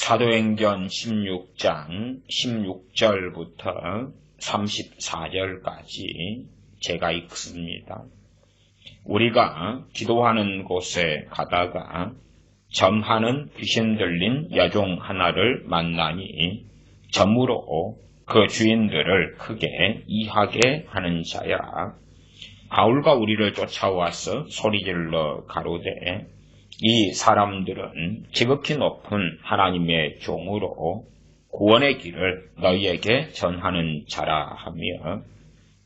사도행전 16장 16절부터 34절까지 제가 읽습니다. 우리가 기도하는 곳에 가다가 점하는 귀신 들린 여종 하나를 만나니 점으로 그 주인들을 크게 이하게 하는 자야. 바울과 우리를 쫓아와서 소리질러 가로되 이 사람들은 지극히 높은 하나님의 종으로 구원의 길을 너희에게 전하는 자라 하며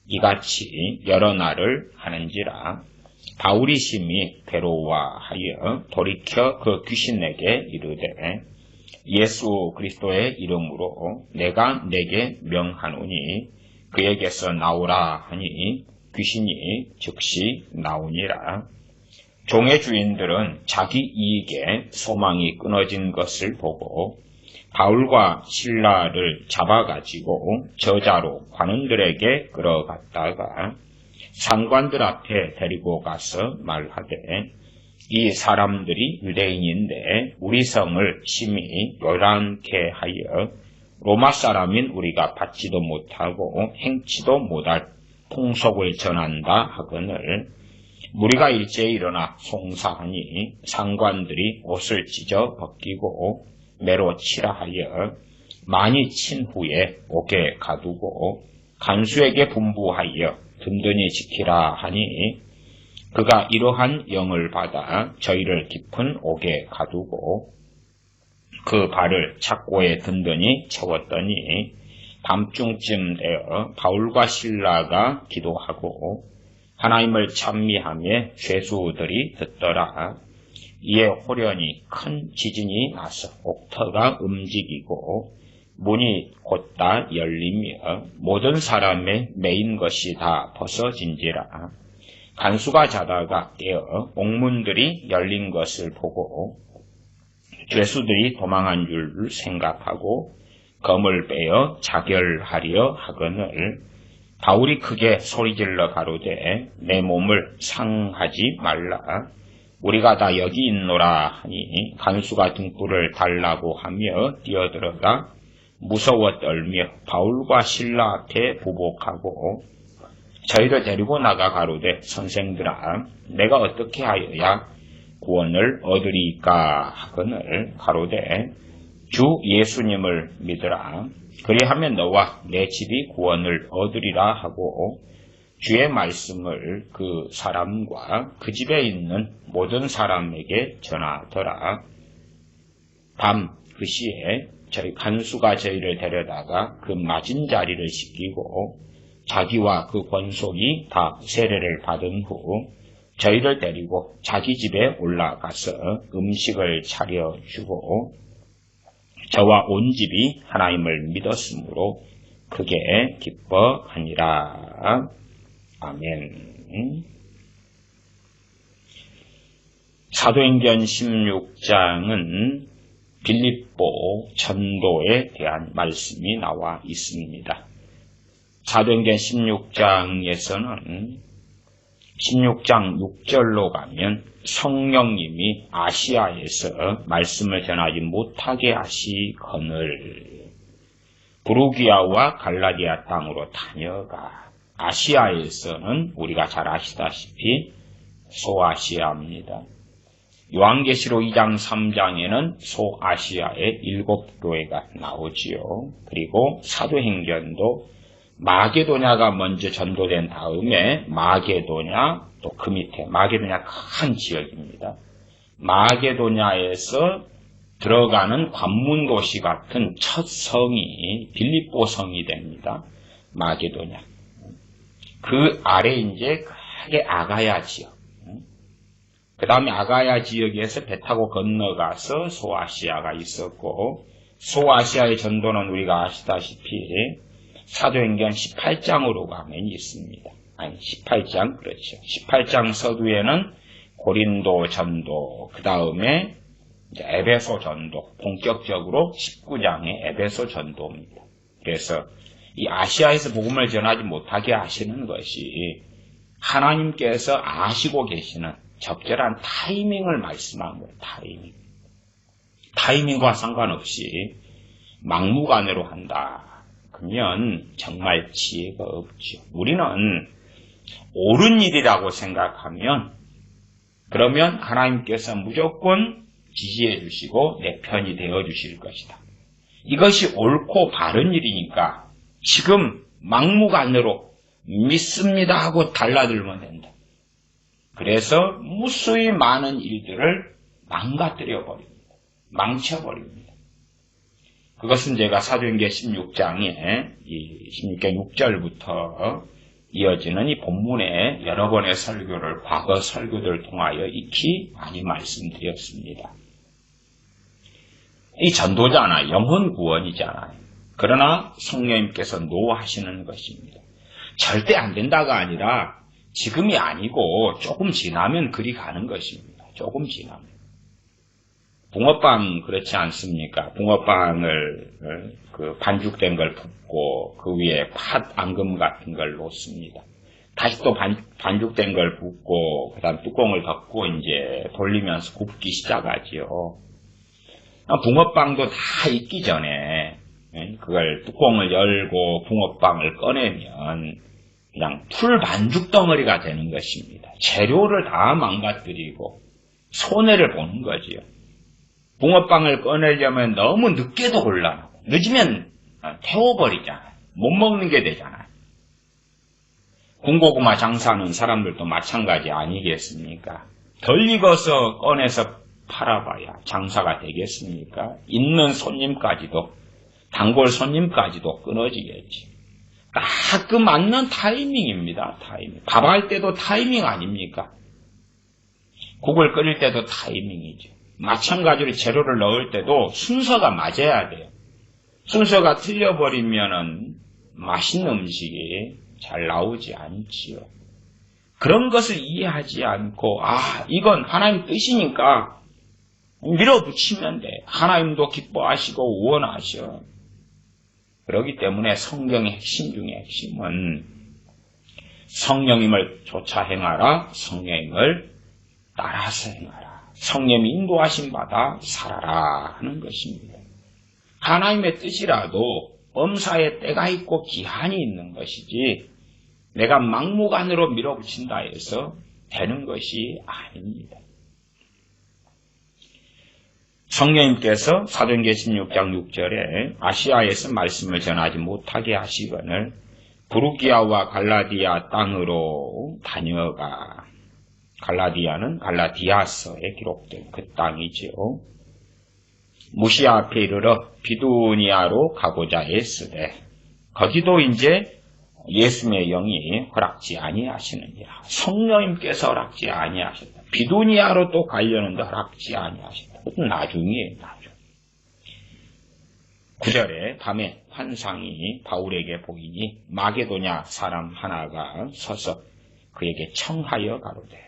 이같이 여러 날을 하는지라. 바울이 심히 괴로워하여 돌이켜 그 귀신에게 이르되 예수 그리스도의 이름으로 내가 내게 명하노니 그에게서 나오라 하니 귀신이 즉시 나오니라. 종의 주인들은 자기 이익에 소망이 끊어진 것을 보고 바울과 실라를 잡아가지고 저자로 관원들에게 끌어갔다가 상관들 앞에 데리고 가서 말하되 이 사람들이 유대인인데 우리 성을 심히 요란케 하여 로마 사람인 우리가 받지도 못하고 행치도 못할 통속을 전한다 하거늘 무리가 일제히 일어나 송사하니 상관들이 옷을 찢어 벗기고 매로 치라 하여 많이 친 후에 옥에 가두고 간수에게 분부하여 든든히 지키라 하니 그가 이러한 영을 받아 저희를 깊은 옥에 가두고 그 발을 착고에 든든히 채웠더니 밤중쯤 되어 바울과 실라가 기도하고 하나님을 찬미하며 죄수들이 듣더라. 이에 호련히 큰 지진이 나서 옥터가 움직이고 문이 곧다 열리며 모든 사람의 매인 것이 다 벗어진지라. 간수가 자다가 깨어 옥문들이 열린 것을 보고 죄수들이 도망한 줄 생각하고 검을 빼어 자결하려 하거늘 바울이 크게 소리질러 가로되 내 몸을 상하지 말라. 우리가 다 여기 있노라 하니 간수가 등불을 달라고 하며 뛰어들어가 무서워 떨며 바울과 실라 앞에 부복하고 저희를 데리고 나가 가로되 선생들아 내가 어떻게 하여야 구원을 얻으리까 하거늘 가로되 주 예수님을 믿으라. 그리하면 너와 내 집이 구원을 얻으리라 하고 주의 말씀을 그 사람과 그 집에 있는 모든 사람에게 전하더라. 밤 그 시에 저희 간수가 저희를 데려다가 그 맞은 자리를 씻기고 자기와 그 권속이 다 세례를 받은 후 저희를 데리고 자기 집에 올라가서 음식을 차려주고 저와 온 집이 하나님을 믿었으므로 크게 기뻐하니라. 아멘. 사도행전 16장은 빌립보 전도에 대한 말씀이 나와 있습니다. 사도행전 16장에서는 16장 6절로 가면 성령님이 아시아에서 말씀을 전하지 못하게 하시거늘 부르기아와 갈라디아 땅으로 다녀가. 아시아에서는 우리가 잘 아시다시피 소아시아입니다. 요한계시록 2장 3장에는 소아시아의 7교회가 나오지요. 그리고 사도행전도 마게도냐가 먼저 전도된 다음에 마게도냐, 또 그 밑에 마게도냐 큰 지역입니다. 마게도냐에서 들어가는 관문도시 같은 첫 성이 빌립보 성이 됩니다. 마게도냐. 그 아래 이제 크게 아가야 지역. 그 다음에 아가야 지역에서 배 타고 건너가서 소아시아가 있었고 소아시아의 전도는 우리가 아시다시피 사도행전 18장으로 가면 있습니다. 아니 18장 그렇죠. 18장 서두에는 고린도 전도, 그 다음에 에베소 전도, 본격적으로 19장의 에베소 전도입니다. 그래서 이 아시아에서 복음을 전하지 못하게 하시는 것이 하나님께서 아시고 계시는 적절한 타이밍을 말씀한 거예요. 타이밍. 타이밍과 상관없이 막무가내로 한다. 그러면 정말 지혜가 없죠. 우리는 옳은 일이라고 생각하면 그러면 하나님께서 무조건 지지해 주시고 내 편이 되어 주실 것이다. 이것이 옳고 바른 일이니까 지금 막무가내로 믿습니다 하고 달라들면 된다. 그래서 무수히 많은 일들을 망가뜨려 버립니다. 망쳐버립니다. 그것은 제가 사도행전 16장에 이 16장 6절부터 이어지는 이 본문의 여러 번의 설교를 과거 설교들을 통하여 익히 많이 말씀드렸습니다. 이 전도잖아요. 영혼 구원이잖아요. 그러나 성령님께서 노하시는 것입니다. 절대 안 된다가 아니라 지금이 아니고 조금 지나면 그리 가는 것입니다. 조금 지나면. 붕어빵 그렇지 않습니까? 붕어빵을 그 반죽된 걸 붓고 그 위에 팥 앙금 같은 걸 놓습니다. 다시 또 반죽된 걸 붓고 그다음 뚜껑을 덮고 이제 돌리면서 굽기 시작하지요. 붕어빵도 다 익기 전에 그걸 뚜껑을 열고 붕어빵을 꺼내면 그냥 풀 반죽 덩어리가 되는 것입니다. 재료를 다 망가뜨리고 손해를 보는 거지요. 붕어빵을 꺼내려면 너무 늦게도 곤란하고 늦으면 태워버리잖아요. 못 먹는 게 되잖아요. 군고구마 장사하는 사람들도 마찬가지 아니겠습니까? 덜 익어서 꺼내서 팔아봐야 장사가 되겠습니까? 있는 손님까지도 단골 손님까지도 끊어지겠지. 딱 그 맞는 타이밍입니다. 타이밍. 밥할 때도 타이밍 아닙니까? 국을 끓일 때도 타이밍이죠. 마찬가지로 재료를 넣을 때도 순서가 맞아야 돼요. 순서가 틀려버리면은 맛있는 음식이 잘 나오지 않지요. 그런 것을 이해하지 않고 이건 하나님 뜻이니까 밀어붙이면 돼. 하나님도 기뻐하시고 원하셔. 그렇기 때문에 성경의 핵심 중에 핵심은 성령님을 쫓아 행하라. 성령님을 따라서 행하라. 성령이 인도하신 바다 살아라 하는 것입니다. 하나님의 뜻이라도 엄사에 때가 있고 기한이 있는 것이지 내가 막무가내로 밀어붙인다 해서 되는 것이 아닙니다. 성령님께서 사도행전 16장 6절에 아시아에서 말씀을 전하지 못하게 하시거늘 부르기아와 갈라디아 땅으로 다녀가. 갈라디아는 갈라디아서에 기록된 그 땅이지요. 무시아 앞에 이르러 비두니아로 가고자 했으되 거기도 이제 예수님의 영이 허락지 아니하시느니라. 성령님께서 허락지 아니하셨다. 비두니아로 또 가려는데 허락지 아니하셨다. 그것은 나중이에요. 나중. 9절에 밤에 환상이 바울에게 보이니 마게도냐 사람 하나가 서서 그에게 청하여 가로되.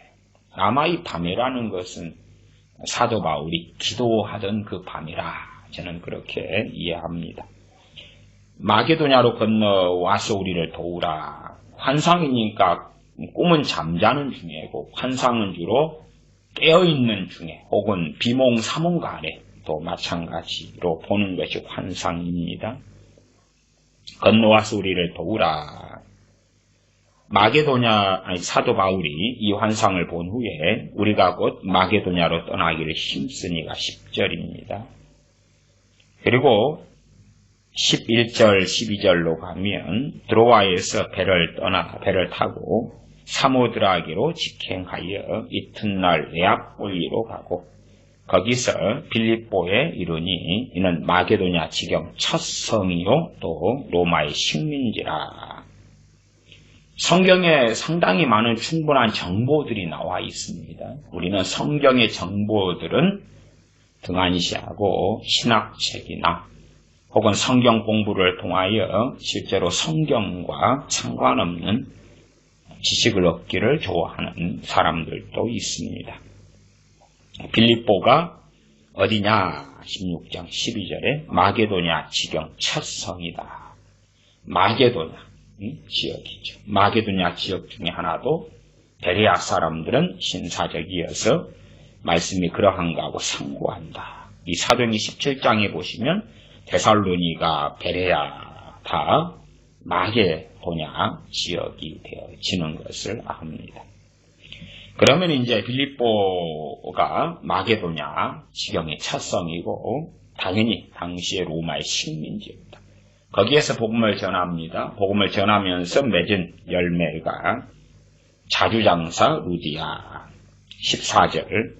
아마 이 밤이라는 것은 사도 바울이 기도하던 그 밤이라 저는 그렇게 이해합니다. 마게도냐로 건너와서 우리를 도우라. 환상이니까 꿈은 잠자는 중이고 환상은 주로 깨어있는 중에 혹은 비몽사몽간에 또 마찬가지로 보는 것이 환상입니다. 건너와서 우리를 도우라. 사도 바울이 이 환상을 본 후에 우리가 곧 마게도냐로 떠나기를 힘쓰니가 10절입니다. 그리고 11절, 12절로 가면 드로아에서 배를 타고 사모드라게로 직행하여 이튿날 네아폴리로 가고 거기서 빌립보에 이르니 이는 마게도냐 지경 첫 성이요 또 로마의 식민지라. 성경에 상당히 많은 충분한 정보들이 나와 있습니다. 우리는 성경의 정보들은 등한시하고 신학책이나 혹은 성경 공부를 통하여 실제로 성경과 상관없는 지식을 얻기를 좋아하는 사람들도 있습니다. 빌립보가 어디냐? 16장 12절에 마게도냐 지경 첫 성이다. 마게도냐 지역이죠. 마게도냐 지역 중에 하나도 베레아 사람들은 신사적이어서 말씀이 그러한가 하고 상고한다. 이 사도행전 17장에 보시면 데살로니가, 베레아 다 마게도냐 지역이 되어지는 것을 압니다. 그러면 이제 빌립보가 마게도냐 지경의 첫성이고 당연히 당시의 로마의 식민지였다. 거기에서 복음을 전합니다. 복음을 전하면서 맺은 열매가 자주장사 루디아 14절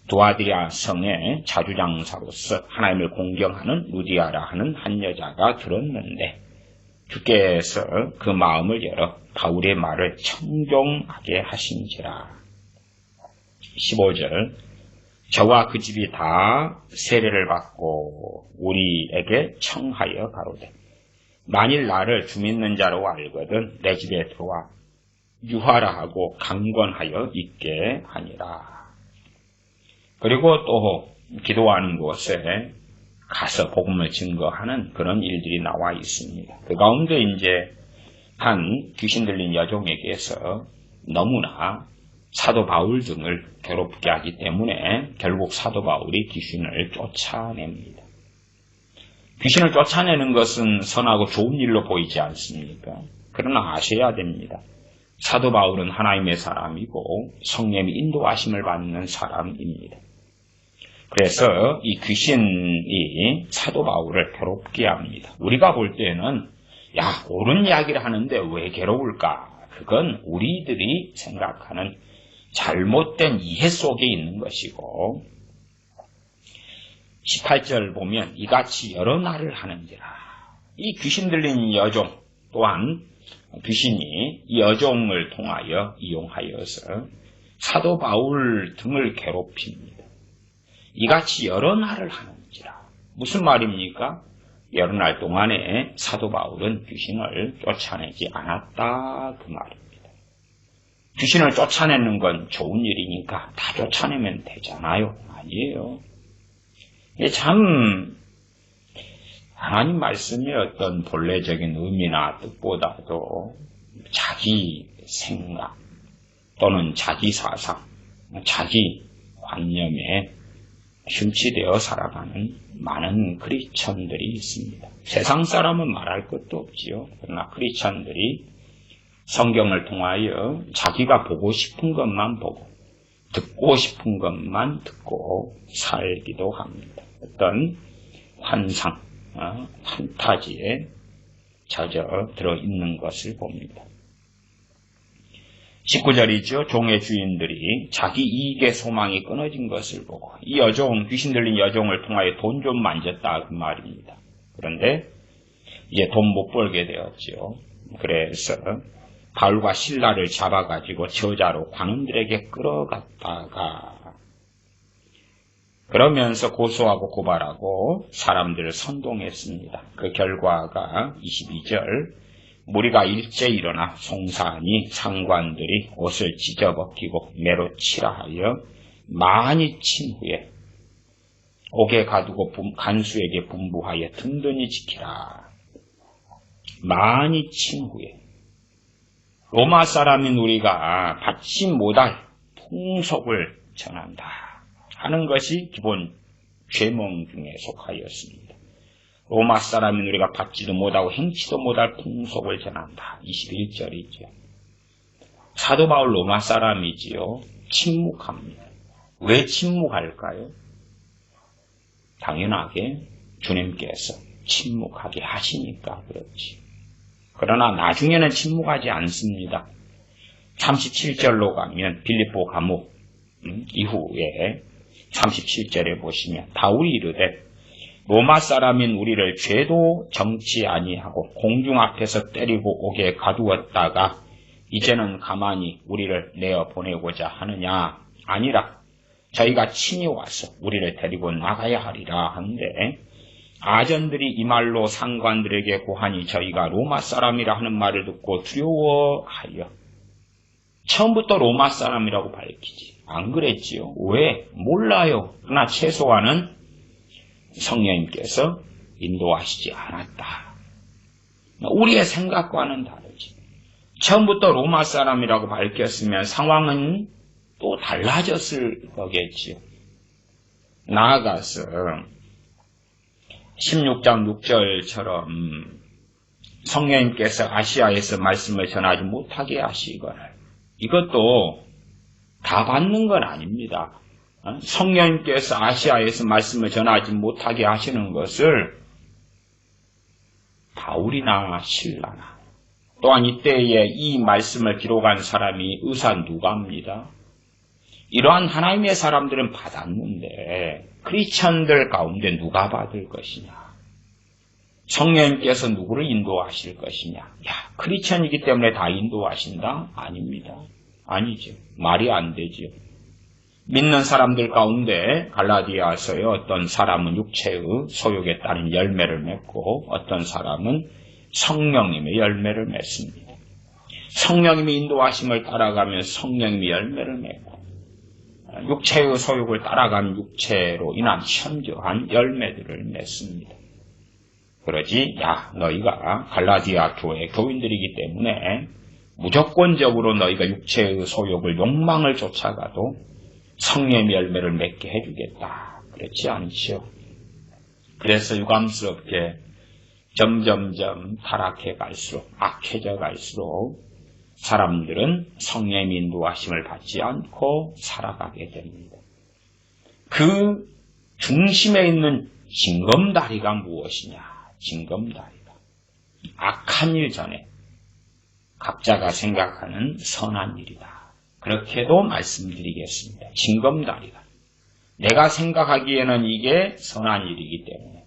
두아디아 성의 자주장사로서 하나님을 공경하는 루디아라 하는 한 여자가 들었는데 주께서 그 마음을 열어 바울의 말을 청종하게 하신지라. 15절 저와 그 집이 다 세례를 받고 우리에게 청하여 가로되 만일 나를 주 믿는 자로 알거든 내 집에 들어와 유하라 하고 강권하여 있게 하니라. 그리고 또 기도하는 곳에 가서 복음을 증거하는 그런 일들이 나와 있습니다. 그 가운데 이제 한 귀신 들린 여종에게서 너무나 사도 바울 등을 괴롭게 하기 때문에 결국 사도 바울이 귀신을 쫓아냅니다. 귀신을 쫓아내는 것은 선하고 좋은 일로 보이지 않습니까? 그러나 아셔야 됩니다. 사도 바울은 하나님의 사람이고 성령의 인도하심을 받는 사람입니다. 그래서 이 귀신이 사도 바울을 괴롭게 합니다. 우리가 볼 때는 옳은 이야기를 하는데 왜 괴로울까? 그건 우리들이 생각하는 잘못된 이해 속에 있는 것이고 18절 보면 이같이 여러 날을 하는지라. 이 귀신 들린 여종 또한 귀신이 이 여종을 통하여 이용하여서 사도 바울 등을 괴롭힙니다. 이같이 여러 날을 하는지라. 무슨 말입니까? 여러 날 동안에 사도 바울은 귀신을 쫓아내지 않았다 그 말입니다. 귀신을 쫓아내는 건 좋은 일이니까 다 쫓아내면 되잖아요. 아니에요. 이게 참 하나님 말씀의 어떤 본래적인 의미나 뜻보다도 자기 생각 또는 자기 사상, 자기 관념에 흉치되어 살아가는 많은 크리스천들이 있습니다. 세상 사람은 말할 것도 없지요. 그러나 크리스천들이 성경을 통하여 자기가 보고 싶은 것만 보고 듣고 싶은 것만 듣고 살기도 합니다. 어떤 환상, 판타지에 젖어 들어있는 것을 봅니다. 19절이죠. 종의 주인들이 자기 이익의 소망이 끊어진 것을 보고 이 여종, 귀신 들린 여종을 통하여 돈 좀 만졌다 그 말입니다. 그런데 이제 돈 못 벌게 되었죠. 그래서 바울과 실라를 잡아가지고 저자로 관원들에게 끌어갔다가 그러면서 고소하고 고발하고 사람들을 선동했습니다. 그 결과가 22절 무리가 일제 일어나 송사하니 상관들이 옷을 찢어벗기고 매로 치라 하여 많이 친 후에 옥에 가두고 간수에게 분부하여 든든히 지키라. 많이 친 후에 로마 사람인 우리가 받지 못할 풍속을 전한다 하는 것이 기본 죄명 중에 속하였습니다. 로마 사람인 우리가 받지도 못하고 행치도 못할 풍속을 전한다. 21절이죠. 사도 바울 로마 사람이지요. 침묵합니다. 왜 침묵할까요? 당연하게 주님께서 침묵하게 하시니까 그렇지. 그러나 나중에는 침묵하지 않습니다. 37절로 가면 빌립보 감옥 이후에 37절에 보시면 바울이 이르되 로마 사람인 우리를 죄도 정치 아니하고 공중 앞에서 때리고 옥에 가두었다가 이제는 가만히 우리를 내어 보내고자 하느냐? 아니라 저희가 친히 와서 우리를 데리고 나가야 하리라 하는데 아전들이 이 말로 상관들에게 고하니 저희가 로마 사람이라 하는 말을 듣고 두려워하여 처음부터 로마 사람이라고 밝히지. 안 그랬지요. 왜? 몰라요. 그러나 최소한은 성령님께서 인도하시지 않았다. 우리의 생각과는 다르지. 처음부터 로마 사람이라고 밝혔으면 상황은 또 달라졌을 거겠지요. 나아가서 16장 6절처럼 성령님께서 아시아에서 말씀을 전하지 못하게 하시거늘, 이것도 다 받는 건 아닙니다. 성령님께서 아시아에서 말씀을 전하지 못하게 하시는 것을 바울이나 실라나, 또한 이때에 이 말씀을 기록한 사람이 의사 누가입니다. 이러한 하나님의 사람들은 받았는데 크리스천들 가운데 누가 받을 것이냐? 성령님께서 누구를 인도하실 것이냐? 야, 크리스천이기 때문에 다 인도하신다? 아닙니다. 아니죠. 말이 안 되죠. 믿는 사람들 가운데 갈라디아서의 어떤 사람은 육체의 소욕에 따른 열매를 맺고 어떤 사람은 성령님의 열매를 맺습니다. 성령님이 인도하심을 따라가면 성령님이 열매를 맺고, 육체의 소욕을 따라가는 육체로 인한 현저한 열매들을 맺습니다. 그러지, 야, 너희가 갈라디아 교회 교인들이기 때문에 무조건적으로 너희가 육체의 소욕을, 욕망을 쫓아가도 성령의 열매를 맺게 해주겠다. 그렇지 않죠. 그래서 유감스럽게 점점점 타락해 갈수록, 악해져 갈수록 사람들은 성령의 인도하심을 받지 않고 살아가게 됩니다. 그 중심에 있는 징검다리가 무엇이냐? 징검다리가 악한 일 전에 각자가 생각하는 선한 일이다. 그렇게도 말씀드리겠습니다. 징검다리가 내가 생각하기에는 이게 선한 일이기 때문에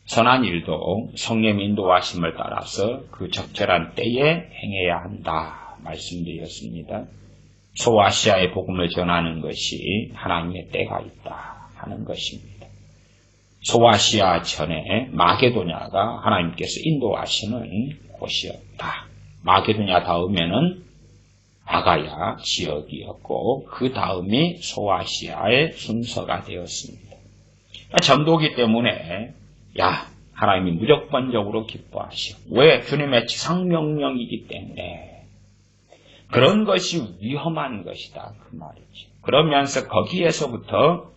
선한 일도 성령 인도하심을 따라서 그 적절한 때에 행해야 한다 말씀드렸습니다. 소아시아의 복음을 전하는 것이 하나님의 때가 있다 하는 것입니다. 소아시아 전에 마게도냐가 하나님께서 인도하시는 곳이었다. 마게도냐 다음에는 아가야 지역이었고 그 다음이 소아시아의 순서가 되었습니다. 전도기 때문에 야, 하나님이 무조건적으로 기뻐하시오. 왜? 주님의 지상명령이기 때문에. 그런 것이 위험한 것이다. 그 말이지. 그러면서 거기에서부터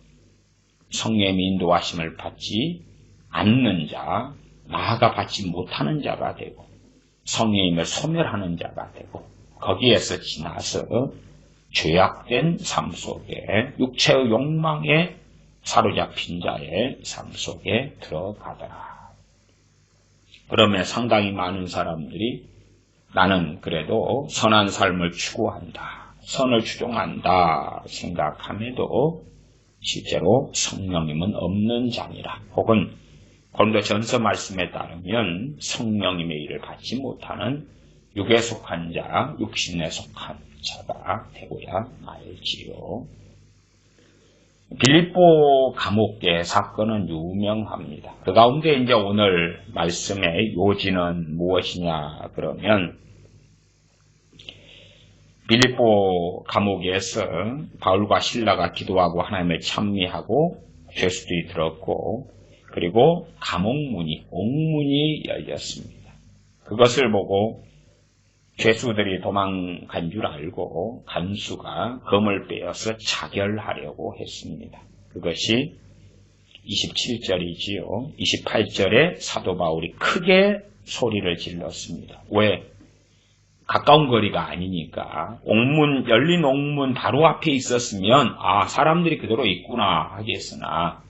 성령의 인도하심을 받지 않는 자, 나아가 받지 못하는 자가 되고 성령님을 소멸하는 자가 되고 거기에서 지나서 죄악된 삶 속에 육체의 욕망에 사로잡힌 자의 삶 속에 들어가더라. 그러면 상당히 많은 사람들이 나는 그래도 선한 삶을 추구한다, 선을 추종한다 생각함에도 실제로 성령님은 없는 자니라. 혹은 고린도전서 말씀에 따르면 성령님의 일을 받지 못하는 육에 속한 자, 육신에 속한 자가 되고야 말지요. 빌립보 감옥의 사건은 유명합니다. 그 가운데 이제 오늘 말씀의 요지는 무엇이냐 그러면 빌립보 감옥에서 바울과 실라가 기도하고 하나님을 찬미하고 죄수들이 들었고 그리고 감옥문이, 옥문이 열렸습니다. 그것을 보고 죄수들이 도망간 줄 알고 간수가 검을 빼어서 자결하려고 했습니다. 그것이 27절이지요. 28절에 사도 바울이 크게 소리를 질렀습니다. 왜? 가까운 거리가 아니니까 옥문, 열린 옥문 바로 앞에 있었으면 아, 사람들이 그대로 있구나 하겠으나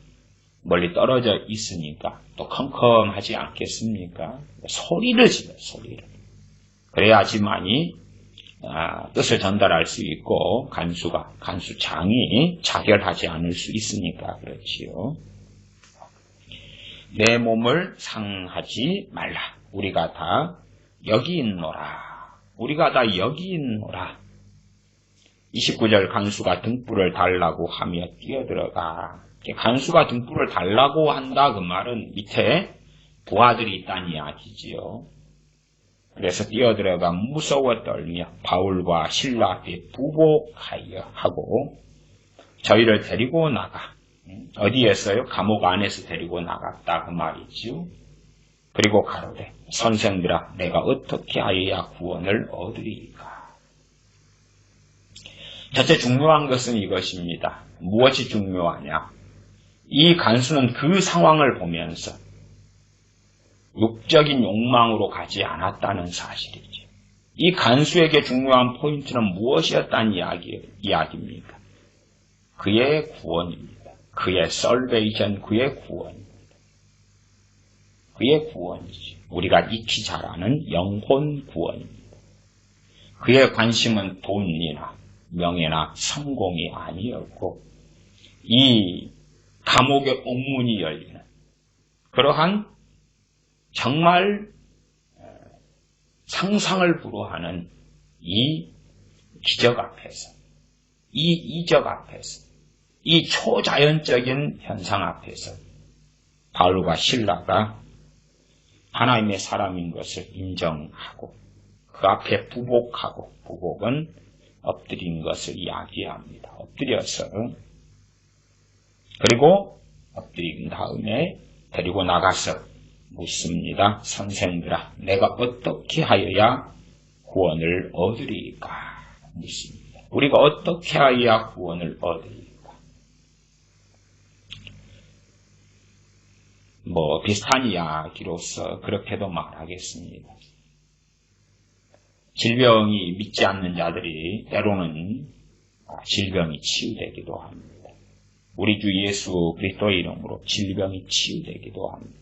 멀리 떨어져 있으니까 또 컴컴하지 않겠습니까? 소리를 질러, 소리를. 그래야지만이 뜻을 전달할 수 있고 간수장이 자결하지 않을 수 있으니까 그렇지요. 내 몸을 상하지 말라. 우리가 다 여기 있노라. 우리가 다 여기 있노라. 29절 간수가 등불을 달라고 하며 뛰어들어가. 간수가 등불을 달라고 한다 그 말은 밑에 부하들이 있다는 이야기지요. 그래서 뛰어들어가 무서워 떨며 바울과 실라 앞에 부복하여 하고 저희를 데리고 나가. 어디에서요? 감옥 안에서 데리고 나갔다 그 말이지요. 그리고 가로되 선생들아 내가 어떻게 하여야 구원을 얻으리이까. 첫째 중요한 것은 이것입니다. 무엇이 중요하냐? 이 간수는 그 상황을 보면서 육적인 욕망으로 가지 않았다는 사실이죠. 이 간수에게 중요한 포인트는 무엇이었다는 이야기입니까? 그의 구원입니다. 그의 salvation, 그의 구원입니다. 그의 구원이지. 우리가 익히 잘 아는 영혼 구원입니다. 그의 관심은 돈이나 명예나 성공이 아니었고 이 감옥의 옥문이 열리는 그러한 정말 상상을 불허하는 이 기적 앞에서, 이 이적 앞에서, 이 초자연적인 현상 앞에서 바울과 실라가 하나님의 사람인 것을 인정하고 그 앞에 부복하고, 부복은 엎드린 것을 이야기합니다. 엎드려서, 그리고 엎드린 다음에 데리고 나가서 묻습니다. 선생들아, 내가 어떻게 하여야 구원을 얻으리까? 묻습니다. 우리가 어떻게 하여야 구원을 얻으리까? 비슷한 이야기로서 그렇게도 말하겠습니다. 질병이 믿지 않는 자들이 때로는 질병이 치유되기도 합니다. 우리 주 예수 그리스도의 이름으로 질병이 치유되기도 합니다.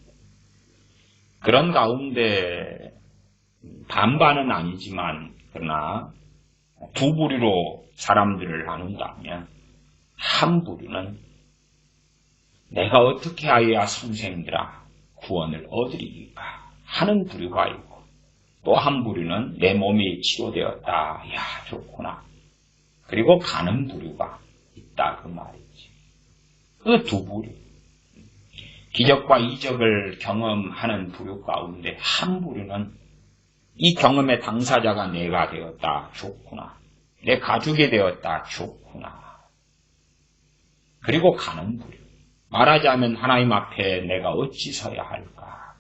그런 가운데 반반은 아니지만 그러나 두 부류로 사람들을 나눈다면 한 부류는 내가 어떻게 하여야 선생들아 구원을 얻으리까 하는 부류가 있고 또 한 부류는 내 몸이 치료되었다. 야 좋구나. 그리고 가는 부류가 있다 그 말이지. 그 두 부류. 기적과 이적을 경험하는 부류 가운데 한 부류는 이 경험의 당사자가 내가 되었다. 좋구나. 내 가족이 되었다. 좋구나. 그리고 가는 부류. 말하자면 하나님 앞에 내가 어찌 서야 할까.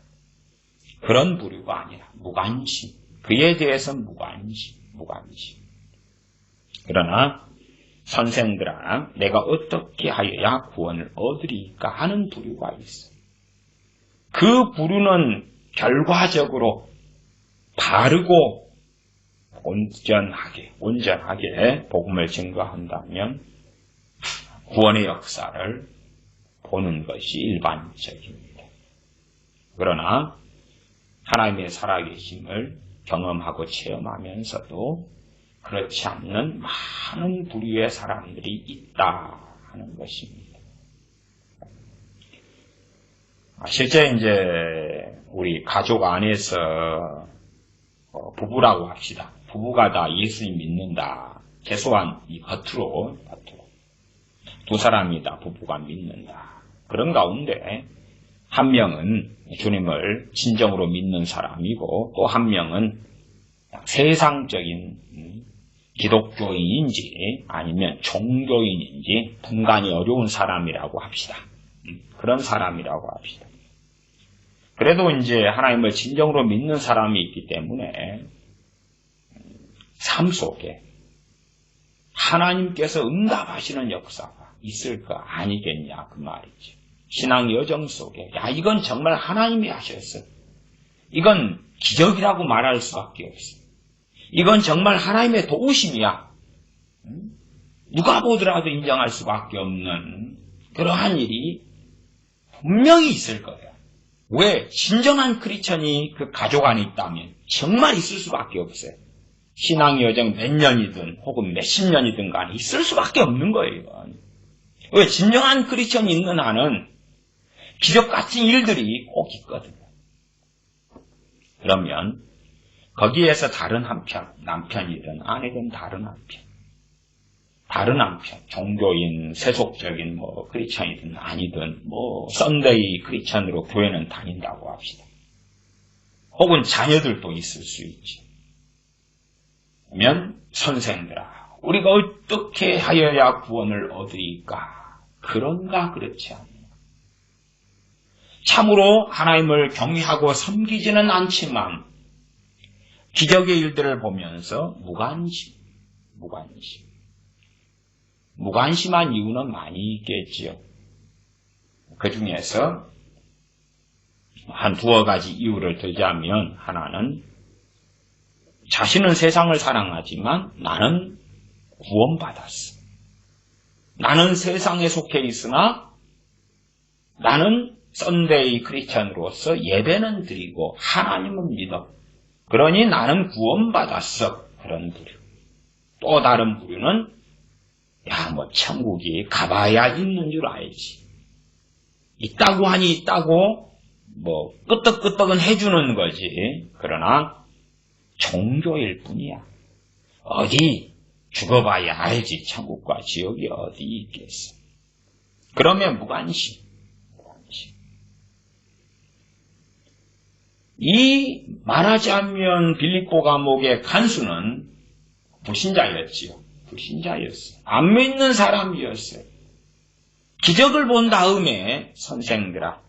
그런 부류가 아니라 무관심. 그에 대해서 무관심. 그러나 선생들아 내가 어떻게 하여야 구원을 얻으리까 하는 부류가 있어. 그 부류는 결과적으로 바르고 온전하게 복음을 증거한다면 구원의 역사를 보는 것이 일반적입니다. 그러나 하나님의 살아계심을 경험하고 체험하면서도 그렇지 않는 많은 부류의 사람들이 있다 하는 것입니다. 실제 이제 우리 가족 안에서 부부라고 합시다. 부부가 다 예수님 믿는다. 최소한 이 겉으로 두 사람이 다 부부가 믿는다. 그런 가운데 한 명은 주님을 진정으로 믿는 사람이고 또 한 명은 세상적인 기독교인인지 아니면 종교인인지 분간이 어려운 사람이라고 합시다. 그런 사람이라고 합시다. 그래도 이제 하나님을 진정으로 믿는 사람이 있기 때문에 삶 속에 하나님께서 응답하시는 역사가 있을 거 아니겠냐 그 말이지. 신앙 여정 속에 이건 정말 하나님이 하셨어. 이건 기적이라고 말할 수밖에 없어. 이건 정말 하나님의 도우심이야. 누가 보더라도 인정할 수밖에 없는 그러한 일이 분명히 있을 거예요. 왜? 진정한 크리스천이 그 가족 안에 있다면 정말 있을 수밖에 없어요. 신앙 여정 몇 년이든 혹은 몇십 년이든 간에 있을 수밖에 없는 거예요. 왜? 진정한 크리스천이 있는 한은 기적 같은 일들이 꼭 있거든요. 그러면 거기에서 다른 한편, 남편이든 아내든 다른 한편, 종교인, 세속적인 크리스천이든 아니든 썬데이 크리스천으로 교회는 다닌다고 합시다. 혹은 자녀들도 있을 수 있지. 그러면 선생들아, 우리가 어떻게 하여야 구원을 얻으리까? 그런가 그렇지 않나? 참으로 하나님을 경외하고 섬기지는 않지만 기적의 일들을 보면서 무관심. 무관심한 이유는 많이 있겠지요. 그 중에서 한 두어 가지 이유를 들자면, 하나는 자신은 세상을 사랑하지만 나는 구원받았어. 나는 세상에 속해 있으나 나는 썬데이 크리스천으로서 예배는 드리고 하나님은 믿어. 그러니 나는 구원받았어. 그런 부류. 또 다른 부류는 천국이 가봐야 있는 줄 알지. 있다고 하니 있다고 끄떡끄떡은 해주는 거지. 그러나 종교일 뿐이야. 어디 죽어봐야 알지. 천국과 지옥이 어디 있겠어. 그러면 무관심. 이 말하자면 빌립보 감옥의 간수는 불신자였지요. 불신자였어요. 안 믿는 사람이었어요. 기적을 본 다음에 선생들아,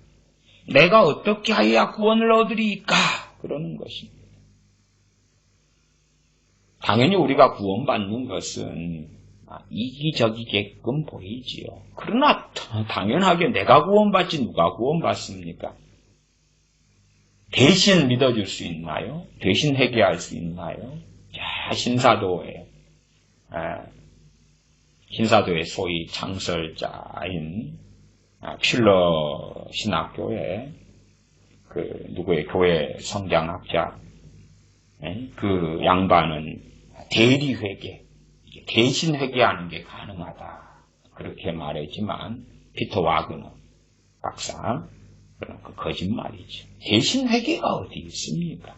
내가 어떻게 하여야 구원을 얻으리까? 그러는 것입니다. 당연히 우리가 구원받는 것은 이기적이게끔 보이지요. 그러나 당연하게 내가 구원받지 누가 구원받습니까? 대신 믿어줄 수 있나요? 대신 회개할 수 있나요? 신사도의 소위 창설자인 필러 신학교의 누구의 교회 성장학자, 그 양반은 대리회개, 대신 회개하는 게 가능하다. 그렇게 말했지만, 피터 와그너 박사, 그 거짓말이죠. 대신 회개가 어디 있습니까?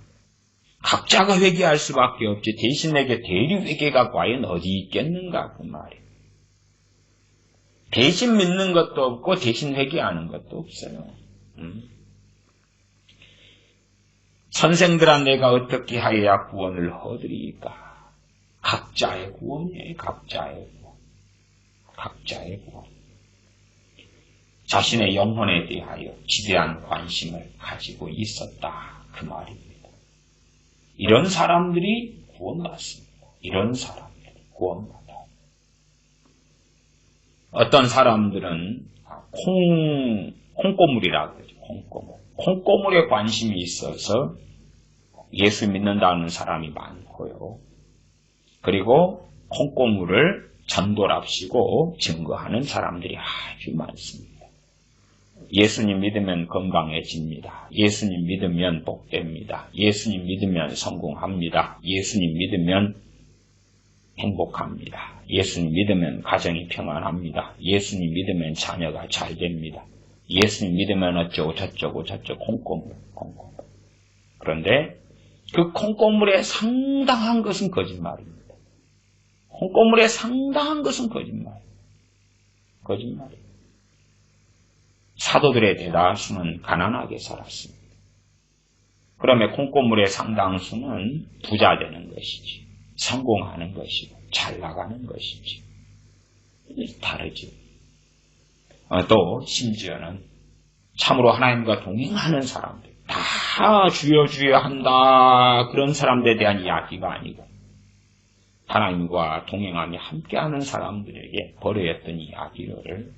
각자가 회개할 수밖에 없지, 대신에게 대리 회개가 과연 어디 있겠는가, 그 말이에요. 대신 믿는 것도 없고, 대신 회개하는 것도 없어요. 선생들아, 내가 어떻게 하여야 구원을 얻으리까? 각자의 구원이에요. 각자의 구원. 각자의 구원. 자신의 영혼에 대하여 지대한 관심을 가지고 있었다. 그 말입니다. 이런 사람들이 구원받습니다. 이런 사람들이 구원받아요. 어떤 사람들은 콩고물이라고 그러죠. 콩고물. 콩고물에 관심이 있어서 예수 믿는다는 사람이 많고요. 그리고 콩고물을 전도랍시고 증거하는 사람들이 아주 많습니다. 예수님 믿으면 건강해집니다. 예수님 믿으면 복됩니다. 예수님 믿으면 성공합니다. 예수님 믿으면 행복합니다. 예수님 믿으면 가정이 평안합니다. 예수님 믿으면 자녀가 잘 됩니다. 예수님 믿으면 어쩌고 저쩌고 콩고물. 그런데 그 콩고물의 상당한 것은 거짓말입니다. 콩고물의 상당한 것은 거짓말이에요. 사도들의 대다수는 가난하게 살았습니다. 그러면 콩고물의 상당수는 부자 되는 것이지, 성공하는 것이고, 잘 나가는 것이지. 다르지. 또 심지어는 참으로 하나님과 동행하는 사람들, 다 주여 한다, 그런 사람들에 대한 이야기가 아니고 하나님과 동행하며 함께하는 사람들에게 벌어졌던 이야기를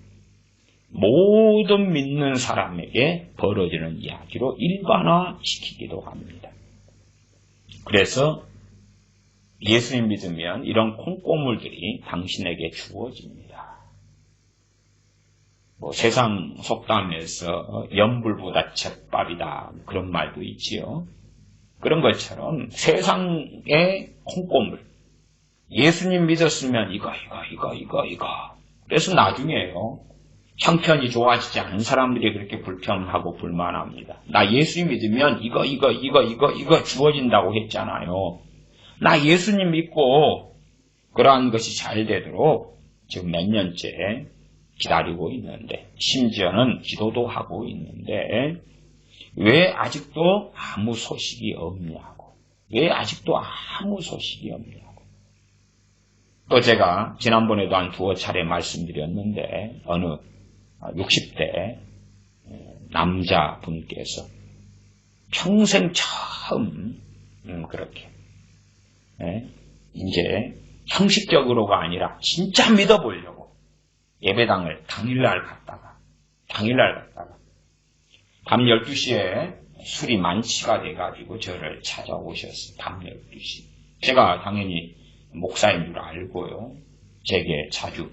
모든 믿는 사람에게 벌어지는 이야기로 일반화시키기도 합니다. 그래서 예수님 믿으면 이런 콩고물들이 당신에게 주어집니다. 세상 속담에서 연불보다 젖밥이다, 그런 말도 있지요. 그런 것처럼 세상의 콩고물, 예수님 믿었으면 이거. 그래서 나중에요, 형편이 좋아지지 않은 사람들이 그렇게 불평하고 불만합니다. 나 예수님 믿으면 이거 주어진다고 했잖아요. 나 예수님 믿고 그러한 것이 잘 되도록 지금 몇 년째 기다리고 있는데, 심지어는 기도도 하고 있는데 왜 아직도 아무 소식이 없냐고. 또 제가 지난번에도 한 두어 차례 말씀드렸는데, 어느 60대 남자분께서 평생 처음 그렇게 이제 형식적으로가 아니라 진짜 믿어보려고 예배당을 당일날 갔다가 밤 12시에 술이 만취가 돼가지고 저를 찾아오셨어요. 밤 12시. 제가 당연히 목사인 줄 알고요. 제게 자주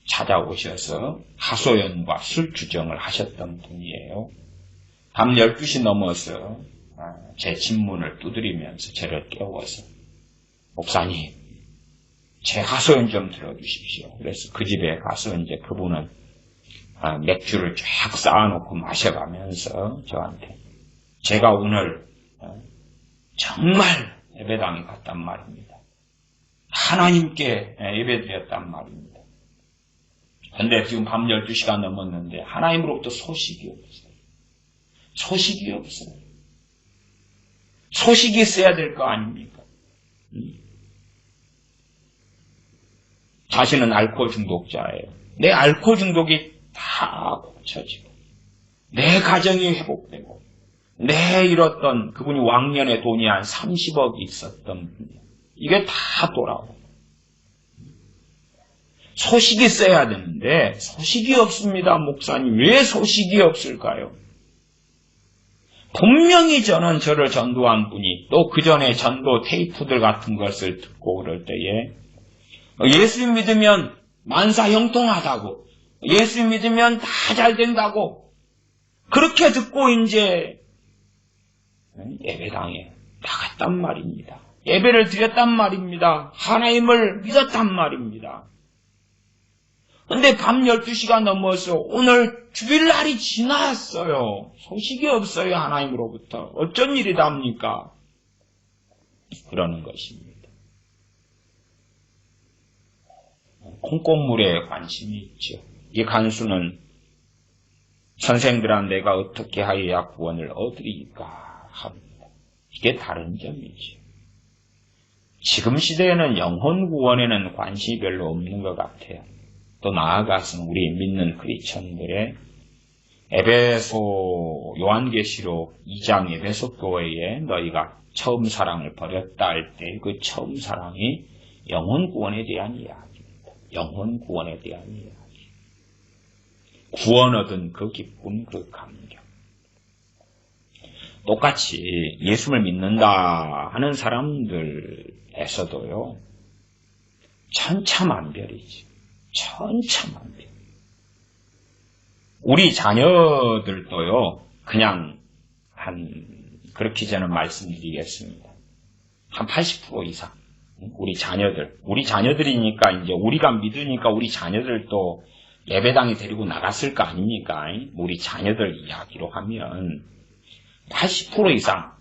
찾아오셔서 하소연과 술 주정을 하셨던 분이에요. 밤 12시 넘어서 제 집문을 두드리면서 저를 깨워서 목사님, 제 하소연 좀 들어주십시오. 그래서 그 집에 가서 이제 그분은 맥주를 쫙 쌓아놓고 마셔가면서 저한테 제가 오늘 정말 예배당에 갔단 말입니다. 하나님께 예배드렸단 말입니다. 그런데 지금 밤 12시가 넘었는데 하나님으로부터 소식이 없어요. 소식이 없어요. 소식이 있어야 될 거 아닙니까? 자신은 알코올 중독자예요. 내 알코올 중독이 다 고쳐지고 내 가정이 회복되고 내 잃었던 그분이 왕년에 돈이 한 30억이 있었던 분이에요. 이게 다 돌아오고 소식이 있어야 되는데 소식이 없습니다. 목사님, 왜 소식이 없을까요? 분명히 저를 전도한 분이 또 그 전에 전도 테이프들 같은 것을 듣고 그럴 때에 예수 믿으면 만사 형통하다고, 예수 믿으면 다 잘 된다고 그렇게 듣고 이제 예배당에 나갔단 말입니다. 예배를 드렸단 말입니다. 하나님을 믿었단 말입니다. 근데 밤 12시가 넘어서 오늘 주일날이 지났어요. 소식이 없어요. 하나님으로부터. 어쩐 일이답니까? 그러는 것입니다. 콩고물에 관심이 있죠. 이 간수는 선생들아 내가 어떻게 하여야 구원을 얻으리까 합니다. 이게 다른 점이죠. 지금 시대에는 영혼 구원에는 관심이 별로 없는 것 같아요. 또 나아가서는 우리 믿는 크리스천들의 에베소 요한계시록 2장 에베소 교회에 너희가 처음 사랑을 버렸다 할 때 그 처음 사랑이 영혼 구원에 대한 이야기입니다. 영혼 구원에 대한 이야기. 구원 얻은 그 기쁨, 그 감격. 똑같이 예수를 믿는다 하는 사람들에서도요, 천차만별이지. 천차만별. 우리 자녀들도요, 그냥 그렇게 저는 말씀드리겠습니다. 한 80% 이상. 우리 자녀들이니까 이제 우리가 믿으니까 우리 자녀들도 예배당에 데리고 나갔을 거 아닙니까? 우리 자녀들 이야기로 하면 80% 이상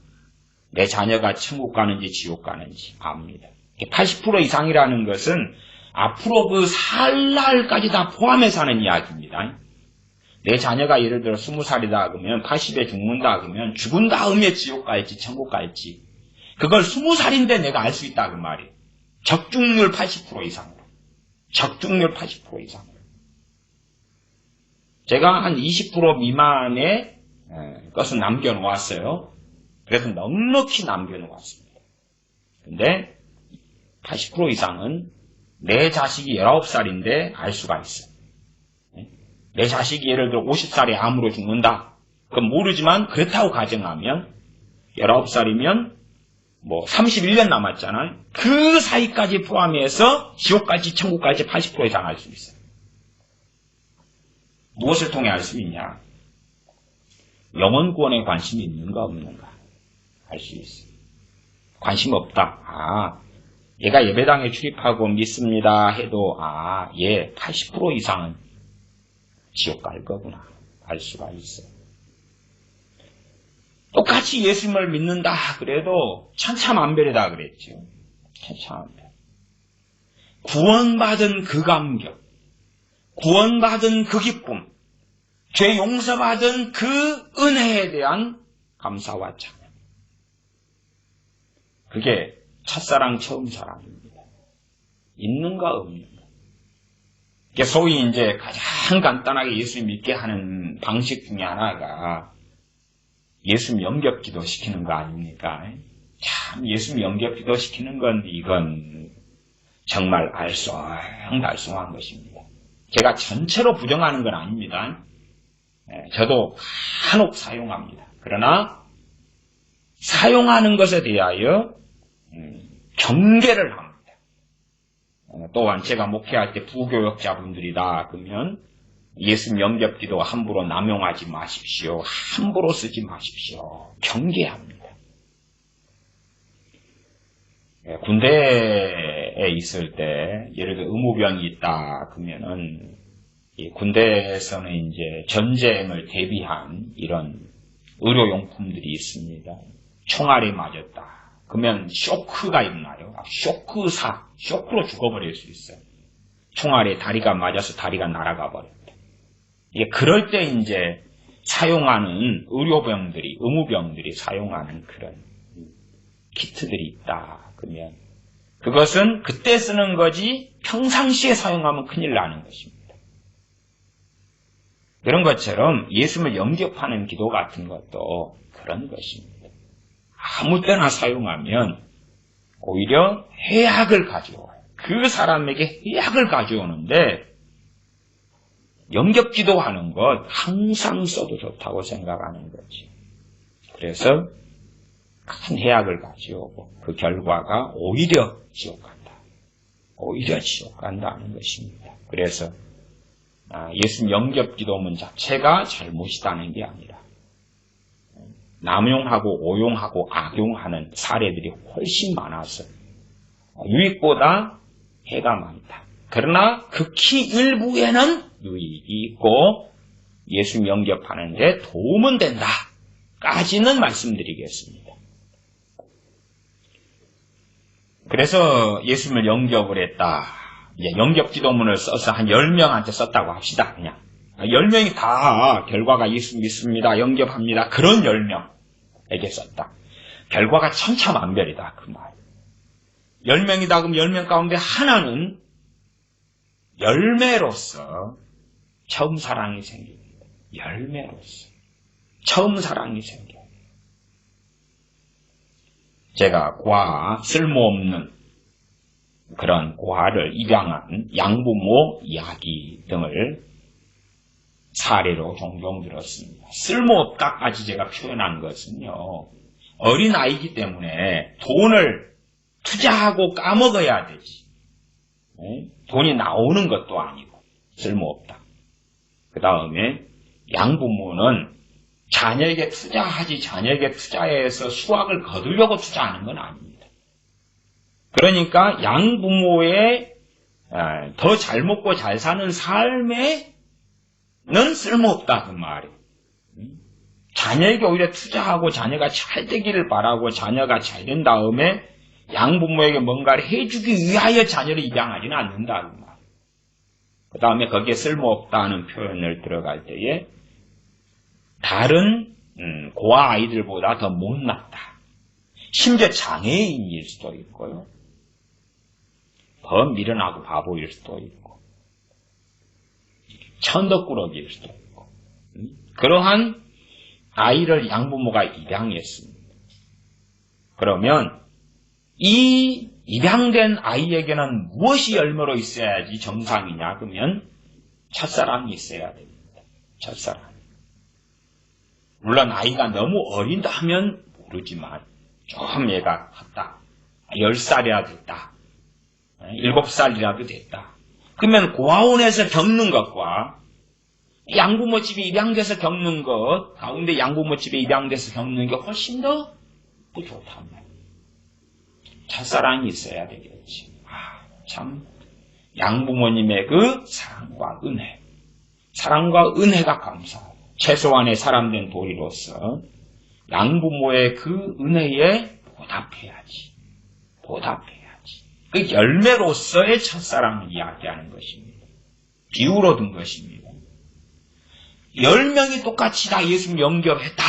내 자녀가 천국 가는지 지옥 가는지 압니다. 80% 이상이라는 것은 앞으로 그 살 날까지 다 포함해서 하는 이야기입니다. 내 자녀가 예를 들어 20살이다 그러면 80에 죽는다 그러면 죽은 다음에 지옥 갈지 천국 갈지 그걸 20살인데 내가 알 수 있다 그 말이에요. 적중률 80% 이상으로. 적중률 80% 이상으로. 제가 한 20% 미만의 것은 남겨놓았어요. 그래서 넉넉히 남겨놓았습니다. 근데 80% 이상은 내 자식이 19살인데 알 수가 있어요. 내 자식이 예를 들어 50살에 암으로 죽는다. 그건 모르지만 그렇다고 가정하면 19살이면 뭐 31년 남았잖아요. 그 사이까지 포함해서 지옥 갈지 천국 갈지 80% 이상 알 수 있어요. 무엇을 통해 알 수 있냐? 영혼 구원에 관심이 있는가 없는가 알 수 있어요. 관심 없다. 얘가 예배당에 출입하고 믿습니다 해도 얘 80% 이상은 지옥 갈 거구나 알 수가 있어요. 똑같이 예수님을 믿는다 그래도 천차만별이다 그랬죠. 천차만별. 구원받은 그 감격, 구원받은 그 기쁨, 죄 용서받은 그 은혜에 대한 감사와 찬양. 그게 첫사랑 처음 사랑입니다. 있는가 없는가. 이게 소위 이제 가장 간단하게 예수 믿게 하는 방식 중에 하나가 예수 영접기도 시키는 거 아닙니까? 참 예수 영접기도 시키는 건 이건 정말 알쏭달쏭한 것입니다. 제가 전체로 부정하는 건 아닙니다. 저도 간혹 사용합니다. 그러나 사용하는 것에 대하여 경계를 합니다. 또한 제가 목회할 때 부교역자분들이다 그러면 예수님 영접기도 함부로 남용하지 마십시오. 함부로 쓰지 마십시오. 경계합니다. 군대에 있을 때 예를 들어 의무병이 있다 그러면은 군대에서는 이제 전쟁을 대비한 이런 의료용품들이 있습니다. 총알이 맞았다. 그러면 쇼크가 있나요? 쇼크로 죽어버릴 수 있어요. 총알에 다리가 맞아서 다리가 날아가 버렸다. 그럴 때 이제 사용하는 의무병들이 사용하는 그런 키트들이 있다. 그러면 그것은 그때 쓰는 거지 평상시에 사용하면 큰일 나는 것입니다. 그런 것처럼 예수님을 영접하는 기도 같은 것도 그런 것입니다. 아무 때나 사용하면 오히려 해악을 가져와요. 그 사람에게 해악을 가져오는데 영접기도하는 것 항상 써도 좋다고 생각하는 거지. 그래서 큰 해악을 가져오고 그 결과가 오히려 지옥 간다. 오히려 지옥 간다는 것입니다. 그래서 예수님 영접기도문 자체가 잘못이다는 게 아니라 남용하고 오용하고 악용하는 사례들이 훨씬 많아서 유익보다 해가 많다. 그러나 극히 일부에는 유익이 있고 예수님 영접하는 데 도움은 된다. 까지는 말씀드리겠습니다. 그래서 예수님을 영접을 했다. 이제 영접기도문을 써서 한 10명한테 썼다고 합시다. 그냥 10명이 다 결과가 예수 믿습니다. 영접합니다. 그런 10명에게 썼다. 결과가 천차만별이다. 그 말. 10명이다. 그럼 10명 가운데 하나는 열매로서 처음 사랑이 생깁니다. 열매로서 처음 사랑이 생겨요. 제가 쓸모없는 그런 고아를 입양한 양부모 이야기 등을 사례로 종종 들었습니다. 쓸모없다까지 제가 표현한 것은요, 어린 아이기 때문에 돈을 투자하고 까먹어야 되지. 돈이 나오는 것도 아니고 쓸모없다. 그 다음에 양부모는 자녀에게 투자해서 수확을 거두려고 투자하는 건 아닙니다. 그러니까 양부모의 더 잘 먹고 잘 사는 삶에는 쓸모없다 그 말이에요. 자녀에게 오히려 투자하고 자녀가 잘 되기를 바라고 자녀가 잘 된 다음에 양부모에게 뭔가를 해주기 위하여 자녀를 입양하지는 않는다 그 말이에요. 그 다음에 거기에 쓸모없다는 표현을 들어갈 때에 다른 고아 아이들보다 더 못났다. 심지어 장애인일 수도 있고요. 더 미련하고 바보일 수도 있고 천덕꾸러기일 수도 있고 그러한 아이를 양부모가 입양했습니다. 그러면 이 입양된 아이에게는 무엇이 열매로 있어야지 정상이냐? 그러면 첫사랑이 있어야 됩니다. 첫사랑. 물론 아이가 너무 어린다 하면 모르지만 좀 얘가 컸다. 10살이라도 됐다. 7살이라도 됐다. 그러면 고아원에서 겪는 것과 양부모 집에 입양돼서 겪는 것 가운데 양부모 집에 입양돼서 겪는 게 훨씬 더 좋단 말이에요. 첫사랑이 있어야 되겠지. 참 양부모님의 그 사랑과 은혜가 감사하고 최소한의 사람된 도리로서 양부모의 그 은혜에 보답해야지. 그 열매로서의 첫사랑을 이야기하는 것입니다. 비유로 든 것입니다. 10명이 똑같이 다 예수님 영접했다.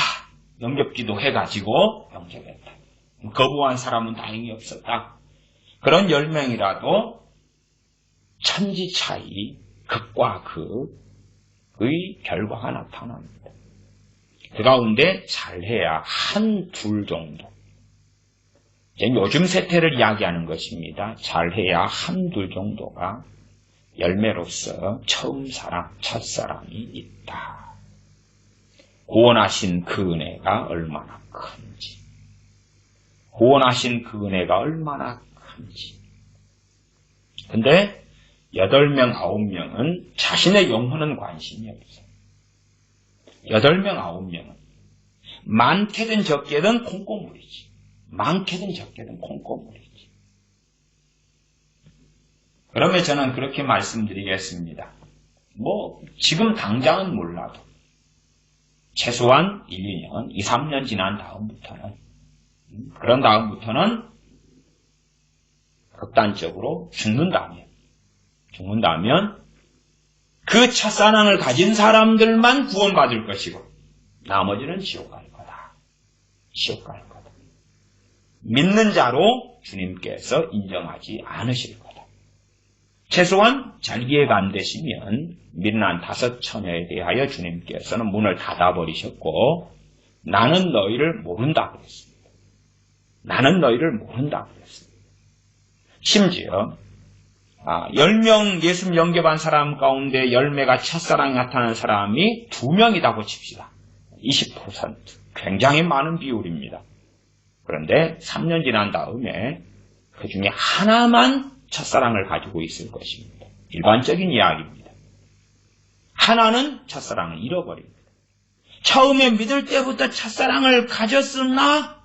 영접기도 해가지고 영접했다. 거부한 사람은 다행히 없었다. 그런 10명이라도 천지 차이, 극과 극의 결과가 나타납니다. 그 가운데 잘해야 한, 둘 정도. 요즘 세태를 이야기하는 것입니다. 잘해야 한, 둘 정도가 열매로서 처음 사랑, 첫사랑이 있다. 구원하신 그 은혜가 얼마나 큰지. 구원하신 그 은혜가 얼마나 큰지. 근데 8명, 9명은 자신의 영혼은 관심이 없어요. 8명, 9명은 많게든 적게든 콩고물이지. 많게든 적게든 콩고물이지. 그러면 저는 그렇게 말씀드리겠습니다. 지금 당장은 몰라도 최소한 1, 2년, 2, 3년 지난 다음부터는 그런 다음부터는 극단적으로 죽는다면 그 첫사랑을 가진 사람들만 구원받을 것이고 나머지는 지옥 갈 거다. 지옥 갈 거다. 믿는 자로 주님께서 인정하지 않으실 거다. 최소한 잘 이해가 안 되시면 믿는 한 5처녀에 대하여 주님께서는 문을 닫아버리셨고 나는 너희를 모른다 그랬습니다. 나는 너희를 모른다 그랬습니다. 심지어 10명 예수님 영접한 사람 가운데 열매가 첫사랑이 나타난 사람이 2명이라고 칩시다. 20%. 굉장히 많은 비율입니다. 그런데 3년 지난 다음에 그 중에 하나만 첫사랑을 가지고 있을 것입니다. 일반적인 이야기입니다. 하나는 첫사랑을 잃어버립니다. 처음에 믿을 때부터 첫사랑을 가졌으나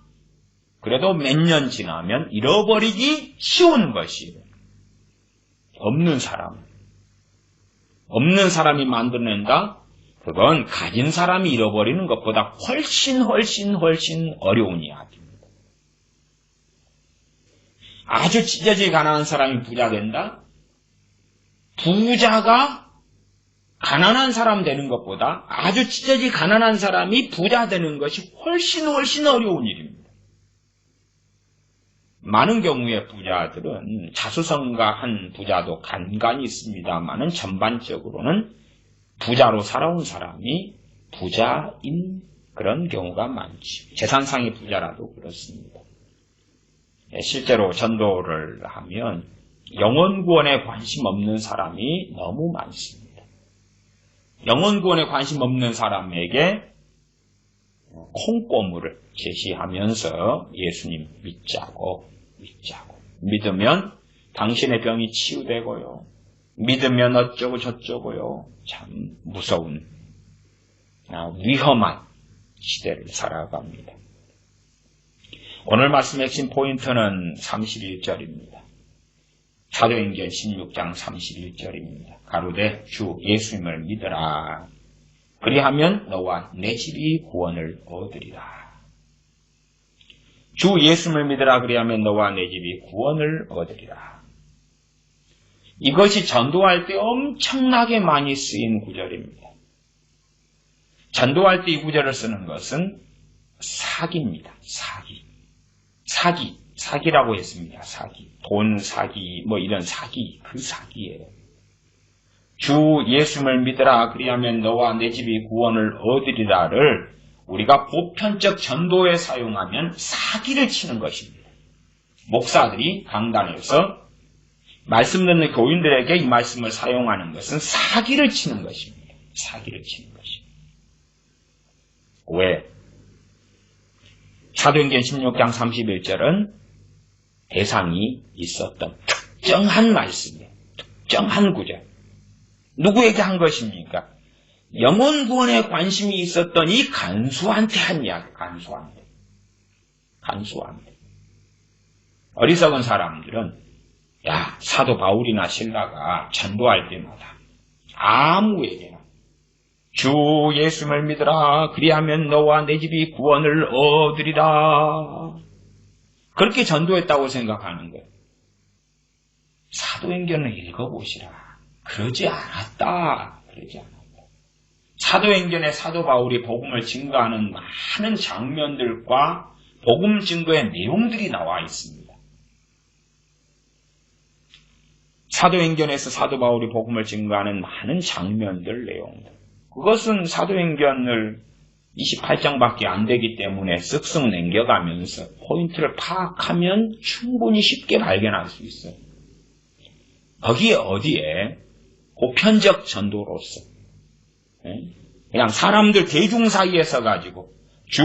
그래도 몇 년 지나면 잃어버리기 쉬운 것이에요. 없는 사람이 만들어낸다? 그건 가진 사람이 잃어버리는 것보다 훨씬 어려운 이야기입니다. 아주 찢어지게 가난한 사람이 부자 된다? 부자가 가난한 사람 되는 것보다 아주 찢어지게 가난한 사람이 부자 되는 것이 훨씬 어려운 일입니다. 많은 경우에 부자들은 자수성가한 부자도 간간히 있습니다만은 전반적으로는 부자로 살아온 사람이 부자인 그런 경우가 많죠. 재산상의 부자라도 그렇습니다. 실제로 전도를 하면 영혼구원에 관심 없는 사람이 너무 많습니다. 영혼구원에 관심 없는 사람에게 콩고물을 제시하면서 예수님 믿자고 믿으면 당신의 병이 치유되고요. 믿으면 어쩌고 저쩌고요. 참 무서운 위험한 시대를 살아갑니다. 오늘 말씀 핵심 포인트는 31절입니다. 사도행전 16장 31절입니다. 가로되 주 예수님을 믿으라. 그리하면 너와 내 집이 구원을 얻으리라. 주 예수님을 믿으라. 그리하면 너와 내 집이 구원을 얻으리라. 이것이 전도할 때 엄청나게 많이 쓰인 구절입니다. 전도할 때 이 구절을 쓰는 것은 사기입니다. 사기라고 했습니다. 사기. 돈 사기, 이런 사기, 그 사기예요. 주 예수님을 믿으라. 그리하면 너와 내 집이 구원을 얻으리라를 우리가 보편적 전도에 사용하면 사기를 치는 것입니다. 목사들이 강단에서 말씀 듣는 교인들에게 이 말씀을 사용하는 것은 사기를 치는 것입니다. 사기를 치는 것입니다. 왜? 사도행전 16장 31절은 대상이 있었던 특정한 말씀이에요. 특정한 구절. 누구에게 한 것입니까? 영혼 구원에 관심이 있었던 이 간수한테 한 이야기. 간수한테. 어리석은 사람들은 사도 바울이나 신라가 전도할 때마다 아무에게나 주 예수님을 믿으라. 그리하면 너와 내 집이 구원을 얻으리라. 그렇게 전도했다고 생각하는 거예요. 사도행전을 읽어보시라. 그러지 않았다. 사도행전에 사도 바울이 복음을 증거하는 많은 장면들과 복음 증거의 내용들이 나와 있습니다. 사도행전에서 사도 바울이 복음을 증거하는 많은 장면들, 내용들. 그것은 사도행전을 28장밖에 안 되기 때문에 쓱쓱 남겨가면서 포인트를 파악하면 충분히 쉽게 발견할 수 있어요. 거기에 어디에 보편적 전도로서 그냥 사람들 대중 사이에서 가지고 주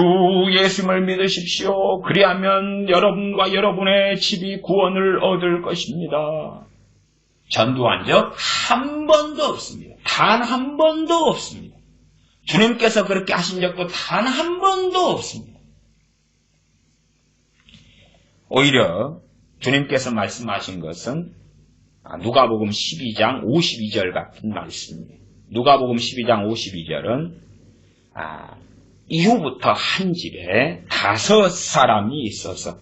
예수님을 믿으십시오. 그리하면 여러분과 여러분의 집이 구원을 얻을 것입니다. 전도한 적 한 번도 없습니다. 단 한 번도 없습니다. 주님께서 그렇게 하신 적도 단 한 번도 없습니다. 오히려 주님께서 말씀하신 것은 누가복음 12장 52절 같은 말씀입니다. 누가복음 12장 52절은 이후부터 한 집에 5사람이 있어서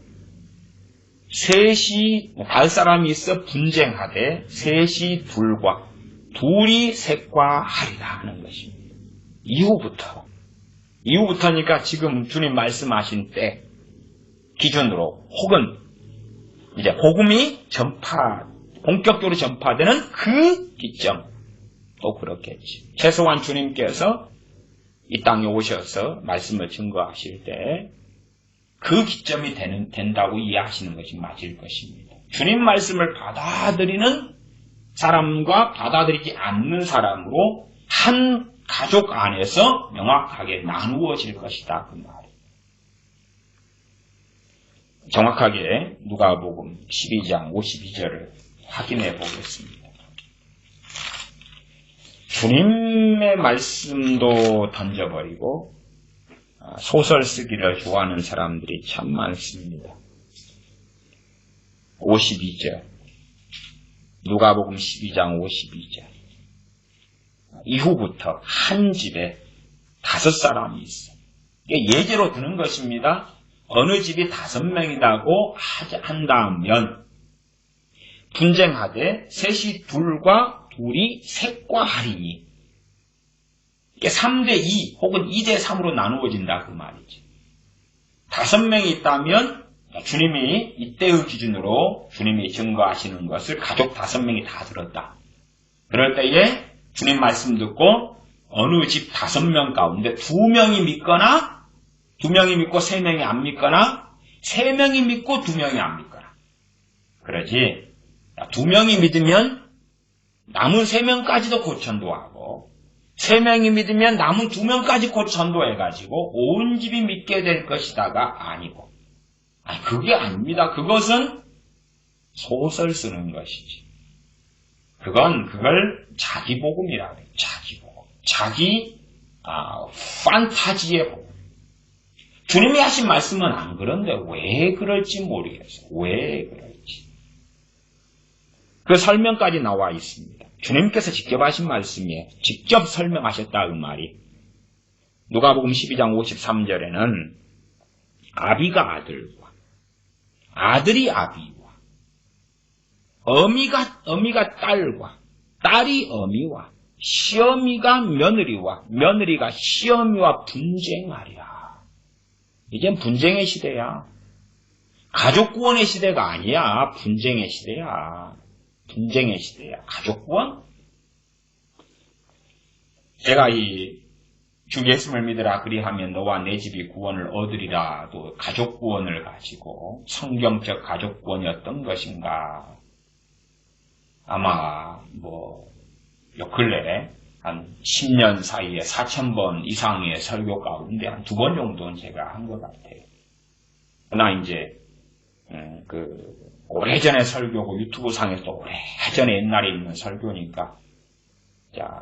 다섯 사람이 있어 분쟁하되 셋이 둘과 둘이 셋과 하리라 하는 것입니다. 이후부터니까 지금 주님 말씀하신 때 기준으로 혹은 이제 복음이 본격적으로 전파되는 그 기점 또 그렇겠지. 최소한 주님께서 이 땅에 오셔서 말씀을 증거하실 때 그 기점이 된다고 이해하시는 것이 맞을 것입니다. 주님 말씀을 받아들이는 사람과 받아들이지 않는 사람으로 한 가족 안에서 명확하게 나누어질 것이다. 그 말이에요. 정확하게 누가복음 12장 52절을 확인해 보겠습니다. 주님의 말씀도 던져버리고 소설 쓰기를 좋아하는 사람들이 참 많습니다. 52절 누가복음 12장 52절 이후부터 한 집에 5사람이 있어. 이게 예제로 드는 것입니다. 어느 집이 5명이라고 한다면 분쟁하되 셋이 둘과 둘이 셋과 하리니 이게 3대2 혹은 2대3으로 나누어진다 그 말이죠. 5명이 있다면 주님이 이때의 기준으로 주님이 증거하시는 것을 가족 5명이 다 들었다. 그럴 때에 주님 말씀 듣고 어느 집 5명 가운데 2명이 믿거나 2명이 믿고 3명이 안 믿거나 3명이 믿고 2명이 안 믿거나 그러지 2명이 믿으면 남은 3명까지도 곧 전도하고 3명이 믿으면 남은 2명까지 곧 전도해가지고 온 집이 믿게 될 것이다가 아니고 그게 아닙니다. 그것은 소설 쓰는 것이지. 그걸 자기복음이라고 해요. 자기복음. 판타지의 복음. 주님이 하신 말씀은 안 그런데 왜 그럴지 모르겠어요. 왜 그럴지. 그 설명까지 나와 있습니다. 주님께서 직접 하신 말씀이에요. 직접 설명하셨다 그 말이. 누가복음 12장 53절에는 아비가 아들과 아들이 아비와 어미가 딸과 딸이 어미와 시어미가 며느리와 며느리가 시어미와 분쟁하리라. 이젠 분쟁의 시대야. 가족 구원의 시대가 아니야. 분쟁의 시대야. 분쟁의 시대야. 가족 구원? 제가 주 예수를 믿으라 그리하면 너와 내 집이 구원을 얻으리라. 또 가족 구원을 가지고 성경적 가족 구원이 어떤 것인가? 아마 요 근래 한 10년 사이에 4,000번 이상의 설교 가운데 한 2번 정도는 제가 한 것 같아요. 그러나 이제 오래전에 설교고 유튜브 상에서 오래전에 옛날에 있는 설교니까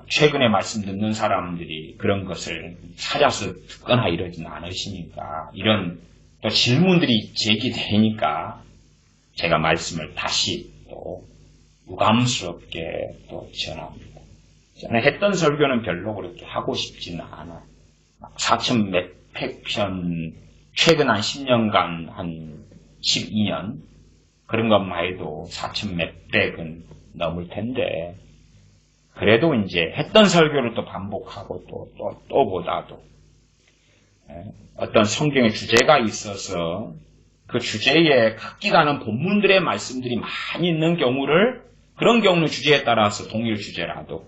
최근에 말씀 듣는 사람들이 그런 것을 찾아서 듣거나 이러진 않으시니까 이런 또 질문들이 제기되니까 제가 말씀을 다시 또 유감스럽게 또 전합니다. 전에 했던 설교는 별로 그렇게 하고 싶지는 않아. 4천 몇백 편 최근 한 10년간 한 12년 그런 것만 해도 4천 몇백은 넘을 텐데 그래도 이제 했던 설교를 또 반복하고 또 보다도 어떤 성경의 주제가 있어서 그 주제에 각기 다른 본문들의 말씀들이 많이 있는 그런 경우는 주제에 따라서 동일 주제라도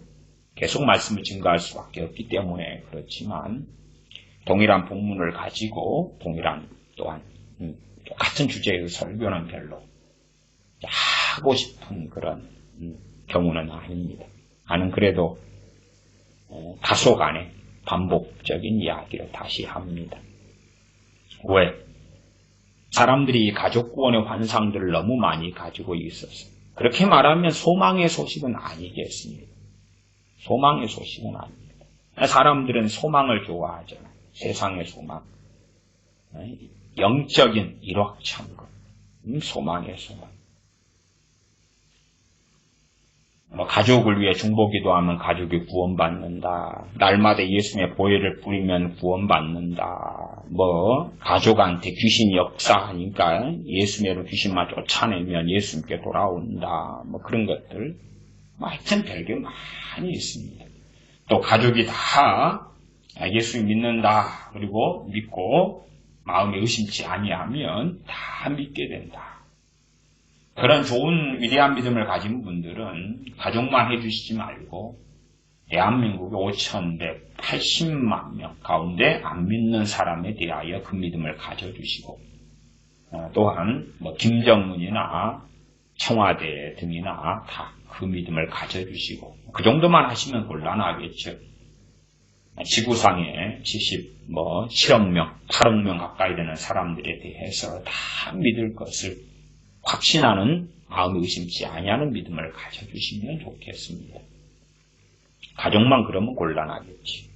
계속 말씀을 증거할 수밖에 없기 때문에 그렇지만 동일한 본문을 가지고 동일한 또한 같은 주제의 설교는 별로 하고 싶은 그런 경우는 아닙니다. 하는 그래도 다소간의 반복적인 이야기를 다시 합니다. 왜? 사람들이 가족 구원의 환상들을 너무 많이 가지고 있어서 그렇게 말하면 소망의 소식은 아니겠습니다. 소망의 소식은 아닙니다. 사람들은 소망을 좋아하잖아요. 세상의 소망. 영적인 일확천금. 소망의 소망. 가족을 위해 중보기도하면 가족이 구원받는다. 날마다 예수님의 보혈을 뿌리면 구원받는다. 가족한테 귀신이 역사하니까 예수님으로 귀신만 쫓아내면 예수님께 돌아온다. 그런 것들. 하여튼 별게 많이 있습니다. 또 가족이 다 예수 믿는다. 그리고 믿고 마음에 의심치 아니하면 다 믿게 된다. 그런 좋은 위대한 믿음을 가진 분들은 가족만 해주시지 말고 대한민국의 5,180만 명 가운데 안 믿는 사람에 대하여 그 믿음을 가져주시고 또한 김정은이나 청와대 등이나 다 그 믿음을 가져주시고 그 정도만 하시면 곤란하겠죠. 지구상에 7억 명, 8억 명 가까이 되는 사람들에 대해서 다 믿을 것을 확신하는 마음이 의심치 아니하는 믿음을 가져주시면 좋겠습니다. 가족만 그러면 곤란하겠지.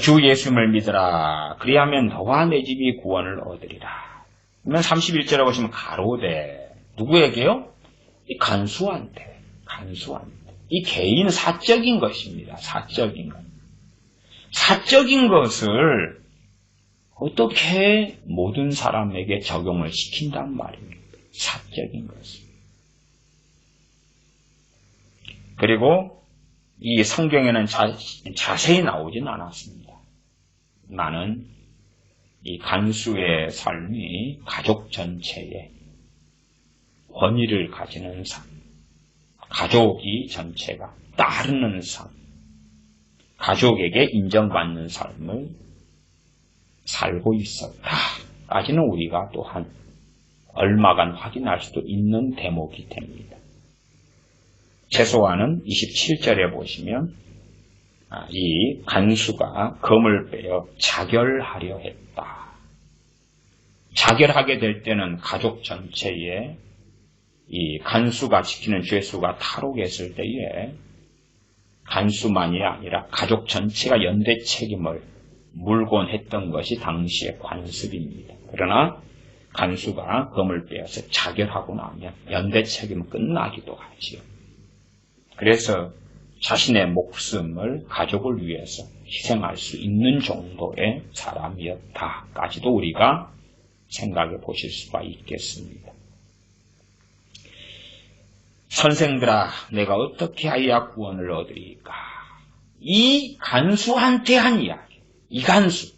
주 예수님을 믿으라. 그리하면 너와 내 집이 구원을 얻으리라. 그러면 31절에 보시면 가로되 누구에게요? 이 간수한테. 이 개인 사적인 것입니다. 사적인 것. 사적인 것을 어떻게 모든 사람에게 적용을 시킨단 말입니다. 사적인 것을. 그리고 이 성경에는 자세히 나오진 않았습니다. 나는 이 간수의 삶이 가족 전체에 권위를 가지는 삶, 가족이 전체가 따르는 삶, 가족에게 인정받는 삶을 살고 있었다까지는 우리가 또한 얼마간 확인할 수도 있는 대목이 됩니다. 최소한은 27절에 보시면 이 간수가 검을 빼어 자결하려 했다. 자결하게 될 때는 가족 전체에 이 간수가 지키는 죄수가 탈옥했을 때에 간수만이 아니라 가족 전체가 연대 책임을 물곤 했던 것이 당시의 관습입니다. 그러나 간수가 검을 빼어서 자결하고 나면 연대 책임은 끝나기도 하지요. 그래서 자신의 목숨을 가족을 위해서 희생할 수 있는 정도의 사람이었다까지도 우리가 생각해 보실 수가 있겠습니다. 선생들아, 내가 어떻게 하여야 구원을 얻으리까? 이 간수한테 한 이야기. 이 간수.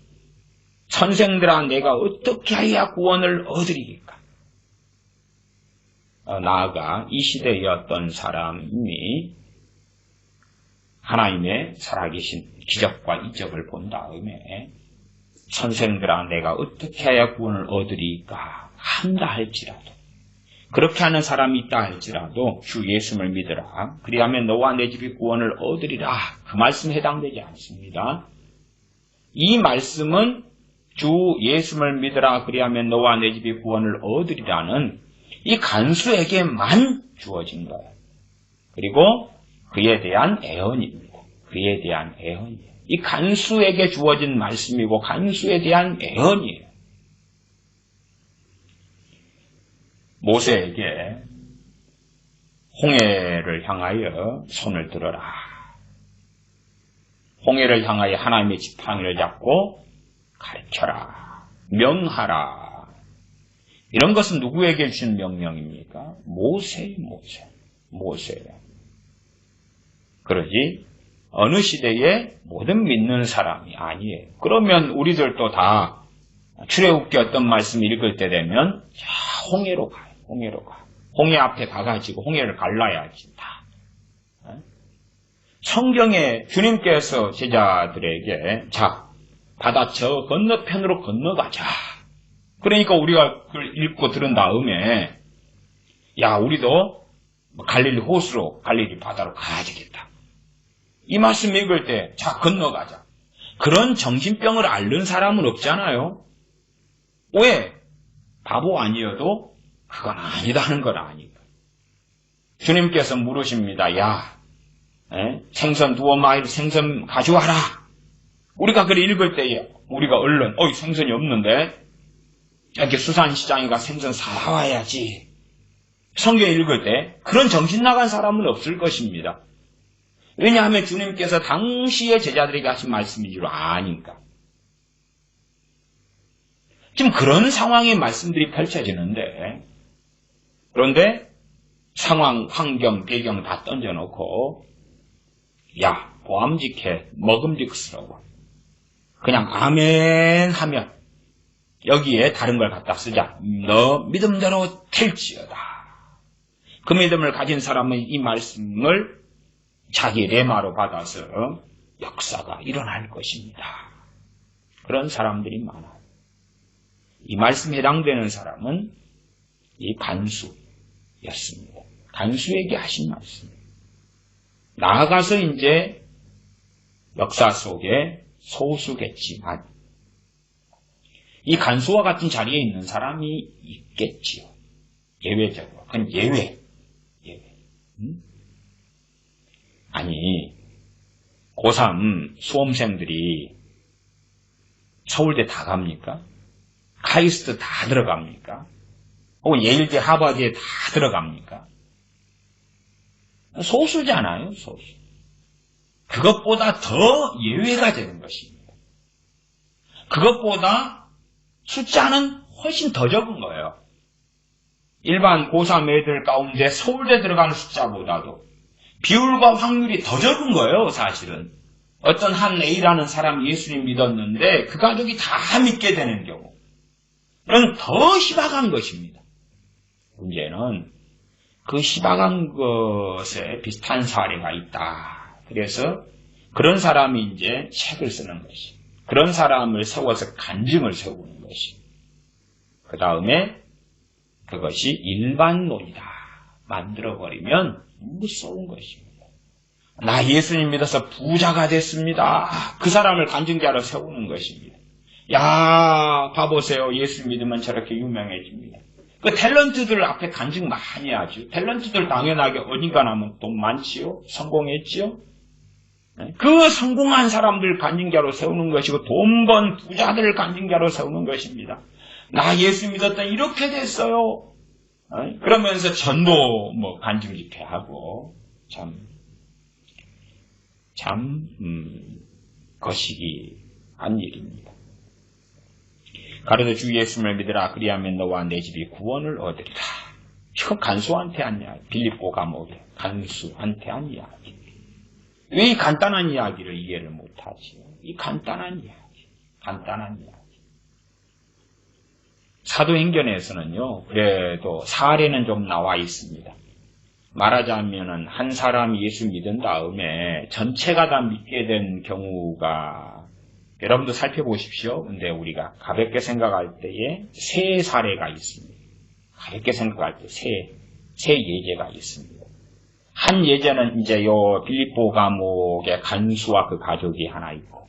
선생들아, 내가 어떻게 하여야 구원을 얻으리까? 나아가 이 시대의 어떤 사람이 하나님의 살아계신 기적과 이적을 본 다음에 선생들아, 내가 어떻게 해야 구원을 얻으리까 한다 할지라도, 그렇게 하는 사람이 있다 할지라도 주 예수를 믿으라. 그리하면 너와 내 집이 구원을 얻으리라. 그 말씀에 해당되지 않습니다. 이 말씀은 주 예수를 믿으라. 그리하면 너와 내 집이 구원을 얻으리라는 이 간수에게만 주어진 거예요. 그리고 그에 대한 애언입니다. 그에 대한 애언이에요. 이 간수에게 주어진 말씀이고 간수에 대한 애언이에요. 모세에게 홍해를 향하여 손을 들어라. 홍해를 향하여 하나님의 지팡이를 잡고 가르쳐라. 명하라. 이런 것은 누구에게 주신 명령입니까? 모세예요. 그러지 어느 시대에 모든 믿는 사람이 아니에요. 그러면 우리들도 다 출애굽기 어떤 말씀 읽을 때 되면 홍해로 가요. 홍해 앞에 가가지고 홍해를 갈라야지 다. 성경에 주님께서 제자들에게 자, 바다 저 건너편으로 건너가자. 그러니까 우리가 그걸 읽고 들은 다음에 야, 우리도 갈릴리 호수로, 갈릴리 바다로 가야 되겠다. 이 말씀 읽을 때, 자, 건너가자. 그런 정신병을 앓는 사람은 없잖아요. 왜? 바보 아니어도 그건 아니다는 걸 아니까. 주님께서 물으십니다. 야, 생선 2마일 생선 가져와라. 우리가 그래 읽을 때에 우리가 얼른 생선이 없는데 이렇게 수산시장에 가 생선 사와야지. 성경 읽을 때 그런 정신 나간 사람은 없을 것입니다. 왜냐하면 주님께서 당시의 제자들에게 하신 말씀인 줄 아니까. 지금 그런 상황의 말씀들이 펼쳐지는데, 그런데 상황, 환경, 배경 다 던져놓고, 야, 보암직해, 먹음직스러워. 그냥 아멘 하면 여기에 다른 걸 갖다 쓰자. 너 믿음대로 될지어다. 그 믿음을 가진 사람은 이 말씀을 자기 레마로 받아서 역사가 일어날 것입니다. 그런 사람들이 많아요. 이 말씀에 해당되는 사람은 이 간수였습니다. 간수에게 하신 말씀입니다. 나아가서 이제 역사 속에 소수겠지만 이 간수와 같은 자리에 있는 사람이 있겠지요. 예외적으로. 그건 예외. 아니, 고3 수험생들이 서울대 다 갑니까? 카이스트 다 들어갑니까? 혹은 예일대, 하버드에 다 들어갑니까? 소수잖아요, 소수. 그것보다 더 예외가 되는 것입니다. 그것보다 숫자는 훨씬 더 적은 거예요. 일반 고3 애들 가운데 서울대 들어가는 숫자보다도 비율과 확률이 더 적은 거예요, 사실은. 어떤 한 A라는 사람이 예수님 믿었는데 그 가족이 다 믿게 되는 경우. 그건 더 희박한 것입니다. 문제는 그 희박한 것에 비슷한 사례가 있다. 그래서 그런 사람이 이제 책을 쓰는 것이. 그런 사람을 세워서 간증을 세우는 것이. 그 다음에 그것이 일반론이다. 만들어버리면 무서운 것입니다. 나 예수님 믿어서 부자가 됐습니다. 그 사람을 간증자로 세우는 것입니다. 야, 봐보세요. 예수 믿으면 저렇게 유명해집니다. 그 탤런트들 앞에 간증 많이 하죠. 탤런트들 당연하게 어딘가 나면 돈 많지요? 성공했지요? 그 성공한 사람들 간증자로 세우는 것이고 돈 번 부자들 간증자로 세우는 것입니다. 나 예수 믿었더니 이렇게 됐어요. 그러면서 전도 간증 집회하고 거시기한 일입니다. 가로되 주 예수를 믿으라. 그리하면 너와 내 집이 구원을 얻으리라. 이건 간수한테 한 이야기. 빌립보 감옥에 간수한테 한 이야기. 왜 이 간단한 이야기를 이해를 못하지요? 이 간단한 이야기. 사도행전에서는요, 그래도 사례는 좀 나와 있습니다. 말하자면은 한 사람이 예수 믿은 다음에 전체가 다 믿게 된 경우가 여러분도 살펴보십시오. 근데 우리가 가볍게 생각할 때에 세 사례가 있습니다. 가볍게 생각할 때 세 예제가 있습니다. 한 예제는 이제 요 빌립보 감옥의 간수와 그 가족이 하나 있고,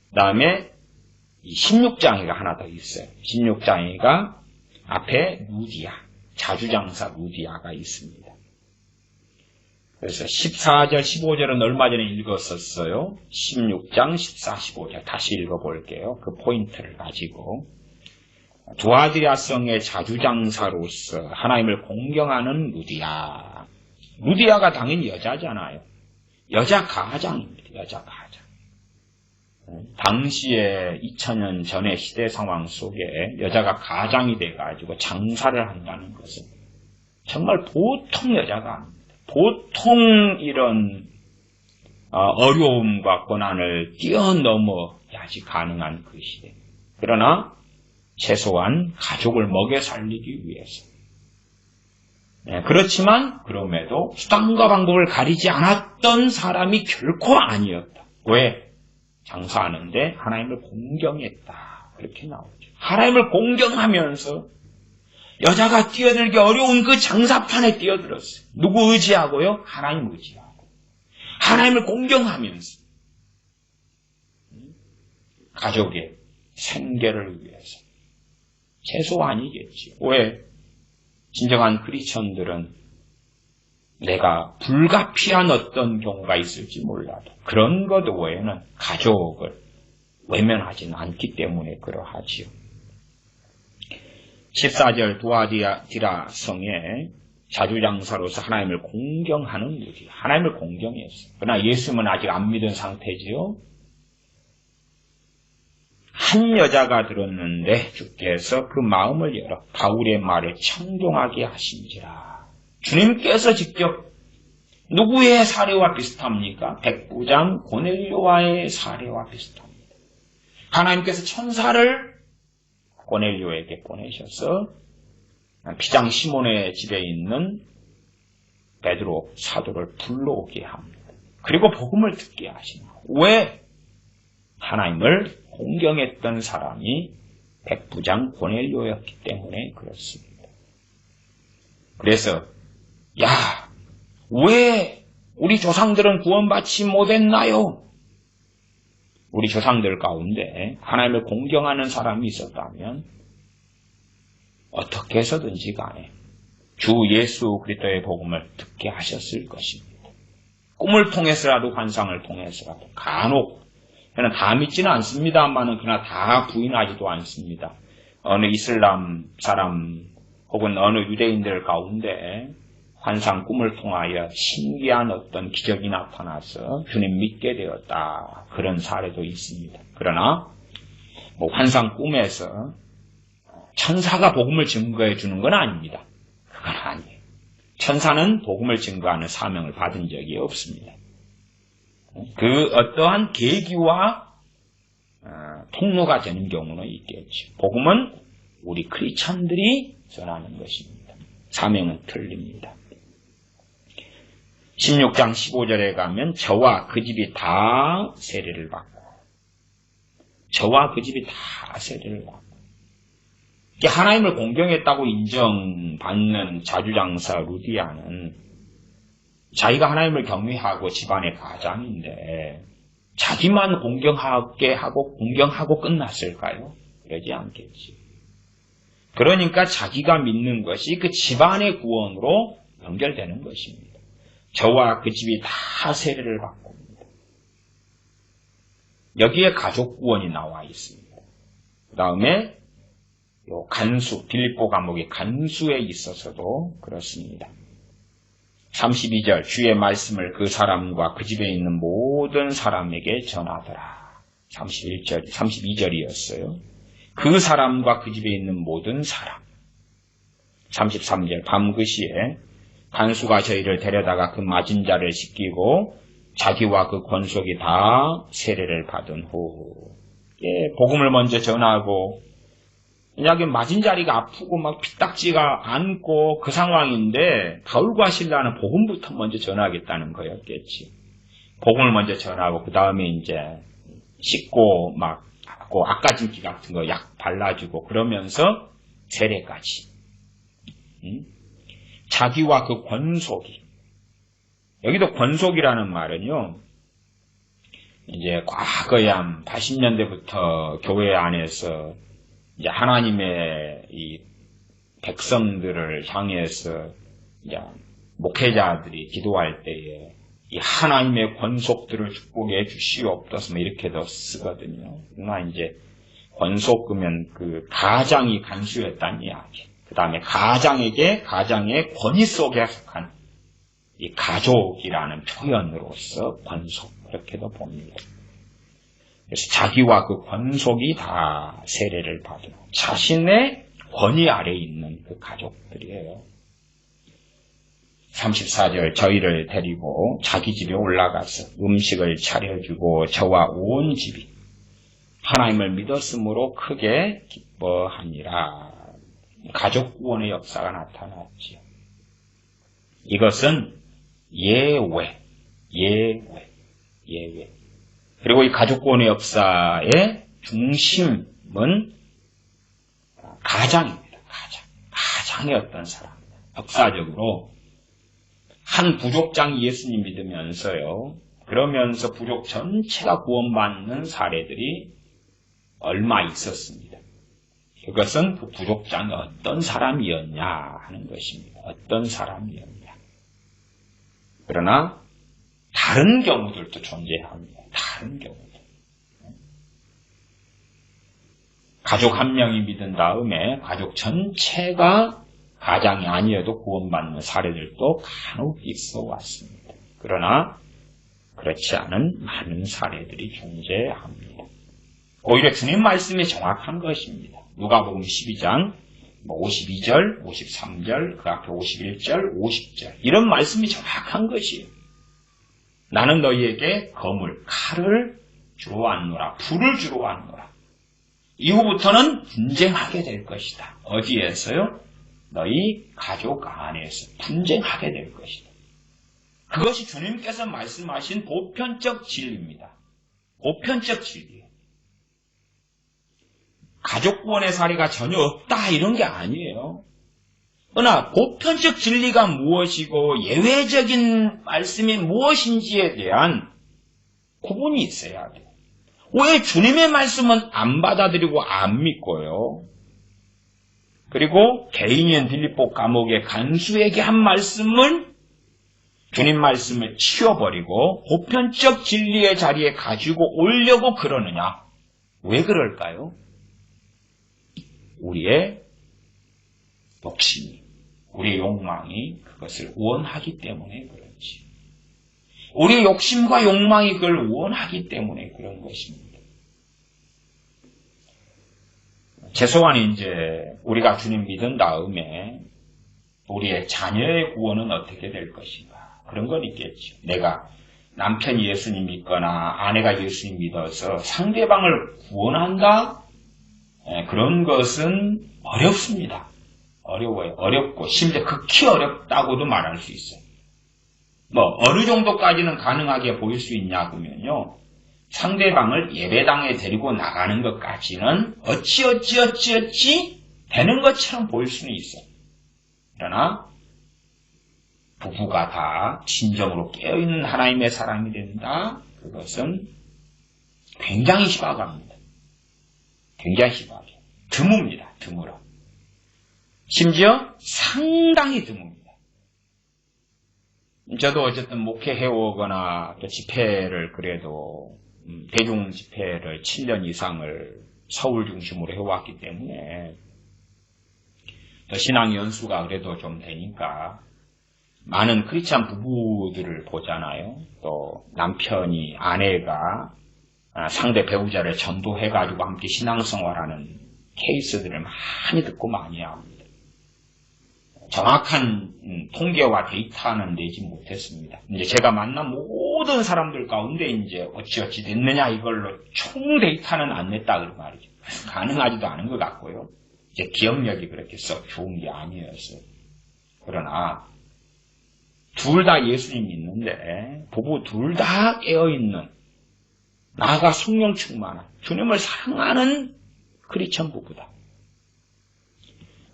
그 다음에 16장애가 하나 더 있어요. 16장애가 앞에 루디아, 자주장사 루디아가 있습니다. 그래서 14절, 15절은 얼마 전에 읽었었어요. 16장, 14, 15절 다시 읽어볼게요. 그 포인트를 가지고. 두아드리아성의 자주장사로서 하나님을 공경하는 루디아. 루디아가 당연히 여자잖아요. 여자 가장입니다. 여자 가장. 당시에 2000년 전의 시대 상황 속에 여자가 가장이 돼가지고 장사를 한다는 것은 정말 보통 여자가 아닙니다. 보통 이런 어려움과 고난을 뛰어넘어야지 가능한 그 시대. 그러나 최소한 가족을 먹여 살리기 위해서. 그렇지만 그럼에도 수단과 방법을 가리지 않았던 사람이 결코 아니었다. 왜? 장사하는데 하나님을 공경했다. 그렇게 나오죠. 하나님을 공경하면서 여자가 뛰어들기 어려운 그 장사판에 뛰어들었어요. 누구 의지하고요? 하나님 의지하고. 하나님을 공경하면서. 가족의 생계를 위해서. 최소한이겠지. 왜? 진정한 크리스천들은 내가 불가피한 어떤 경우가 있을지 몰라도 그런 것 외에는 가족을 외면하지는 않기 때문에 그러하지요. 14절 두아디라 성에 자주장사로서 하나님을 공경하는 무리. 하나님을 공경했어요. 그러나 예수님은 아직 안 믿은 상태지요. 한 여자가 들었는데 주께서 그 마음을 열어 바울의 말에 청종하게 하신지라. 주님께서 직접 누구의 사례와 비슷합니까? 백부장 고넬료와의 사례와 비슷합니다. 하나님께서 천사를 고넬료에게 보내셔서 비장 시몬의 집에 있는 베드로 사도를 불러오게 합니다. 그리고 복음을 듣게 하십니다. 왜? 하나님을 공경했던 사람이 백부장 고넬료였기 때문에 그렇습니다. 그래서 야, 왜 우리 조상들은 구원받지 못했나요? 우리 조상들 가운데 하나님을 공경하는 사람이 있었다면 어떻게 해서든지 간에 주 예수 그리스도의 복음을 듣게 하셨을 것입니다. 꿈을 통해서라도 환상을 통해서라도 간혹 저는 다 믿지는 않습니다만은 그러나 다 부인하지도 않습니다. 어느 이슬람 사람 혹은 어느 유대인들 가운데 환상 꿈을 통하여 신기한 어떤 기적이 나타나서 주님 믿게 되었다. 그런 사례도 있습니다. 그러나 환상 꿈에서 천사가 복음을 증거해 주는 건 아닙니다. 그건 아니에요. 천사는 복음을 증거하는 사명을 받은 적이 없습니다. 그 어떠한 계기와 통로가 되는 경우는 있겠죠. 복음은 우리 크리스천들이 전하는 것입니다. 사명은 틀립니다. 16장 15절에 가면 저와 그 집이 다 세례를 받고 저와 그 집이 다 세례를 받고 하나님을 공경했다고 인정받는 자주장사 루디아는 자기가 하나님을 경외하고 집안의 가장인데 자기만 공경하고 끝났을까요? 그러지 않겠지. 그러니까 자기가 믿는 것이 그 집안의 구원으로 연결되는 것입니다. 저와 그 집이 다 세례를 받고 여기에 가족 구원이 나와 있습니다. 그 다음에 간수, 빌립보 감옥의 간수에 있어서도 그렇습니다. 32절 주의 말씀을 그 사람과 그 집에 있는 모든 사람에게 전하더라. 32절이었어요. 그 사람과 그 집에 있는 모든 사람. 33절 밤 그 시에 간수가 저희를 데려다가 그 맞은 자를 씻기고 자기와 그 권속이 다 세례를 받은 후 복음을 먼저 전하고 만약에 맞은 자리가 아프고 막 피딱지가 않고 그 상황인데 바울과 실라는 복음부터 먼저 전하겠다는 거였겠지. 복음을 먼저 전하고 그 다음에 이제 씻고 막 아까진기 같은 거 약 발라주고 그러면서 세례까지. 자기와 그 권속이. 여기도 권속이라는 말은요. 이제 과거에 한 80년대부터 교회 안에서 이제 하나님의 이 백성들을 향해서 이제 목회자들이 기도할 때에 이 하나님의 권속들을 축복해 주시옵소서 이렇게도 쓰거든요. 그러나 이제 권속 그러면 그 가장이 간수였다는 이야기. 그 다음에 가장에게 가장의 권위 속에 속한 이 가족이라는 표현으로서 권속 이렇게도 봅니다. 그래서 자기와 그 권속이 다 세례를 받은 자신의 권위 아래에 있는 그 가족들이에요. 34절 저희를 데리고 자기 집에 올라가서 음식을 차려주고 저와 온 집이 하나님을 믿었으므로 크게 기뻐하니라. 가족 구원의 역사가 나타났지요. 이것은 예외. 그리고 이 가족 구원의 역사의 중심은 가장입니다. 가장. 이상이었던 사람. 역사적으로 한 부족장이 예수님 믿으면서요. 그러면서 부족 전체가 구원받는 사례들이 얼마 있었습니다. 그것은 그 부족장이 어떤 사람이었냐 하는 것입니다. 어떤 사람이었냐. 그러나 다른 경우들도 존재합니다. 다른 경우들. 가족 한 명이 믿은 다음에 가족 전체가 가장이 아니어도 구원받는 사례들도 간혹 있어 왔습니다. 그러나 그렇지 않은 많은 사례들이 존재합니다. 오히려 주님 말씀이 정확한 것입니다. 누가복음 12장 52절, 53절, 그 앞에 51절, 50절 이런 말씀이 정확한 것이에요. 나는 너희에게 검을, 칼을 주러 왔노라, 불을 주러 왔노라. 이후부터는 분쟁하게 될 것이다. 어디에서요? 너희 가족 안에서 분쟁하게 될 것이다. 그것이 주님께서 말씀하신 보편적 진리입니다. 보편적 진리예요. 가족 구원의 사례가 전혀 없다 이런 게 아니에요. 그러나 보편적 진리가 무엇이고 예외적인 말씀이 무엇인지에 대한 구분이 있어야 돼요. 왜 주님의 말씀은 안 받아들이고 안 믿고요. 그리고 개인인 빌립보 감옥의 간수에게 한 말씀을 주님 말씀을 치워버리고 보편적 진리의 자리에 가지고 오려고 그러느냐? 왜 그럴까요? 우리의 욕심이, 우리의 욕망이 그것을 원하기 때문에 그렇지. 우리의 욕심과 욕망이 그걸 원하기 때문에 그런 것입니다. 최소한 이제 우리가 주님 믿은 다음에 우리의 자녀의 구원은 어떻게 될 것인가? 그런 건 있겠죠. 내가 남편이 예수님 믿거나 아내가 예수님 믿어서 상대방을 구원한다? 그런 것은 어렵습니다. 어려워요. 어렵고 심지어 극히 어렵다고도 말할 수 있어요. 어느 정도까지는 가능하게 보일 수 있냐 그러면요. 상대방을 예배당에 데리고 나가는 것까지는 어찌 되는 것처럼 보일 수는 있어요. 그러나 부부가 다 진정으로 깨어있는 하나님의 사람이 된다. 그것은 굉장히 희박합니다. 굉장히 희박해요. 드뭅니다. 드물어. 심지어 상당히 드뭅니다. 저도 어쨌든 목회해오거나 또 집회를 그래도 대중 집회를 7년 이상을 서울 중심으로 해왔기 때문에 또 신앙 연수가 그래도 좀 되니까 많은 크리스찬 부부들을 보잖아요. 또 남편이 아내가 상대 배우자를 전도해가지고 함께 신앙생활하는 케이스들을 많이 듣고 많이 합니다. 정확한 통계와 데이터는 내지 못했습니다. 이제 제가 만난 모든 사람들 가운데 이제 어찌 됐느냐 이걸로 총 데이터는 안 냈다 그런 말이죠. 가능하지도 않은 것 같고요. 이제 기억력이 그렇게 썩 좋은 게 아니었어요. 그러나 둘 다 예수님 믿는데 부부 둘 다 깨어있는 나아가 성령 충만한 주님을 사랑하는 크리스천 부부다.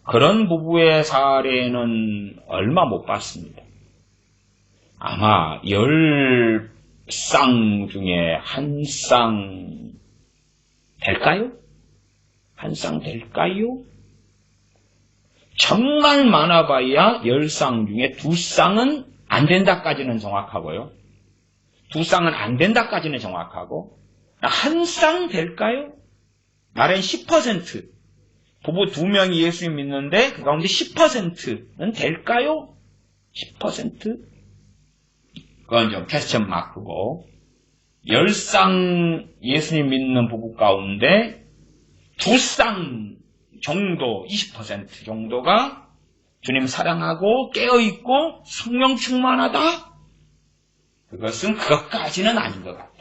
그런 부부의 사례는 얼마 못 봤습니다. 아마 10쌍 중에 한 쌍 될까요? 한 쌍 될까요? 정말 많아봐야 10쌍 중에 2쌍은 안 된다까지는 정확하고요. 2쌍은 안 된다까지는 정확하고 한 쌍 될까요? 말은 10%. 부부 2명이 예수님 믿는데 그 가운데 10%는 될까요? 10%? 그건 좀 퀘스천 마크고 10쌍 예수님 믿는 부부 가운데 2쌍 정도 20% 정도가 주님 사랑하고 깨어있고 성령 충만하다? 그것은 그것까지는 아닌 것 같아.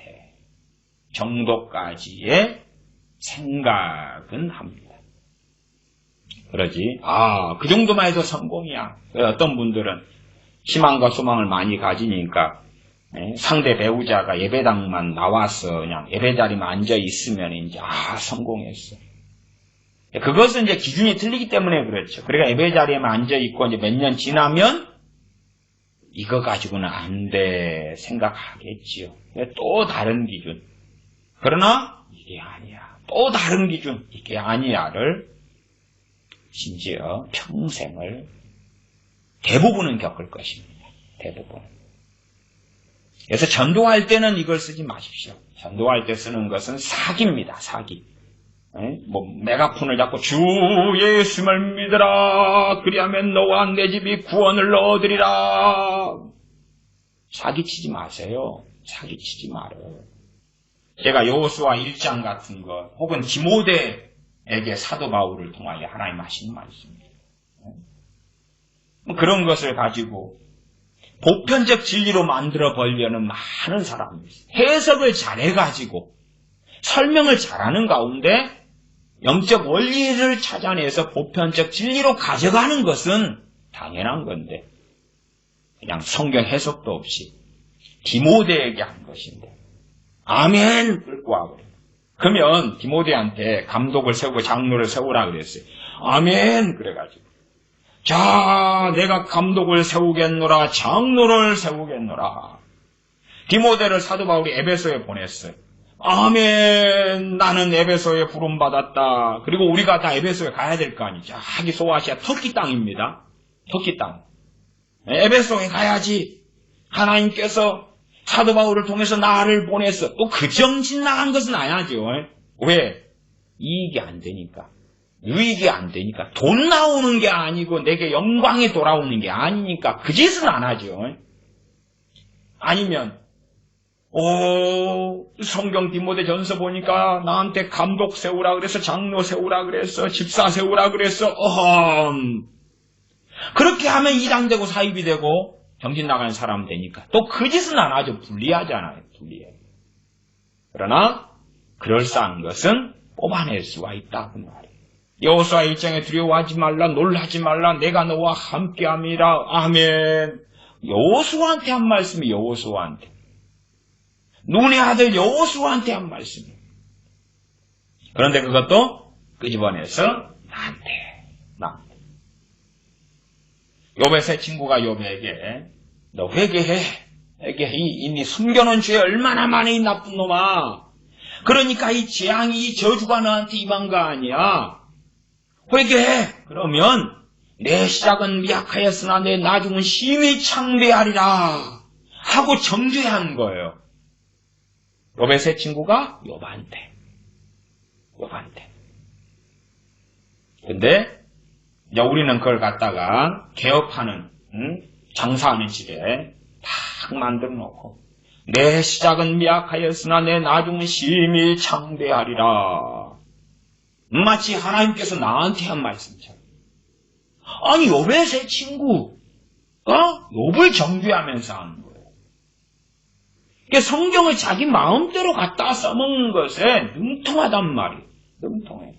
정도까지의 생각은 합니다. 그러지. 그 정도만 해도 성공이야. 어떤 분들은 희망과 소망을 많이 가지니까 상대 배우자가 예배당만 나와서 그냥 예배 자리만 앉아 있으면 이제 성공했어. 그것은 이제 기준이 틀리기 때문에 그렇죠. 그러니까 예배 자리에만 앉아있고 이제 몇 년 지나면 이거 가지고는 안 돼 생각하겠지요. 또 다른 기준. 그러나 이게 아니야. 또 다른 기준. 이게 아니야를 심지어 평생을 대부분은 겪을 것입니다. 대부분. 그래서 전도할 때는 이걸 쓰지 마십시오. 전도할 때 쓰는 것은 사기입니다. 사기. 메가폰을 잡고 주 예수를 믿으라. 그리하면 너와 내 집이 구원을 얻으리라. 사기치지 마세요. 사기치지 말아요. 제가 여호수아 1장 같은 것 혹은 디모데에게 사도 바울을 통하여 하나님 하시는 말씀입니다. 그런 것을 가지고 보편적 진리로 만들어 보려는 많은 사람이 있어요. 해석을 잘해가지고 설명을 잘하는 가운데 영적 원리를 찾아내서 보편적 진리로 가져가는 것은 당연한 건데 그냥 성경 해석도 없이 디모데에게 한 것인데 아멘 끌고 와버려요. 그러면 디모데한테 감독을 세우고 장로를 세우라 그랬어요. 아멘 그래가지고 자 내가 감독을 세우겠노라 장로를 세우겠노라. 디모데를 사도 바울이 에베소에 보냈어요. 아멘 나는 에베소에 부름받았다. 그리고 우리가 다 에베소에 가야 될 거 아니죠. 저기 소아시아 터키 땅입니다. 터키 땅. 에베소에 가야지. 하나님께서 사도 바울을 통해서 나를 보냈어. 또 그 정신 나간 것은 아니죠. 왜? 이익이 안 되니까. 유익이 안 되니까. 돈 나오는 게 아니고 내게 영광이 돌아오는 게 아니니까 그 짓은 안 하죠. 아니면 성경 디모데 전서 보니까 나한테 감독 세우라 그래서 장로 세우라 그랬어. 집사 세우라 그랬어. 그렇게 하면 이당되고 사입이 되고 정신 나가는 사람 되니까 또 그 짓은 안 하죠. 불리하잖아요. 불리해. 그러나 그럴싸한 것은 뽑아낼 수가 있다 그 말이에요. 여호수아 1장에 두려워하지 말라 놀라지 말라 내가 너와 함께함이라. 아멘. 여호수아한테 한 말씀이 여호수아한테. 눈의 아들 여호수아한테 한 말씀이에요. 그런데 그것도 끄집어내서 나한테. 욥의 세 친구가 욥에게 너 회개해. 이미 숨겨놓은 죄 얼마나 많이 이 나쁜 놈아. 그러니까 이 재앙이 이 저주가 너한테 임한 거 아니야. 회개해. 그러면 내 시작은 미약하였으나 내 나중은 심히 창대하리라 하고 정죄한 거예요. 욥의 세 친구가 욥한테. 근데 이제 우리는 그걸 갖다가 개업하는 장사하는 집에 탁 만들어 놓고 내 시작은 미약하였으나 내 나중은 심히 창대하리라. 마치 하나님께서 나한테 한 말씀처럼. 아니 욥의 세 친구 욥을 정죄하면서 하는 거예요. 성경을 자기 마음대로 갖다 써먹는 것에 능통하단 말이에요. 능통해.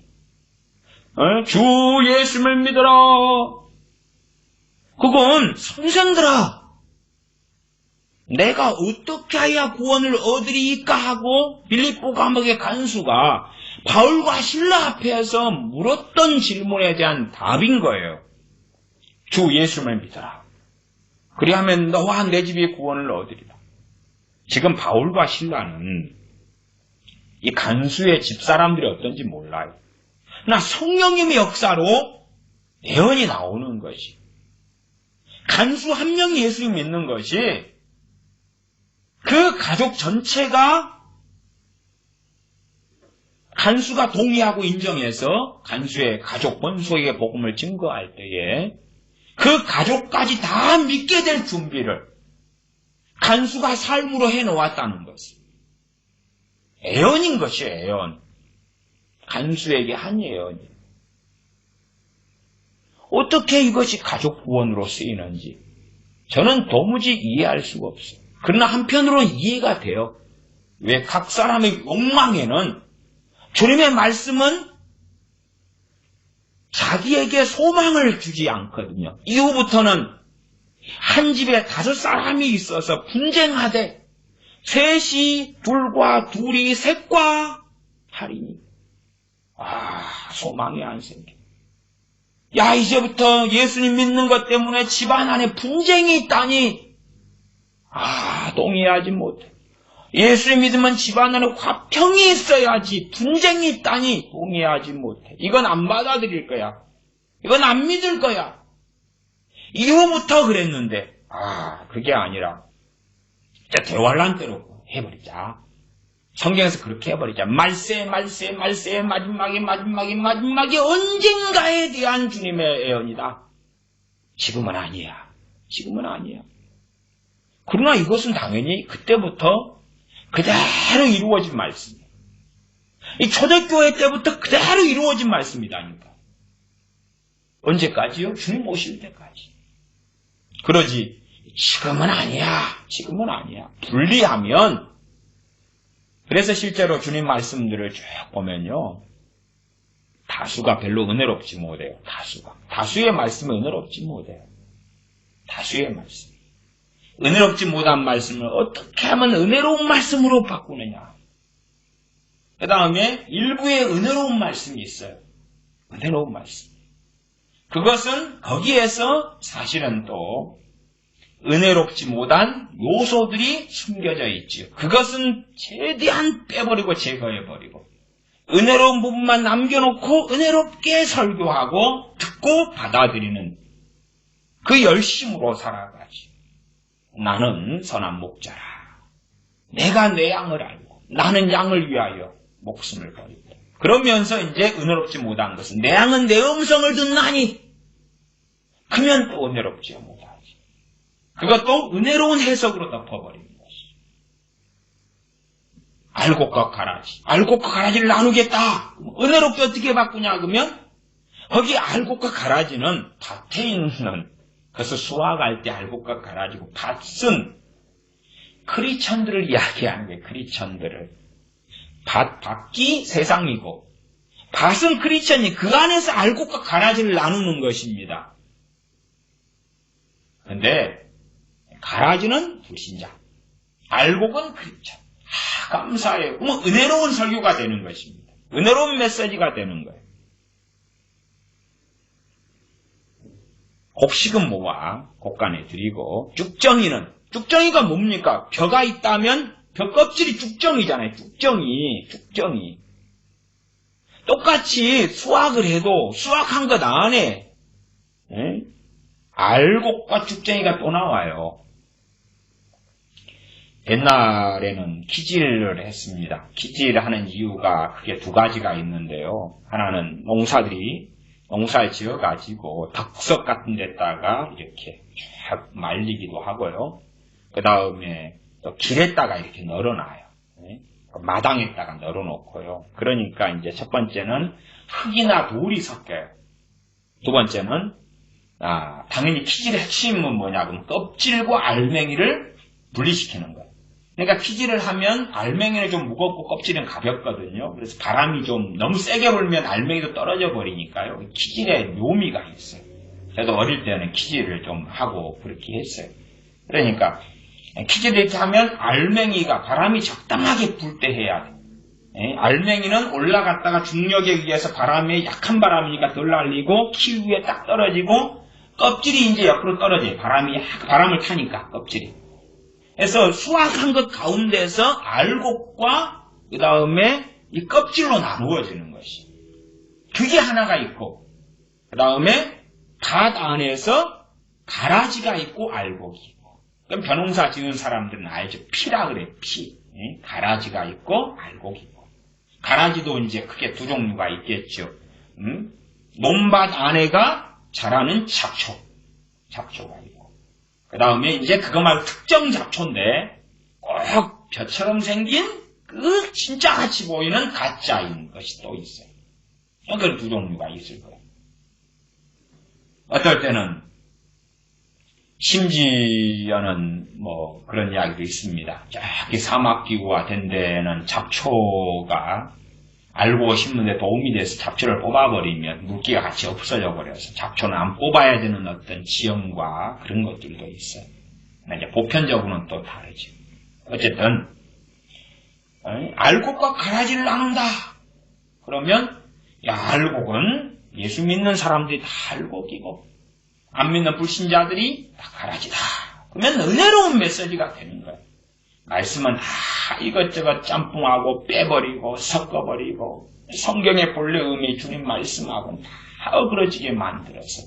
주 예수를 믿어라. 그건 선생들아 내가 어떻게 해야 구원을 얻으리까 하고 빌립보 감옥의 간수가 바울과 실라 앞에서 물었던 질문에 대한 답인 거예요. 주 예수를 믿어라. 그리하면 너와 내 집이 구원을 얻으리라. 지금 바울과 실라는 이 간수의 집사람들이 어떤지 몰라요. 그러나 성령님의 역사로 예언이 나오는 것이 간수 한 명이 예수를 믿는 것이 그 가족 전체가 간수가 동의하고 인정해서 간수의 가족 본소에게 복음을 증거할 때에 그 가족까지 다 믿게 될 준비를 간수가 삶으로 해놓았다는 것이 예언인 것이에요. 예언. 간수에게 한 예언이에요. 어떻게 이것이 가족 구원으로 쓰이는지 저는 도무지 이해할 수가 없어요. 그러나 한편으로는 이해가 돼요. 왜 각 사람의 욕망에는 주님의 말씀은 자기에게 소망을 주지 않거든요. 이후부터는 한 집에 5사람이 있어서 분쟁하되 셋이 둘과 둘이 셋과 8이니 소망이 안 생겨. 야, 이제부터 예수님 믿는 것 때문에 집안 안에 분쟁이 있다니. 동의하지 못해. 예수님 믿으면 집안 안에 화평이 있어야지. 분쟁이 있다니. 동의하지 못해. 이건 안 받아들일 거야. 이건 안 믿을 거야. 이후부터 그랬는데, 그게 아니라, 진짜 대환란대로 해버리자. 성경에서 그렇게 해버리자. 말세, 마지막에 언젠가에 대한 주님의 예언이다. 지금은 아니야. 그러나 이것은 당연히 그때부터 그대로 이루어진 말씀이에요. 이 초대교회 때부터 그대로 이루어진 말씀이다니까. 언제까지요? 주님 오실 때까지. 그러지. 지금은 아니야. 분리하면, 그래서 실제로 주님 말씀들을 쭉 보면요. 다수가 별로 은혜롭지 못해요. 다수의 말씀은 은혜롭지 못해요. 다수의 말씀. 은혜롭지 못한 말씀을 어떻게 하면 은혜로운 말씀으로 바꾸느냐. 그 다음에 일부의 은혜로운 말씀이 있어요. 은혜로운 말씀. 그것은 거기에서 사실은 또 은혜롭지 못한 요소들이 숨겨져 있지요. 그것은 최대한 빼버리고 제거해버리고 은혜로운 부분만 남겨놓고 은혜롭게 설교하고 듣고 받아들이는 그 열심으로 살아가지. 나는 선한 목자라. 내가 내 양을 알고 나는 양을 위하여 목숨을 버린다. 그러면서 이제 은혜롭지 못한 것은 내 양은 내 음성을 듣나니 그러면 또 은혜롭지 못하지. 그것도 은혜로운 해석으로 덮어버리는 것이. 알곡과 가라지를 나누겠다. 은혜롭게 어떻게 바꾸냐 그러면 거기 알곡과 가라지는 밭에 있는, 그래서 수확할 때 알곡과 가라지고, 밭은 크리스천들을 이야기하는 거예요. 크리스천들을. 밖이 세상이고 밭은 크리스천이 그 안에서 알곡과 가라지를 나누는 것입니다. 그런데 가라지는 불신자, 알곡은 크리스천. 감사해요. 그럼 은혜로운 설교가 되는 것입니다. 은혜로운 메시지가 되는 거예요. 곡식은 모아 곡간에 들이고, 쭉정이가 뭡니까? 벼가 있다면 벼 껍질이 쭉정이잖아요. 쭉정이. 똑같이 수확을 해도 수확한 것 안에 알곡과 쭉정이가 또 나와요. 옛날에는 키질을 했습니다. 키질을 하는 이유가 크게 두 가지가 있는데요. 하나는 농사를 지어가지고 덕석 같은 데다가 이렇게 쫙 말리기도 하고요. 그 다음에 또 길에다가 이렇게 널어놔요. 마당에다가 널어놓고요. 그러니까 이제 첫 번째는 흙이나 돌이 섞여요. 두 번째는 당연히 키질의 핵심은 뭐냐 그러면 껍질과 알맹이를 분리시키는 거예요. 그러니까 키질을 하면 알맹이는 좀 무겁고 껍질은 가볍거든요. 그래서 바람이 좀 너무 세게 불면 알맹이도 떨어져 버리니까요. 키질에 묘미가 있어요. 저도 어릴 때는 키질을 좀 하고 그렇게 했어요. 그러니까 키질을 이렇게 하면 알맹이가 바람이 적당하게 불 때 해야 돼요. 알맹이는 올라갔다가 중력에 의해서 약한 바람이니까 덜 날리고 키 위에 딱 떨어지고, 껍질이 이제 옆으로 떨어져요. 바람을 타니까 껍질이. 그래서 수확한 것 가운데서 알곡과 그 다음에 이 껍질로 나누어지는 것이. 그게 하나가 있고, 그 다음에 밭 안에서 가라지가 있고 알곡이 있고. 그럼 벼농사 지은 사람들은 알죠. 피라 그래요. 피. 가라지가 있고 알곡이 있고. 가라지도 이제 크게 두 종류가 있겠죠. 논밭 안에가 자라는 잡초가 있고. 그 다음에 이제 그거 말고 특정 잡초인데 꼭 벼처럼 생긴 그 진짜 같이 보이는 가짜인 것이 또 있어요. 그런 두 종류가 있을 거예요. 어떨 때는 심지어는 그런 이야기도 있습니다. 저기 사막기후가 된 데는 잡초가 알고 심는데 도움이 돼서 잡초를 뽑아버리면 물기가 같이 없어져 버려서 잡초는 안 뽑아야 되는 어떤 지형과 그런 것들도 있어요. 이제 보편적으로는 또 다르죠. 어쨌든 알곡과 가라지를 나눈다. 그러면 알곡은 예수 믿는 사람들이 다 알곡이고 안 믿는 불신자들이 다 가라지다. 그러면 은혜로운 메시지가 되는 거예요. 말씀은 다 이것저것 짬뽕하고 빼버리고 섞어버리고 성경의 본래 의미 주님 말씀하고는 다 어그러지게 만들어서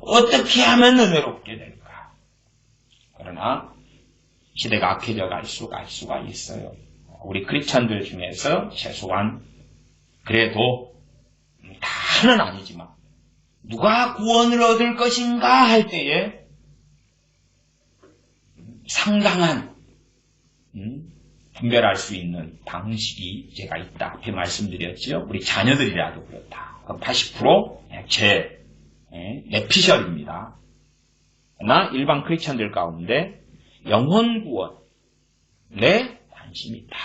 어떻게 하면 은혜롭게 될까? 그러나 시대가 악해져 갈 수가 있어요. 우리 크리스천들 중에서 최소한 그래도 다는 아니지만 누가 구원을 얻을 것인가 할 때에 상당한 분별할 수 있는 방식이 제가 있다. 앞에 말씀드렸죠. 우리 자녀들이라도 그렇다. 그럼 80% 내피셜입니다. 그러나 일반 크리스천들 가운데 영혼 구원에 관심이 있다.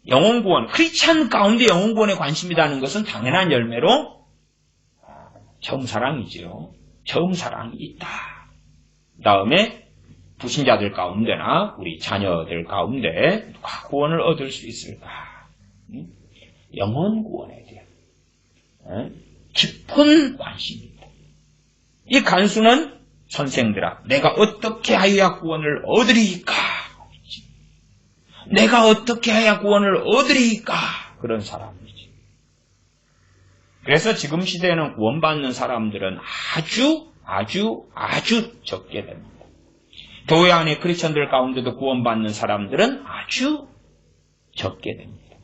영혼 구원, 크리스천 가운데 영혼 구원에 관심이 있다는 것은 당연한 열매로 처음 사랑이죠. 처음 사랑이 있다. 그 다음에 불신자들 가운데나 우리 자녀들 가운데 누가 구원을 얻을 수 있을까? 영혼 구원에 대한 깊은 관심이 있다. 이 간수는 선생들아, 내가 어떻게 하여야 구원을 얻으리까? 내가 어떻게 해야 구원을 얻으리까? 그런 사람이지. 그래서 지금 시대에는 구원받는 사람들은 아주 적게 됩니다. 교회 안에 크리스천들 가운데도 구원받는 사람들은 아주 적게 됩니다.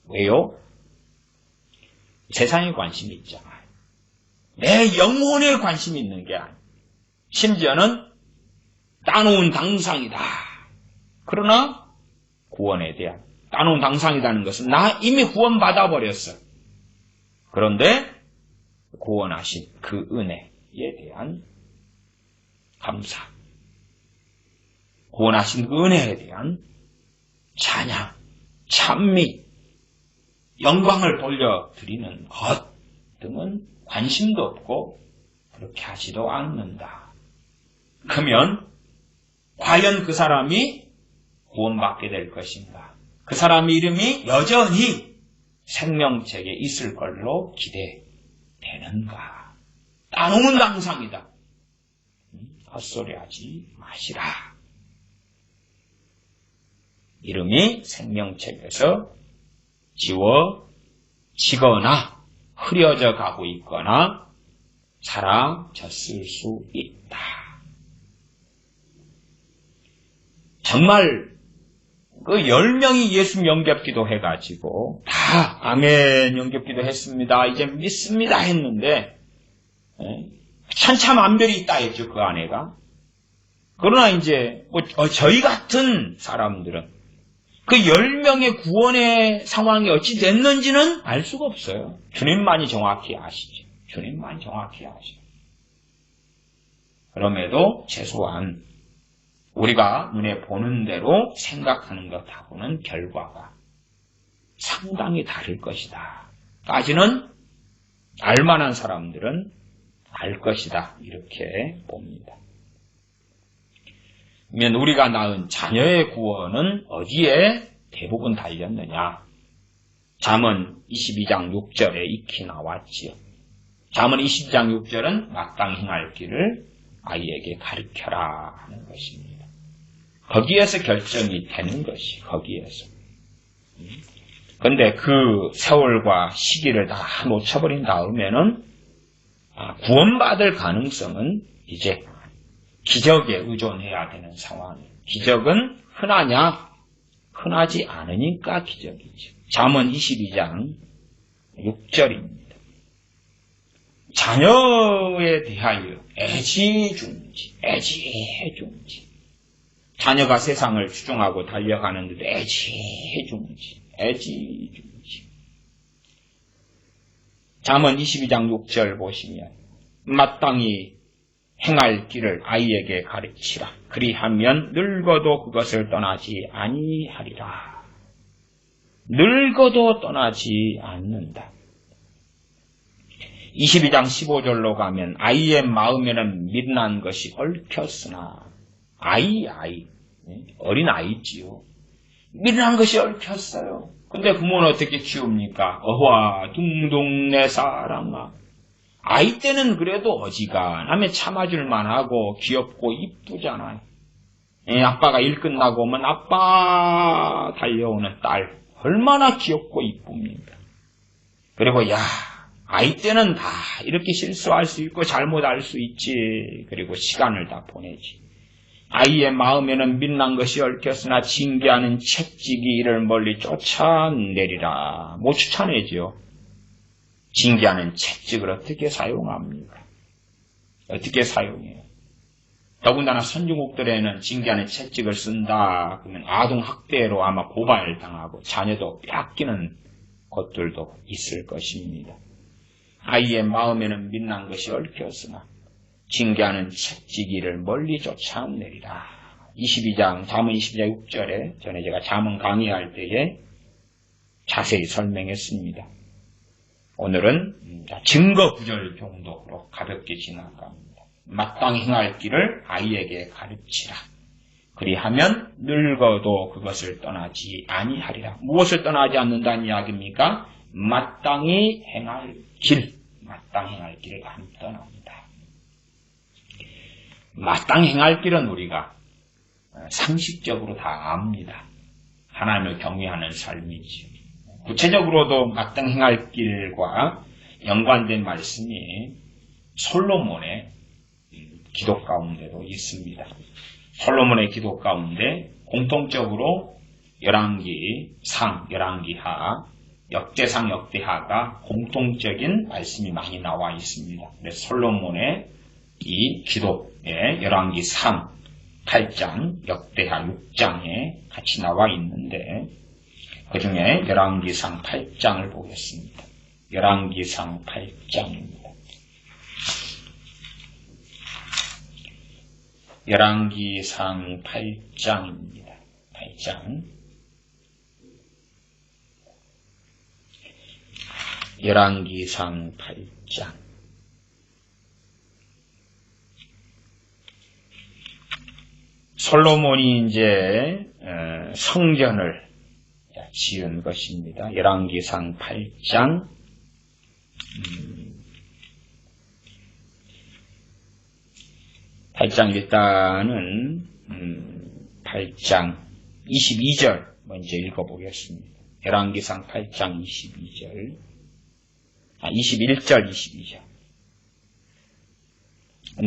왜요? 세상에 관심이 있잖아요. 내 영혼에 관심이 있는 게 아니에요. 심지어는 따놓은 당상이다. 그러나 구원에 대한 따놓은 당상이라는 것은 나 이미 구원받아 버렸어. 그런데 구원하신 그 은혜에 대한 감사, 구원하신 그 은혜에 대한 찬양, 찬미, 영광을 돌려드리는 것 등은 관심도 없고 그렇게 하지도 않는다. 그러면 과연 그 사람이 구원받게 될 것인가? 그 사람의 이름이 여전히 생명책에 있을 걸로 기대되는가? 따놓은 당상이다. 헛소리하지 마시라. 이름이 생명책에서 지워지거나 흐려져 가고 있거나 사라졌을 수 있다. 정말 그 10명이 예수 영접기도 해가지고 다 아멘 영접기도 했습니다. 이제 믿습니다 했는데 천차만별이 있다 했죠. 그 아내가. 그러나 이제 저희 같은 사람들은 그 10명의 구원의 상황이 어찌 됐는지는 알 수가 없어요. 주님만이 정확히 아시죠. 주님만이 정확히 아시죠. 그럼에도 최소한 우리가 눈에 보는 대로 생각하는 것하고는 결과가 상당히 다를 것이다. 까지는 알만한 사람들은 알 것이다. 이렇게 봅니다. 그러면 우리가 낳은 자녀의 구원은 어디에 대부분 달렸느냐? 잠언 22장 6절에 익히 나왔지요. 잠언 22장 6절은 마땅히 행할 길을 아이에게 가르쳐라 하는 것입니다. 거기에서 결정이 되는 것이 거기에서. 그런데 그 세월과 시기를 다 놓쳐버린 다음에는 구원받을 가능성은 이제 기적에 의존해야 되는 상황이에요. 기적은 흔하냐? 흔하지 않으니까 기적이죠. 잠언 22장 6절입니다. 자녀에 대하여 애지중지. 자녀가 세상을 추종하고 달려가는데도 애지중지. 잠언 22장 6절 보시면 마땅히 행할 길을 아이에게 가르치라. 그리하면 늙어도 그것을 떠나지 아니하리라. 늙어도 떠나지 않는다. 22장 15절로 가면 아이의 마음에는 미련한 것이 얽혔으나 어린 아이지요. 미련한 것이 얽혔어요. 근데 부모는 어떻게 키웁니까? 어화 둥둥 내 사랑아. 아이 때는 그래도 어지간하면 참아줄만 하고 귀엽고 이쁘잖아요. 아빠가 일 끝나고 오면 아빠 달려오는 딸 얼마나 귀엽고 이쁩니까? 그리고 아이 때는 다 이렇게 실수할 수 있고 잘못할 수 있지. 그리고 시간을 다 보내지. 아이의 마음에는 빛난 것이 얽혔으나 징계하는 채찍이 이를 멀리 쫓아내리라. 못 쫓아내죠. 징계하는 채찍을 어떻게 사용합니까? 어떻게 사용해요? 더군다나 선진국들에는 징계하는 채찍을 쓴다. 그러면 아동학대로 아마 고발당하고 자녀도 빼앗기는 것들도 있을 것입니다. 아이의 마음에는 빛난 것이 얽혔으나 징계하는 채찍이를 멀리 쫓아내리라. 22장, 잠언 22장 6절에 전에 제가 잠언 강의할 때에 자세히 설명했습니다. 오늘은 증거 구절 정도로 가볍게 지나갑니다. 마땅히 행할 길을 아이에게 가르치라. 그리하면 늙어도 그것을 떠나지 아니하리라. 무엇을 떠나지 않는다는 이야기입니까? 마땅히 행할 길, 마땅히 행할 길을 안 떠납니다. 마땅히 행할 길은 우리가 상식적으로 다 압니다. 하나님을 경외하는 삶이지. 구체적으로도 마땅히 행할 길과 연관된 말씀이 솔로몬의 기도 가운데도 있습니다. 솔로몬의 기도 가운데 공통적으로 열왕기상, 열왕기하, 역대상, 역대하가 공통적인 말씀이 많이 나와 있습니다. 솔로몬의 이 기도에 열왕기상 8장, 역대하 6장에 같이 나와 있는데 그 중에 열왕기상 8장을 보겠습니다. 열왕기상 8장입니다. 열왕기상 8장입니다. 8장. 열왕기상 8장. 솔로몬이 이제 성전을 지은 것입니다. 열왕기상 8장. 8장 일단은 8장 22절 먼저 읽어보겠습니다. 열왕기상 8장 22절 21절 22절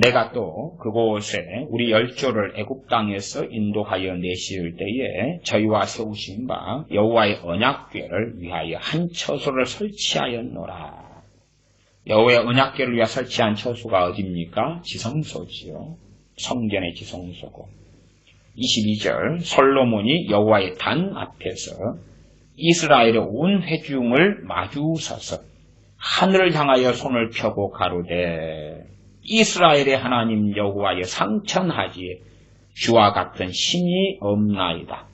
내가 또 그곳에 우리 열조를 애굽 땅에서 인도하여 내실 때에 저희와 세우신 바 여호와의 언약궤를 위하여 한 처소를 설치하였노라. 여호와의 언약궤를 위하여 설치한 처소가 어디입니까? 지성소지요. 성전의 지성소고. 22절 솔로몬이 여호와의 단 앞에서 이스라엘의 온 회중을 마주 서서 하늘을 향하여 손을 펴고 가로되 이스라엘의 하나님 여호와여 상천하지에 주와 같은 신이 없나이다.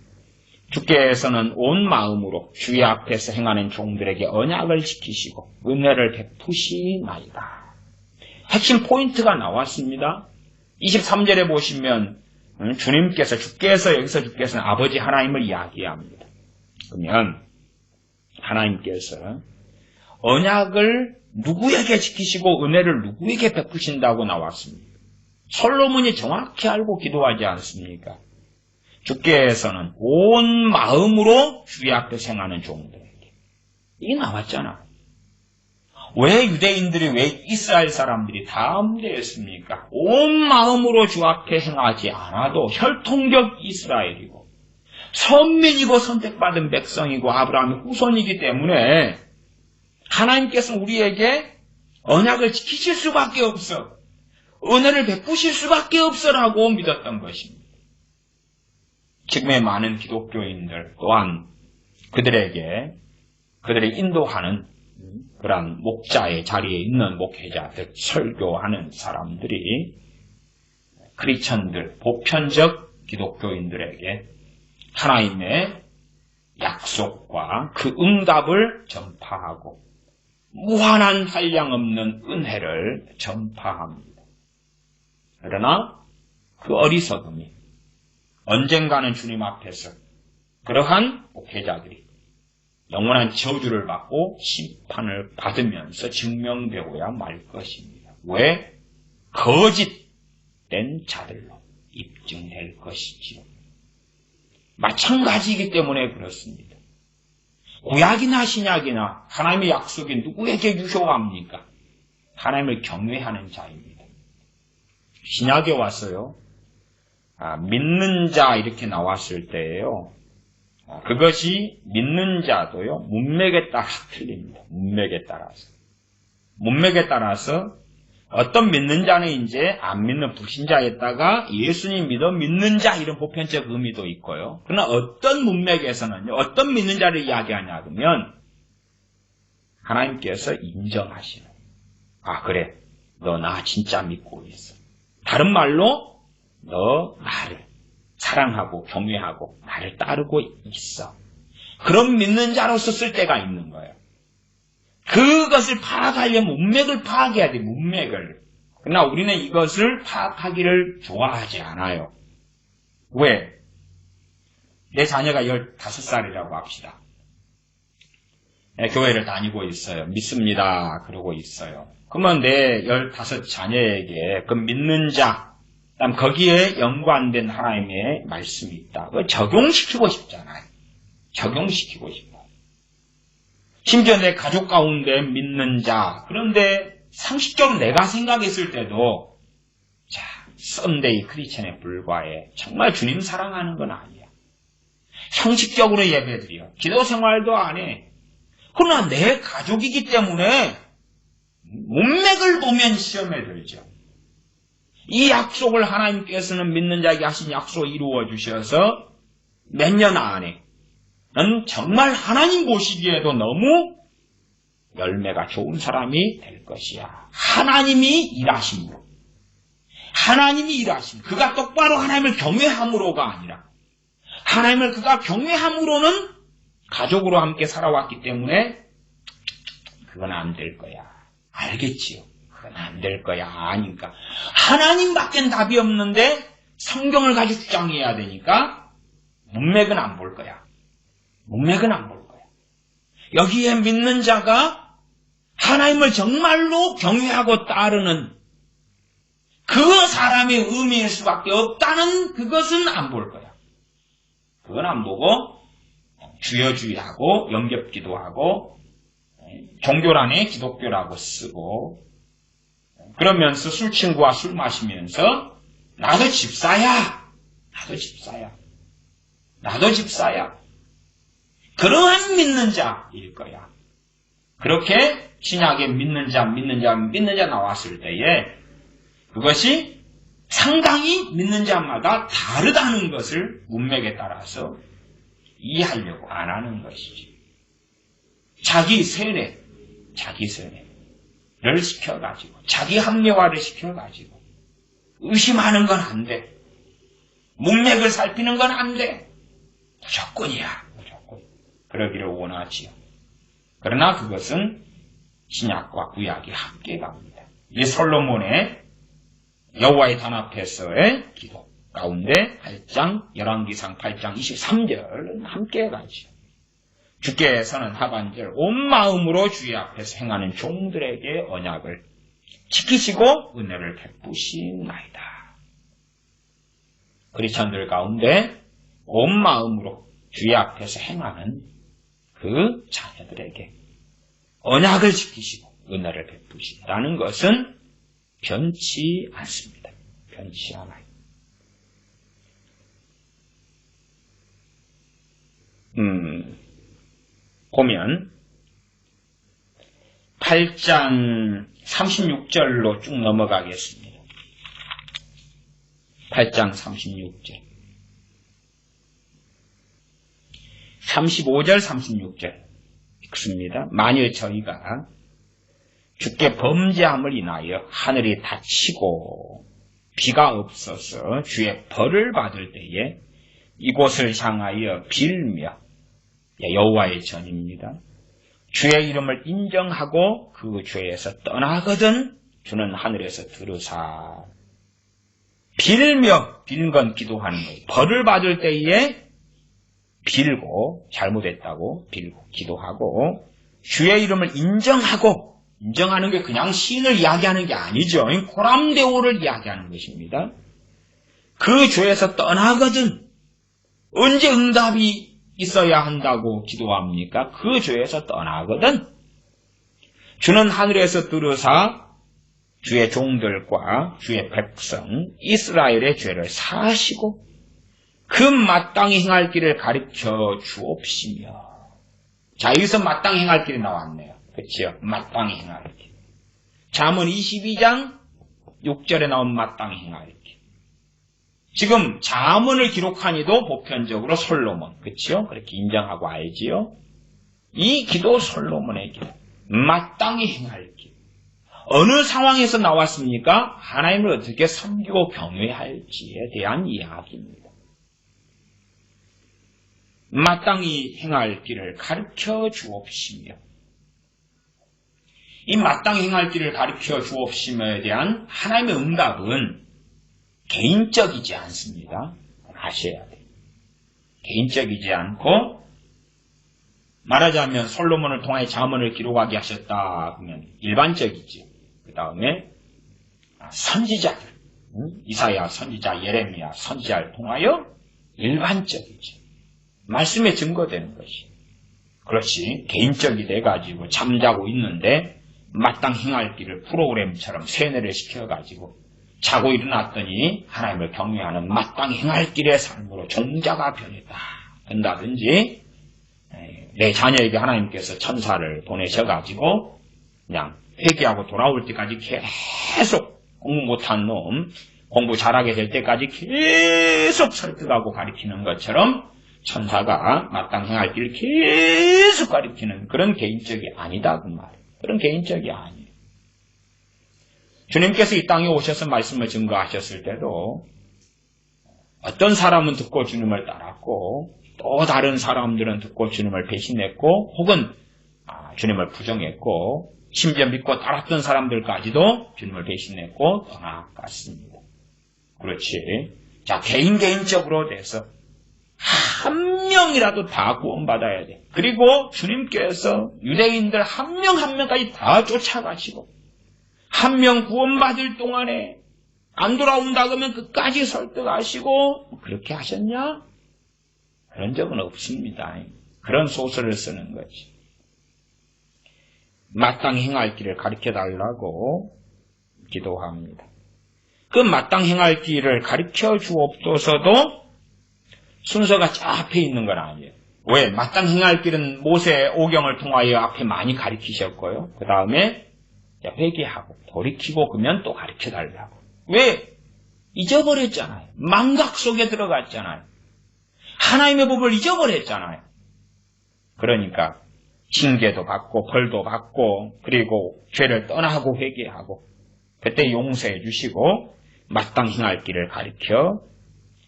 주께서는 온 마음으로 주의 앞에서 행하는 종들에게 언약을 지키시고 은혜를 베푸시나이다. 핵심 포인트가 나왔습니다. 23절에 보시면 주께서 여기서 주께서는 아버지 하나님을 이야기합니다. 그러면 하나님께서 언약을 누구에게 지키시고 은혜를 누구에게 베푸신다고 나왔습니까? 솔로몬이 정확히 알고 기도하지 않습니까? 주께서는 온 마음으로 주의 앞에서 행하는 종들에게. 이게 나왔잖아. 왜 유대인들이, 왜 이스라엘 사람들이 다 암대했습니까? 온 마음으로 주 앞에 행하지 않아도 혈통적 이스라엘이고 선민이고 선택받은 백성이고 아브라함의 후손이기 때문에 하나님께서는 우리에게 언약을 지키실 수밖에 없어. 은혜를 베푸실 수밖에 없어라고 믿었던 것입니다. 지금의 많은 기독교인들 또한 그들이 인도하는 그러한 목자의 자리에 있는 목회자들, 설교하는 사람들이 크리스천들, 보편적 기독교인들에게 하나님의 약속과 그 응답을 전파하고 무한한 한량없는 은혜를 전파합니다. 그러나 그 어리석음이 언젠가는 주님 앞에서 그러한 목회자들이 영원한 저주를 받고 심판을 받으면서 증명되어야 말 것입니다. 왜? 거짓된 자들로 입증될 것이지요. 마찬가지이기 때문에 그렇습니다. 구약이나 신약이나 하나님의 약속이 누구에게 유효합니까? 하나님을 경외하는 자입니다. 신약에 와서요, 믿는 자 이렇게 나왔을 때예요. 그것이 믿는 자도요, 문맥에 따라 틀립니다. 문맥에 따라서. 문맥에 따라서 어떤 믿는 자는 이제 안 믿는 불신자에다가 예수님 믿어 믿는 자 이런 보편적 의미도 있고요. 그러나 어떤 문맥에서는요, 어떤 믿는 자를 이야기하냐 그러면 하나님께서 인정하시는, 그래, 너 나 진짜 믿고 있어. 다른 말로 너 나를 사랑하고 경외하고 나를 따르고 있어. 그런 믿는 자로서 쓸 때가 있는 거예요. 그것을 파악하려면 문맥을 파악해야 돼, 문맥을. 그러나 우리는 이것을 파악하기를 좋아하지 않아요. 왜? 내 자녀가 15살이라고 합시다. 교회를 다니고 있어요. 믿습니다. 그러고 있어요. 그러면 내 15 자녀에게 그 믿는 자, 그다음 거기에 연관된 하나님의 말씀이 있다. 그걸 적용시키고 싶잖아요. 적용시키고 싶어. 심지어 내 가족 가운데 믿는 자, 그런데 상식적으로 내가 생각했을 때도 썬데이 크리스천에 불과해. 정말 주님 사랑하는 건 아니야. 형식적으로 예배드려. 기도 생활도 안 해. 그러나 내 가족이기 때문에 문맥을 보면 시험에 들죠. 이 약속을 하나님께서는 믿는 자에게 하신 약속을 이루어 주셔서 몇 년 안에 넌 정말 하나님 보시기에도 너무 열매가 좋은 사람이 될 것이야. 하나님이 일하심으로. 하나님이 일하심. 그가 똑바로 하나님을 경외함으로가 아니라 하나님을 그가 경외함으로는 가족으로 함께 살아왔기 때문에 그건 안 될 거야. 알겠지요? 그건 안 될 거야. 아니까. 하나님밖엔 답이 없는데 성경을 가지고 주장해야 되니까 문맥은 안 볼 거야. 문맥은 안 볼 거야. 여기에 믿는 자가 하나님을 정말로 경외하고 따르는 그 사람의 의미일 수밖에 없다는 그것은 안 볼 거야. 그건 안 보고 주여주의하고 영접기도하고 종교란에 기독교라고 쓰고 그러면서 술친구와 술 마시면서 나도 집사야. 나도 집사야. 나도 집사야. 그러한 믿는 자일 거야. 그렇게 신약에 믿는 자 나왔을 때에 그것이 상당히 믿는 자마다 다르다는 것을 문맥에 따라서 이해하려고 안 하는 것이지. 자기 세뇌를 시켜가지고 자기 합리화를 시켜가지고 의심하는 건 안 돼. 문맥을 살피는 건 안 돼. 무조건이야. 무조건. 그러기를 원하지요. 그러나 그것은 신약과 구약이 함께 갑니다. 이 솔로몬의 여호와의 단 앞에서의 기도 가운데 8장 열왕기상 8장 23절은 함께 가죠. 주께서는 하반절 온 마음으로 주의 앞에서 행하는 종들에게 언약을 지키시고 은혜를 베푸시나이다. 크리스천들 가운데 온 마음으로 주의 앞에서 행하는 그 자녀들에게 언약을 지키시고 은혜를 베푸신다는 것은 변치 않습니다. 변치 않아요. 보면 8장 36절로 쭉 넘어가겠습니다. 8장 36절 35절 36절 읽습니다. 만일 저희가 주께 범죄함을 인하여 하늘이 닫히고 비가 없어서 주의 벌을 받을 때에 이곳을 향하여 빌며 여호와의 전입니다. 주의 이름을 인정하고 그 죄에서 떠나거든 주는 하늘에서 들으사. 빌며 빌는 건 기도하는 거예요. 벌을 받을 때에 빌고, 잘못했다고 빌고, 기도하고, 주의 이름을 인정하고, 인정하는 게 그냥 시인을 이야기하는 게 아니죠. 고람대오를 이야기하는 것입니다. 그 죄에서 떠나거든 언제 응답이 있어야 한다고 기도합니까? 그 죄에서 떠나거든 주는 하늘에서 들으사 주의 종들과 주의 백성 이스라엘의 죄를 사하시고 그 마땅히 행할 길을 가르쳐 주옵시며. 자, 여기서 마땅히 행할 길이 나왔네요. 그렇죠? 마땅히 행할 길. 잠언 22장 6절에 나온 마땅히 행할 길. 지금 잠언을 기록한 이도 보편적으로 솔로몬, 그렇죠? 그렇게 인정하고 알지요? 이 기도 솔로몬의 길, 마땅히 행할 길. 어느 상황에서 나왔습니까? 하나님을 어떻게 섬기고 경외할지에 대한 이야기입니다. 마땅히 행할 길을 가르쳐 주옵시며. 이 마땅히 행할 길을 가르쳐 주옵시며에 대한 하나님의 응답은 개인적이지 않습니다. 아셔야 돼요. 개인적이지 않고 말하자면 솔로몬을 통하여 잠언을 기록하게 하셨다 그러면 일반적이지. 그 다음에 선지자들, 이사야 선지자, 예레미야 선지자를 통하여 일반적이지. 말씀에 증거되는 것이. 그렇지. 개인적이 돼가지고 잠자고 있는데 마땅히 행할 길을 프로그램처럼 세뇌를 시켜가지고 자고 일어났더니 하나님을 경외하는 마땅히 행할 길의 삶으로 종자가 변했다 된다든지 내 자녀에게 하나님께서 천사를 보내셔가지고 그냥 회개하고 돌아올 때까지 계속 공부 못한 놈 공부 잘하게 될 때까지 계속 설득하고 가르치는 것처럼 천사가 마땅히 행할 길을 계속 가르치는 그런 개인적이 아니다 그 말이에요. 그런 개인적이 아니에요. 주님께서 이 땅에 오셔서 말씀을 증거하셨을 때도 어떤 사람은 듣고 주님을 따랐고 또 다른 사람들은 듣고 주님을 배신했고 혹은 주님을 부정했고 심지어 믿고 따랐던 사람들까지도 주님을 배신했고 떠나갔습니다. 그렇지. 자, 개인적으로 돼서 한 명이라도 다 구원받아야 돼. 그리고 주님께서 유대인들 한 명 한 명까지 다 쫓아가시고 한 명 구원받을 동안에 안 돌아온다 그러면 끝까지 설득하시고 그렇게 하셨냐? 그런 적은 없습니다. 그런 소설을 쓰는 거지. 마땅히 행할 길을 가르쳐달라고 기도합니다. 그 마땅히 행할 길을 가르쳐 주옵소서도 순서가 저 앞에 있는 건 아니에요. 왜? 마땅히 행할 길은 모세 오경을 통하여 앞에 많이 가르치셨고요. 그 다음에 회개하고 돌이키고 그러면 또 가르쳐달라고. 왜? 잊어버렸잖아요. 망각 속에 들어갔잖아요. 하나님의 법을 잊어버렸잖아요. 그러니까 징계도 받고 벌도 받고 그리고 죄를 떠나고 회개하고 그때 용서해 주시고 마땅히 행할 길을 가르쳐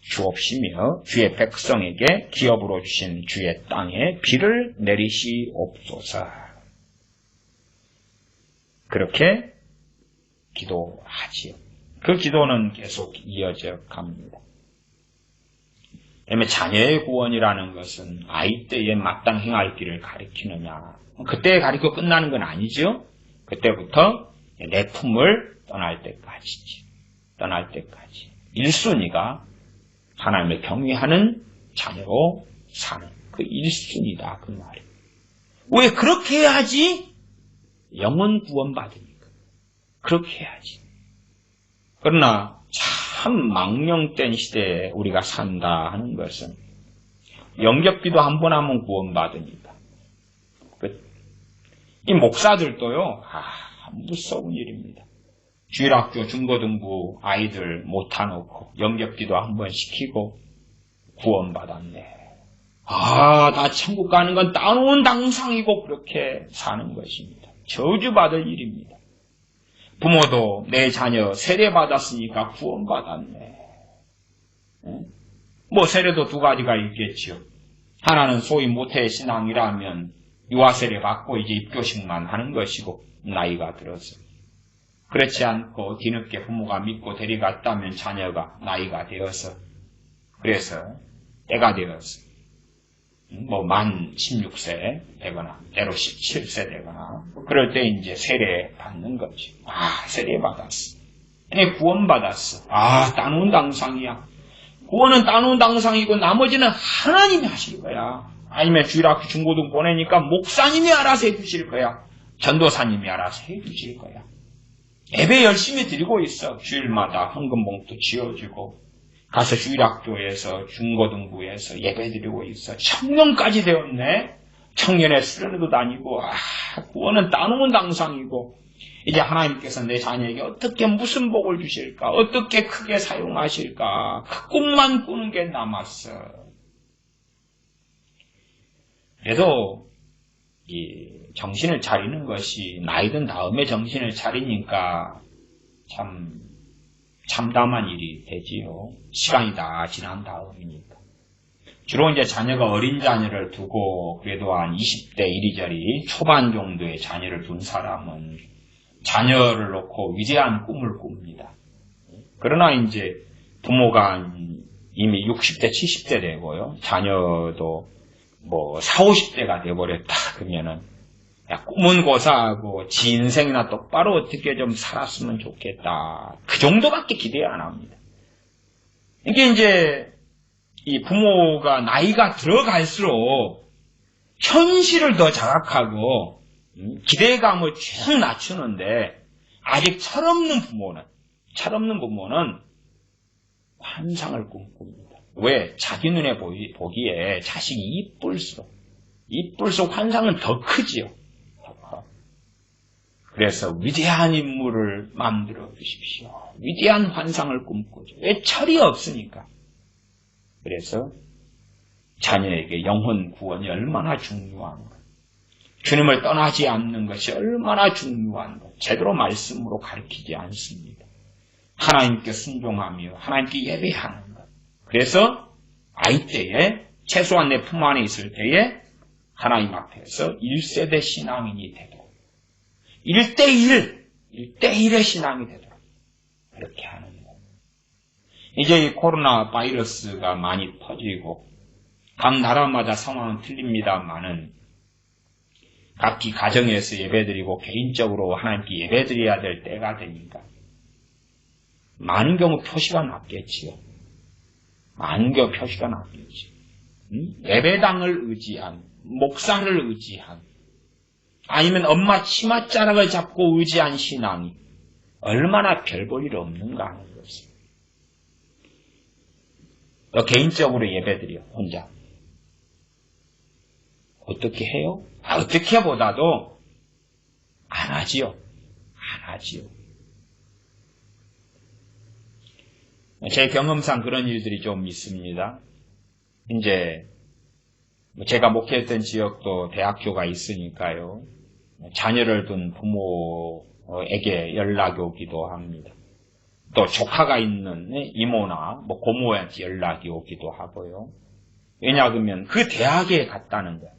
주옵시며 주의 백성에게 기업으로 주신 주의 땅에 비를 내리시옵소서. 그렇게 기도하지요. 그 기도는 계속 이어져 갑니다. 왜냐하면 자녀의 구원이라는 것은 아이 때에 마땅히 행할 길을 가르치느냐. 그때 가르치고 끝나는 건 아니죠. 그때부터 내 품을 떠날 때까지지. 떠날 때까지. 1순위가 하나님을 경외하는 자녀로 사는 그 1순위다. 그 말이에요. 왜 그렇게 해야지? 영혼 구원받으니까. 그렇게 해야지. 그러나 참 망령된 시대에 우리가 산다 하는 것은 영접기도 한 번 하면 구원받으니까. 이 목사들도요. 무서운 일입니다. 주일학교 중고등부 아이들 못타놓고 영접기도 한 번 시키고 구원받았네. 나 천국 가는 건 따놓은 당상이고 그렇게 사는 것입니다. 저주받을 일입니다. 부모도 내 자녀 세례받았으니까 구원받았네. 뭐 세례도 두 가지가 있겠죠. 하나는 소위 모태 신앙이라면 유아세례 받고 이제 입교식만 하는 것이고 나이가 들어서. 그렇지 않고 뒤늦게 부모가 믿고 데려갔다면 자녀가 나이가 되어서 그래서 때가 되어서 뭐 만 16세 되거나 때로 17세 되거나 그럴 때 이제 세례 받는 거지. 아, 세례 받았어. 구원 받았어. 아, 따놓은 당상이야. 구원은 따놓은 당상이고 나머지는 하나님이 하실 거야. 아니면 주일학교 중고등 보내니까 목사님이 알아서 해주실 거야. 전도사님이 알아서 해주실 거야. 예배 열심히 드리고 있어. 주일마다 헌금봉투 지어주고 가서 주일학교에서 중고등부에서 예배 드리고 있어. 청년까지 되었네. 청년의 수련회도 다니고 구원은 따놓은 당상이고 이제 하나님께서 내 자녀에게 어떻게 무슨 복을 주실까? 어떻게 크게 사용하실까? 그 꿈만 꾸는 게 남았어. 그래도 이 정신을 차리는 것이 나이 든 다음에 정신을 차리니까 참 참담한 일이 되지요. 시간이 다 지난 다음이니까. 주로 이제 자녀가 어린 자녀를 두고 그래도 한 20대 이리저리 초반 정도의 자녀를 둔 사람은 자녀를 놓고 위대한 꿈을 꿉니다. 그러나 이제 부모가 이미 60대, 70대 되고요. 자녀도 뭐 40, 50대가 돼버렸다. 그러면은 야, 꿈은 고사하고 지 인생이나 똑바로 어떻게 좀 살았으면 좋겠다. 그 정도밖에 기대 안 합니다. 이게 이제 이 부모가 나이가 들어갈수록 현실을 더 자각하고 기대감을 쭉 낮추는데 아직 철없는 부모는 환상을 꿈꿉니다. 왜? 자기 눈에 보기에 자식이 이쁠수록 환상은 더 크지요. 그래서 위대한 인물을 만들어 주십시오. 위대한 환상을 꿈꾸죠. 왜? 철이 없으니까. 그래서 자녀에게 영혼 구원이 얼마나 중요한가. 주님을 떠나지 않는 것이 얼마나 중요한가. 제대로 말씀으로 가르치지 않습니다. 하나님께 순종하며 하나님께 예배하는 것. 그래서 아이 때에 최소한 내 품 안에 있을 때에 하나님 앞에서 1세대 신앙인이 되도록 1대1의 신앙이 되도록 그렇게 하는 것. 이제 이 코로나 바이러스가 많이 퍼지고 각 나라마다 상황은 틀립니다만은 각기 가정에서 예배드리고 개인적으로 하나님께 예배드려야 될 때가 되니까 많은 경우 표시가 났겠지요. 많은 경우 표시가 났겠지. 예배당을 의지한, 목사를 의지한, 아니면 엄마 치맛자락을 잡고 의지한 신앙이 얼마나 별 볼 일 없는가 하는 것입니다. 개인적으로 예배드려 혼자. 어떻게 해요? 어떻게 보다도 안 하지요. 제 경험상 그런 일들이 좀 있습니다. 이제 제가 목회했던 지역도 대학교가 있으니까요. 자녀를 둔 부모에게 연락이 오기도 합니다. 또 조카가 있는 이모나 고모한테 연락이 오기도 하고요. 왜냐하면 그 대학에 갔다는 거예요.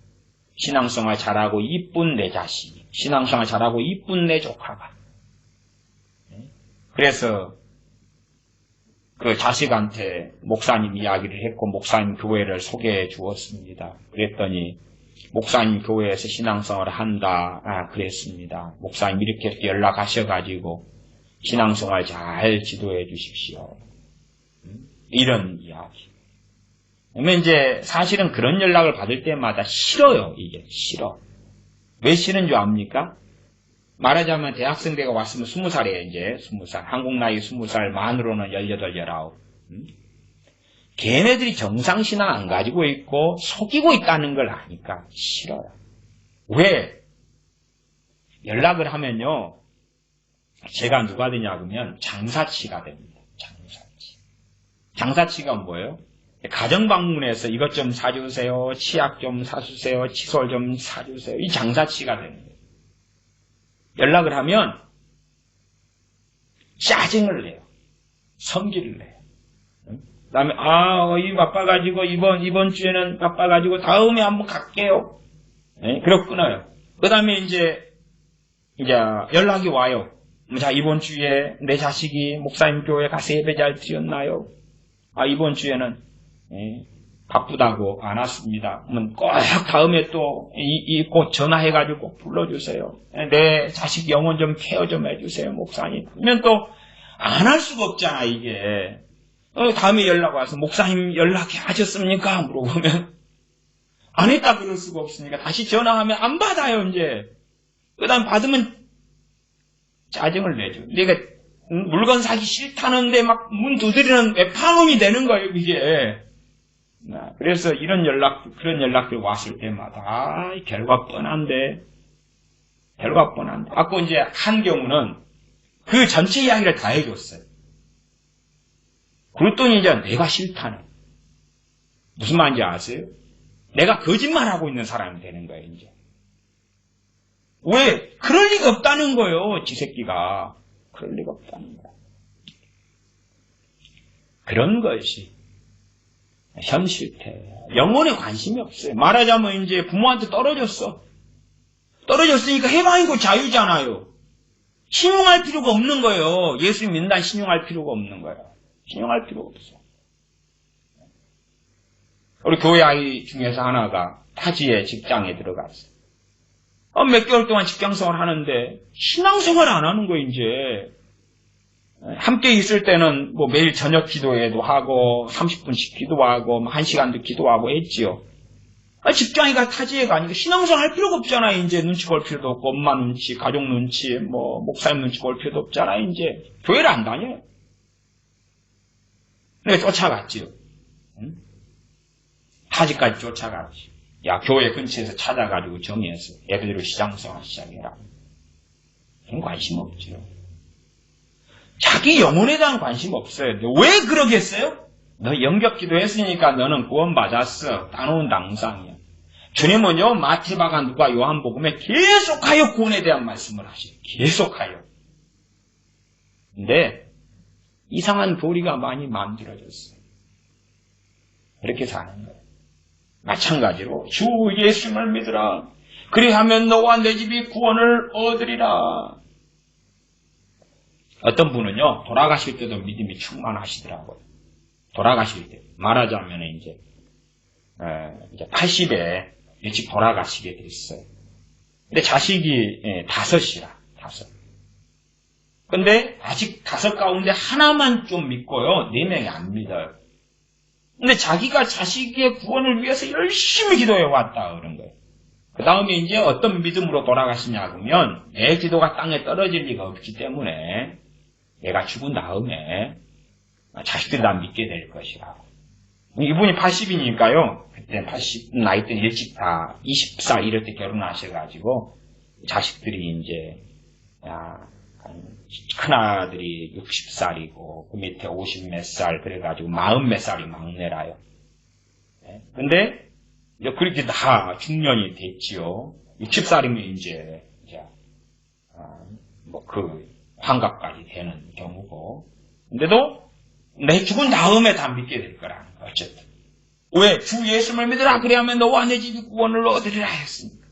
신앙생활 잘하고 이쁜 내 자식이, 신앙생활 잘하고 이쁜 내 조카가. 그래서 그 자식한테 목사님 이야기를 했고 목사님 교회를 소개해 주었습니다. 그랬더니 목사님 교회에서 신앙생활을 한다 그랬습니다. 목사님 이렇게 연락하셔가지고 신앙생활 잘 지도해 주십시오. 이런 이야기. 그러면 이제 사실은 그런 연락을 받을 때마다 싫어요. 이게 싫어. 왜 싫은 줄 압니까? 말하자면 대학생 때가 왔으면 20살이에요. 이제 20살. 한국 나이 20살 만으로는 18, 19. 걔네들이 정상신앙 안 가지고 있고 속이고 있다는 걸 아니까 싫어요. 왜? 연락을 하면요. 제가 누가 되냐 그러면 장사치가 됩니다. 장사치가 뭐예요? 가정 방문해서 이것 좀 사주세요. 치약 좀 사주세요. 칫솔 좀 사주세요. 이 장사치가 됩니다. 연락을 하면 짜증을 내요. 성질을 내요. 그 다음에 이 바빠가지고 이번 주에는 바빠가지고 다음에 한번 갈게요. 그러고 끊어요. 그 다음에 이제 연락이 와요. 자, 이번 주에 내 자식이 목사님 교회 가서 예배 잘 드렸나요? 이번 주에는 바쁘다고 안 왔습니다. 그러면 꼭 다음에 또 꼭 전화해가지고 꼭 불러주세요. 내 자식 영혼 좀 케어 좀 해주세요, 목사님. 그러면 또 안 할 수가 없잖아, 이게. 다음에 연락 와서 목사님 연락하셨습니까? 물어보면 안 했다 그럴 수가 없으니까 다시 전화하면 안 받아요, 이제. 그 다음 받으면 짜증을 내죠. 내가 물건 사기 싫다는데 막 문 두드리는 외판놈이 되는 거예요, 이게. 그래서 그런 연락들 왔을 때마다, 결과 뻔한데. 아까 이제 한 경우는 그 전체 이야기를 다 해줬어요. 그랬더니 이제 내가 싫다는. 무슨 말인지 아세요? 내가 거짓말하고 있는 사람이 되는 거예요, 이제. 왜? 그럴 리가 없다는 거예요, 지 새끼가. 그럴 리가 없다는 거야. 그런 것이 현실태. 영혼에 관심이 없어요. 말하자면 이제 부모한테 떨어졌으니까 해방이고 자유잖아요. 신용할 필요가 없는 거예요. 예수 믿는다 신용할 필요가 없는 거예요. 신용할 필요가 없어. 우리 교회 아이 중에서 하나가 타지에 직장에 들어갔어요. 몇 개월 동안 직장생활 하는데 신앙생활 안 하는 거예요, 이제. 함께 있을 때는 뭐 매일 저녁 기도회도 하고 30분씩 기도하고 1시간도 기도하고 했지요. 직장이가 타지에 가니까 신앙생활 할 필요가 없잖아요. 이제 눈치 볼 필요도 없고 엄마 눈치, 가족 눈치, 목사님 눈치 볼 필요도 없잖아요. 이제 교회를 안 다녀요. 그래서 쫓아갔지요. 응? 타지까지 쫓아갔지. 야, 교회 근처에서 찾아가지고 정의해서 애들로 시장생활 시작해라. 그런 관심 없죠. 자기 영혼에 대한 관심 없어요. 왜 그러겠어요? 너 영격기도 했으니까 너는 구원받았어. 따놓은 당상이야. 주님은요, 마태복음, 누가, 요한복음에 계속하여 구원에 대한 말씀을 하시죠. 계속하여. 근데 이상한 교리가 많이 만들어졌어요. 그렇게 사는 거예요. 마찬가지로 주 예수님을 믿으라. 그리하면 너와 내 집이 구원을 얻으리라. 어떤 분은요, 돌아가실 때도 믿음이 충만하시더라고요. 돌아가실 때. 말하자면 이제 80에 일찍 돌아가시게 됐어요. 근데 자식이 5이라. 근데 아직 5 가운데 하나만 좀 믿고요. 4명이 안 믿어요. 근데 자기가 자식의 구원을 위해서 열심히 기도해 왔다 그런 거예요. 그 다음에 이제 어떤 믿음으로 돌아가시냐 그러면 내 기도가 땅에 떨어질 리가 없기 때문에 내가 죽은 다음에 자식들이 다 믿게 될 것이라고. 이분이 80이니까요. 그때 80 나이 때 일찍 다 24 이럴 때 결혼하셔가지고 자식들이 이제 큰아들이 60살이고 그 밑에 50 몇 살 그래가지고 40 몇 살이 막내라요. 근데 이제 그렇게 다 중년이 됐지요. 60살이면 이제 그 환갑까지 되는 경우고. 근데도 내 죽은 다음에 다 믿게 될 거라는 거. 어쨌든 왜? 주 예수를 믿으라 그래야면 너와 내 집이 구원을 얻으리라 했으니까.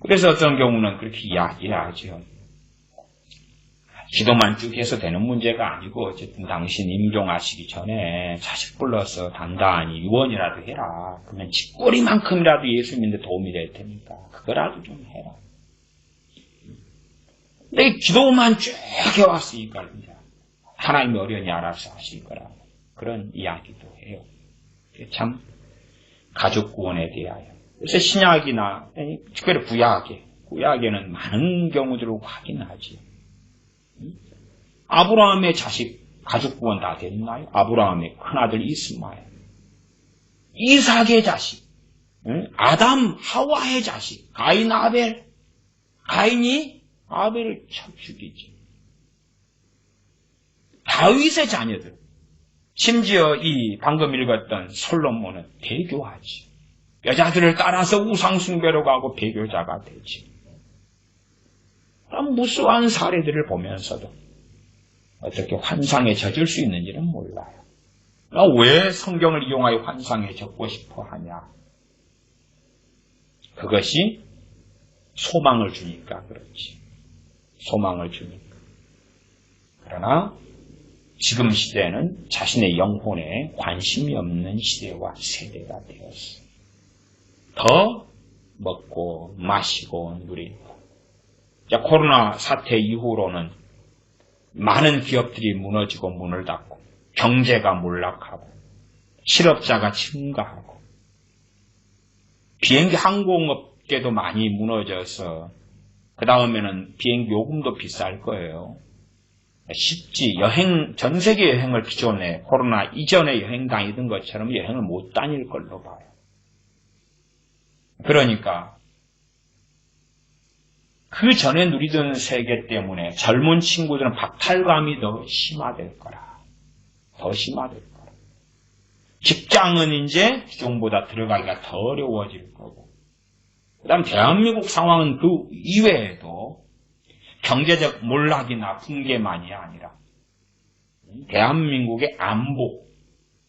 그래서 어떤 경우는 그렇게 이야기하죠. 기도만 쭉 해서 되는 문제가 아니고 어쨌든 당신 임종하시기 전에 자식 불러서 단단히 유언이라도 해라. 그러면 집꼬리만큼이라도 예수 믿는 데 도움이 될 테니까 그거라도 좀 해라. 근데 기도만 쭉 해왔으니까 하나님이 어련히 알아서 하실 거라. 그런 이야기도 해요. 참 가족 구원에 대하여. 그래서 신약이나 특별히 구약에는 많은 경우들을 확인하지. 아브라함의 자식 가족 구원 다 됐나요? 아브라함의 큰아들 이스마엘, 이삭의 자식, 아담 하와의 자식 가인 아벨, 가인이 아벨을 쳐 죽이지. 다윗의 자녀들, 심지어 이 방금 읽었던 솔로몬은 배교하지. 여자들을 따라서 우상숭배로 가고 배교자가 되지. 그런 무수한 사례들을 보면서도 어떻게 환상에 젖을 수 있는지는 몰라요. 왜 성경을 이용하여 환상에 젖고 싶어 하냐? 그것이 소망을 주니까 그렇지. 소망을 주니까. 그러나 지금 시대는 자신의 영혼에 관심이 없는 시대와 세대가 되었어요. 더 먹고 마시고 누리고. 코로나 사태 이후로는 많은 기업들이 무너지고 문을 닫고 경제가 몰락하고 실업자가 증가하고 비행기 항공업계도 많이 무너져서 그 다음에는 비행기 요금도 비쌀 거예요. 쉽지 전 세계 여행을 기존에 코로나 이전에 여행 다니던 것처럼 여행을 못 다닐 걸로 봐요. 그러니까 그 전에 누리던 세계 때문에 젊은 친구들은 박탈감이 더 심화될 거라. 더 심화될 거라. 직장은 이제 기존보다 들어가기가 더 어려워질 거고. 그 다음 대한민국 상황은 그 이외에도 경제적 몰락이나 붕괴만이 아니라 대한민국의 안보,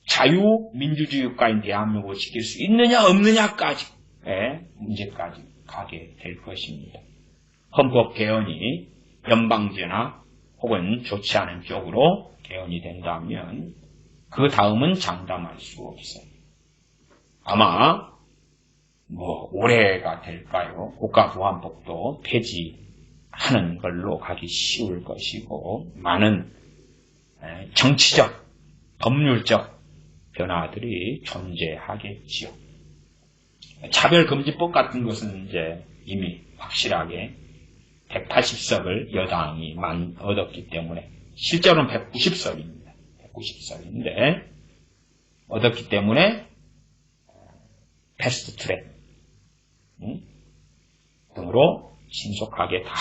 자유민주주의 국가인 대한민국을 지킬 수 있느냐 없느냐까지의 문제까지 가게 될 것입니다. 헌법 개헌이 연방제나 혹은 좋지 않은 쪽으로 개헌이 된다면 그 다음은 장담할 수 없어요. 아마 올해가 될까요? 국가보안법도 폐지하는 걸로 가기 쉬울 것이고 많은 정치적, 법률적 변화들이 존재하겠지요. 차별금지법 같은 것은 이제 이미 확실하게 180석을 여당이 얻었기 때문에 실제로는 190석입니다. 190석인데 얻었기 때문에 패스트 트랙 등으로 신속하게 다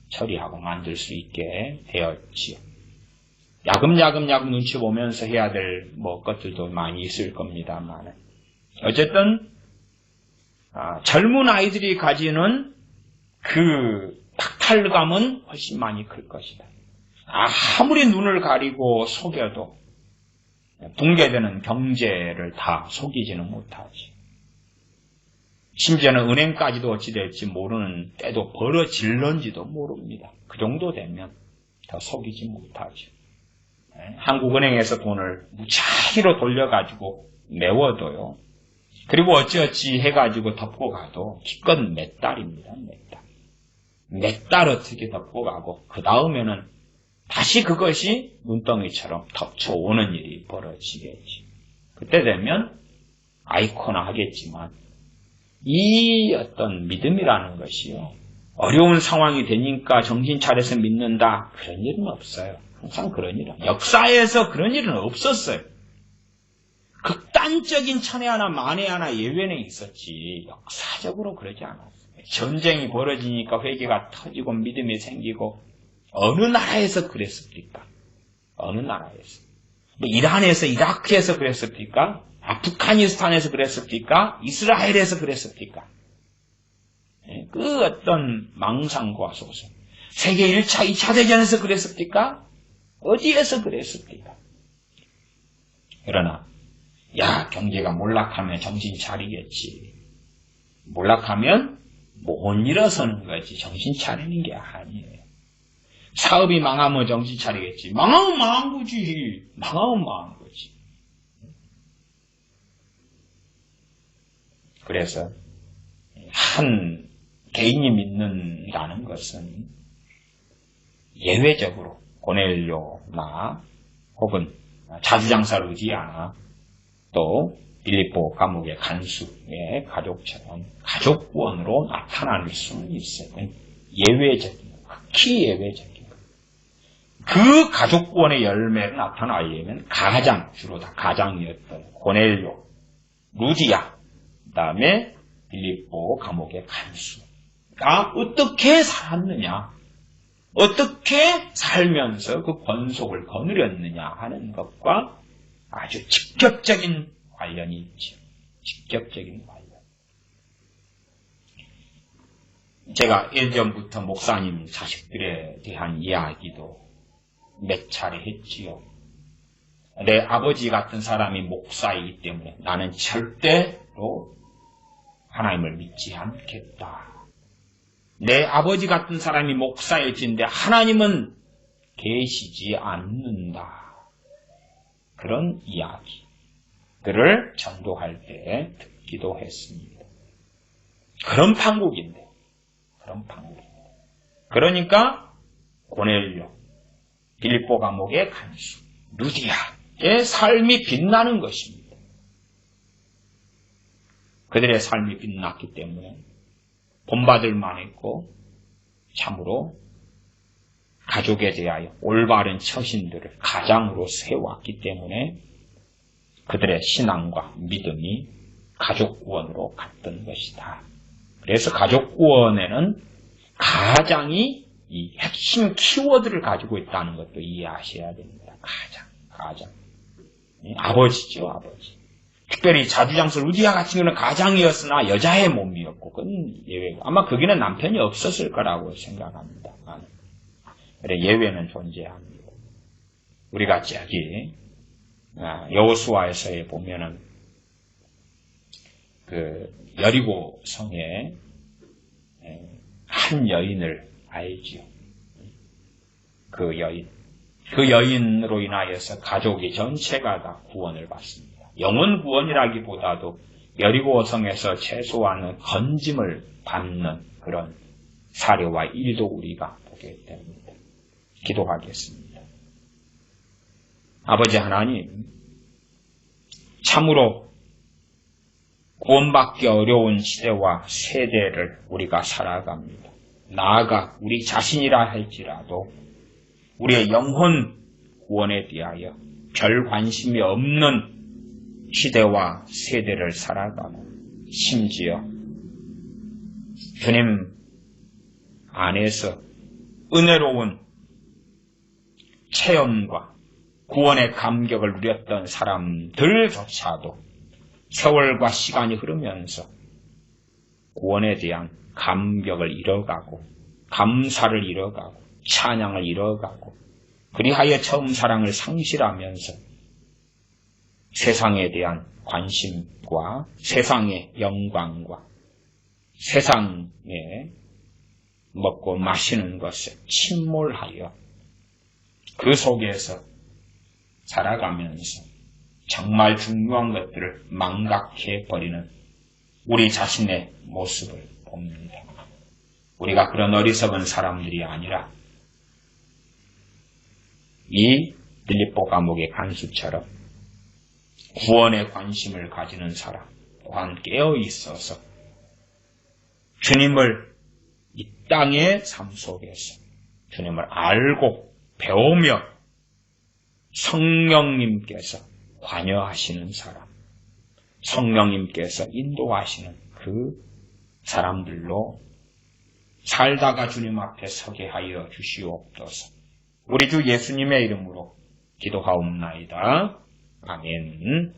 처리하고 만들 수 있게 되었지요. 야금야금 눈치 보면서 해야 될 것들도 많이 있을 겁니다만 어쨌든 젊은 아이들이 가지는 그 박탈감은 훨씬 많이 클 것이다. 아무리 눈을 가리고 속여도 붕괴되는 경제를 다 속이지는 못하지. 심지어는 은행까지도 어찌 될지 모르는 때도 벌어질런지도 모릅니다. 그 정도 되면 더 속이지 못하죠. 한국은행에서 돈을 무차히로 돌려가지고 메워둬요. 그리고 어찌어찌 해가지고 덮고 가도 기껏 몇 달입니다. 몇 달 어떻게 덮고 가고 그 다음에는 다시 그것이 눈덩이처럼 덮쳐오는 일이 벌어지겠지. 그때 되면 아이코나 하겠지만 이 어떤 믿음이라는 것이요. 어려운 상황이 되니까 정신 차려서 믿는다. 그런 일은 없어요. 항상 그런 일은. 역사에서 그런 일은 없었어요. 극단적인 천해 하나 만해 하나 예외는 있었지. 역사적으로 그러지 않았어요. 전쟁이 벌어지니까 회개가 터지고 믿음이 생기고 어느 나라에서 그랬습니까? 어느 나라에서? 이란에서 이라크에서 그랬습니까? 아프가니스탄에서 그랬습니까? 이스라엘에서 그랬습니까? 그 어떤 망상과 소송. 세계 1차, 2차 대전에서 그랬습니까? 어디에서 그랬습니까? 그러나 경제가 몰락하면 정신 차리겠지. 몰락하면 못 일어서는 거지. 정신 차리는 게 아니에요. 사업이 망하면 정신 차리겠지. 망하면 망한 거지. 망하면 망한 거지. 그래서 한 개인이 믿는다는 것은 예외적으로 고넬료나 혹은 자주장사 루디아나 또 빌립보 감옥의 간수의 가족처럼 가족원으로 나타날 수는 있어요. 예외적인, 극히 예외적인. 그 가족원의 열매로 나타나려면 주로 다 가장이었던 고넬료, 루디아, 그 다음에 빌립보 감옥의 간수가 어떻게 살았느냐, 어떻게 살면서 그 권속을 거느렸느냐 하는 것과 아주 직접적인 관련이 있죠. 직접적인 관련. 제가 예전부터 목사님 자식들에 대한 이야기도 몇 차례 했지요. 내 아버지 같은 사람이 목사이기 때문에 나는 절대로 하나님을 믿지 않겠다. 내 아버지 같은 사람이 목사일진데 하나님은 계시지 않는다. 그런 이야기들을 전도할 때 듣기도 했습니다. 그런 판국인데. 그러니까 고넬료, 빌립보 감옥의 간수, 루디아의 삶이 빛나는 것입니다. 그들의 삶이 빛났기 때문에 본받을 만했고 참으로 가족에 대하여 올바른 처신들을 가장으로 세웠기 때문에 그들의 신앙과 믿음이 가족 구원으로 갔던 것이다. 그래서 가족 구원에는 가장이 이 핵심 키워드를 가지고 있다는 것도 이해하셔야 됩니다. 가장. 아버지죠, 아버지. 특별히 자주장수 루디아 같은 경우는 가장이었으나 여자의 몸이었고, 그건 예외고. 아마 거기는 남편이 없었을 거라고 생각합니다. 그래, 예외는 존재합니다. 우리가 저기, 여호수아에서 보면은, 여리고 성에 한 여인을 알지요. 그 여인으로 인하여서 가족이 전체가 다 구원을 받습니다. 영혼 구원이라기보다도 여리고 성에서 최소한은 건짐을 받는 그런 사례와 일도 우리가 보게 됩니다. 기도하겠습니다. 아버지 하나님, 참으로 구원받기 어려운 시대와 세대를 우리가 살아갑니다. 나아가 우리 자신이라 할지라도 우리의 영혼 구원에 대하여 별 관심이 없는 시대와 세대를 살아가고 심지어 주님 안에서 은혜로운 체험과 구원의 감격을 누렸던 사람들조차도 세월과 시간이 흐르면서 구원에 대한 감격을 잃어가고 감사를 잃어가고 찬양을 잃어가고 그리하여 처음 사랑을 상실하면서 세상에 대한 관심과 세상의 영광과 세상에 먹고 마시는 것에 침몰하여 그 속에서 살아가면서 정말 중요한 것들을 망각해버리는 우리 자신의 모습을 봅니다. 우리가 그런 어리석은 사람들이 아니라 이 빌립보 감옥의 간수처럼 구원에 관심을 가지는 사람 또한 깨어 있어서 주님을 이 땅의 삶 속에서 주님을 알고 배우며 성령님께서 관여하시는 사람, 성령님께서 인도하시는 그 사람들로 살다가 주님 앞에 서게 하여 주시옵소서. 우리 주 예수님의 이름으로 기도하옵나이다. 아멘.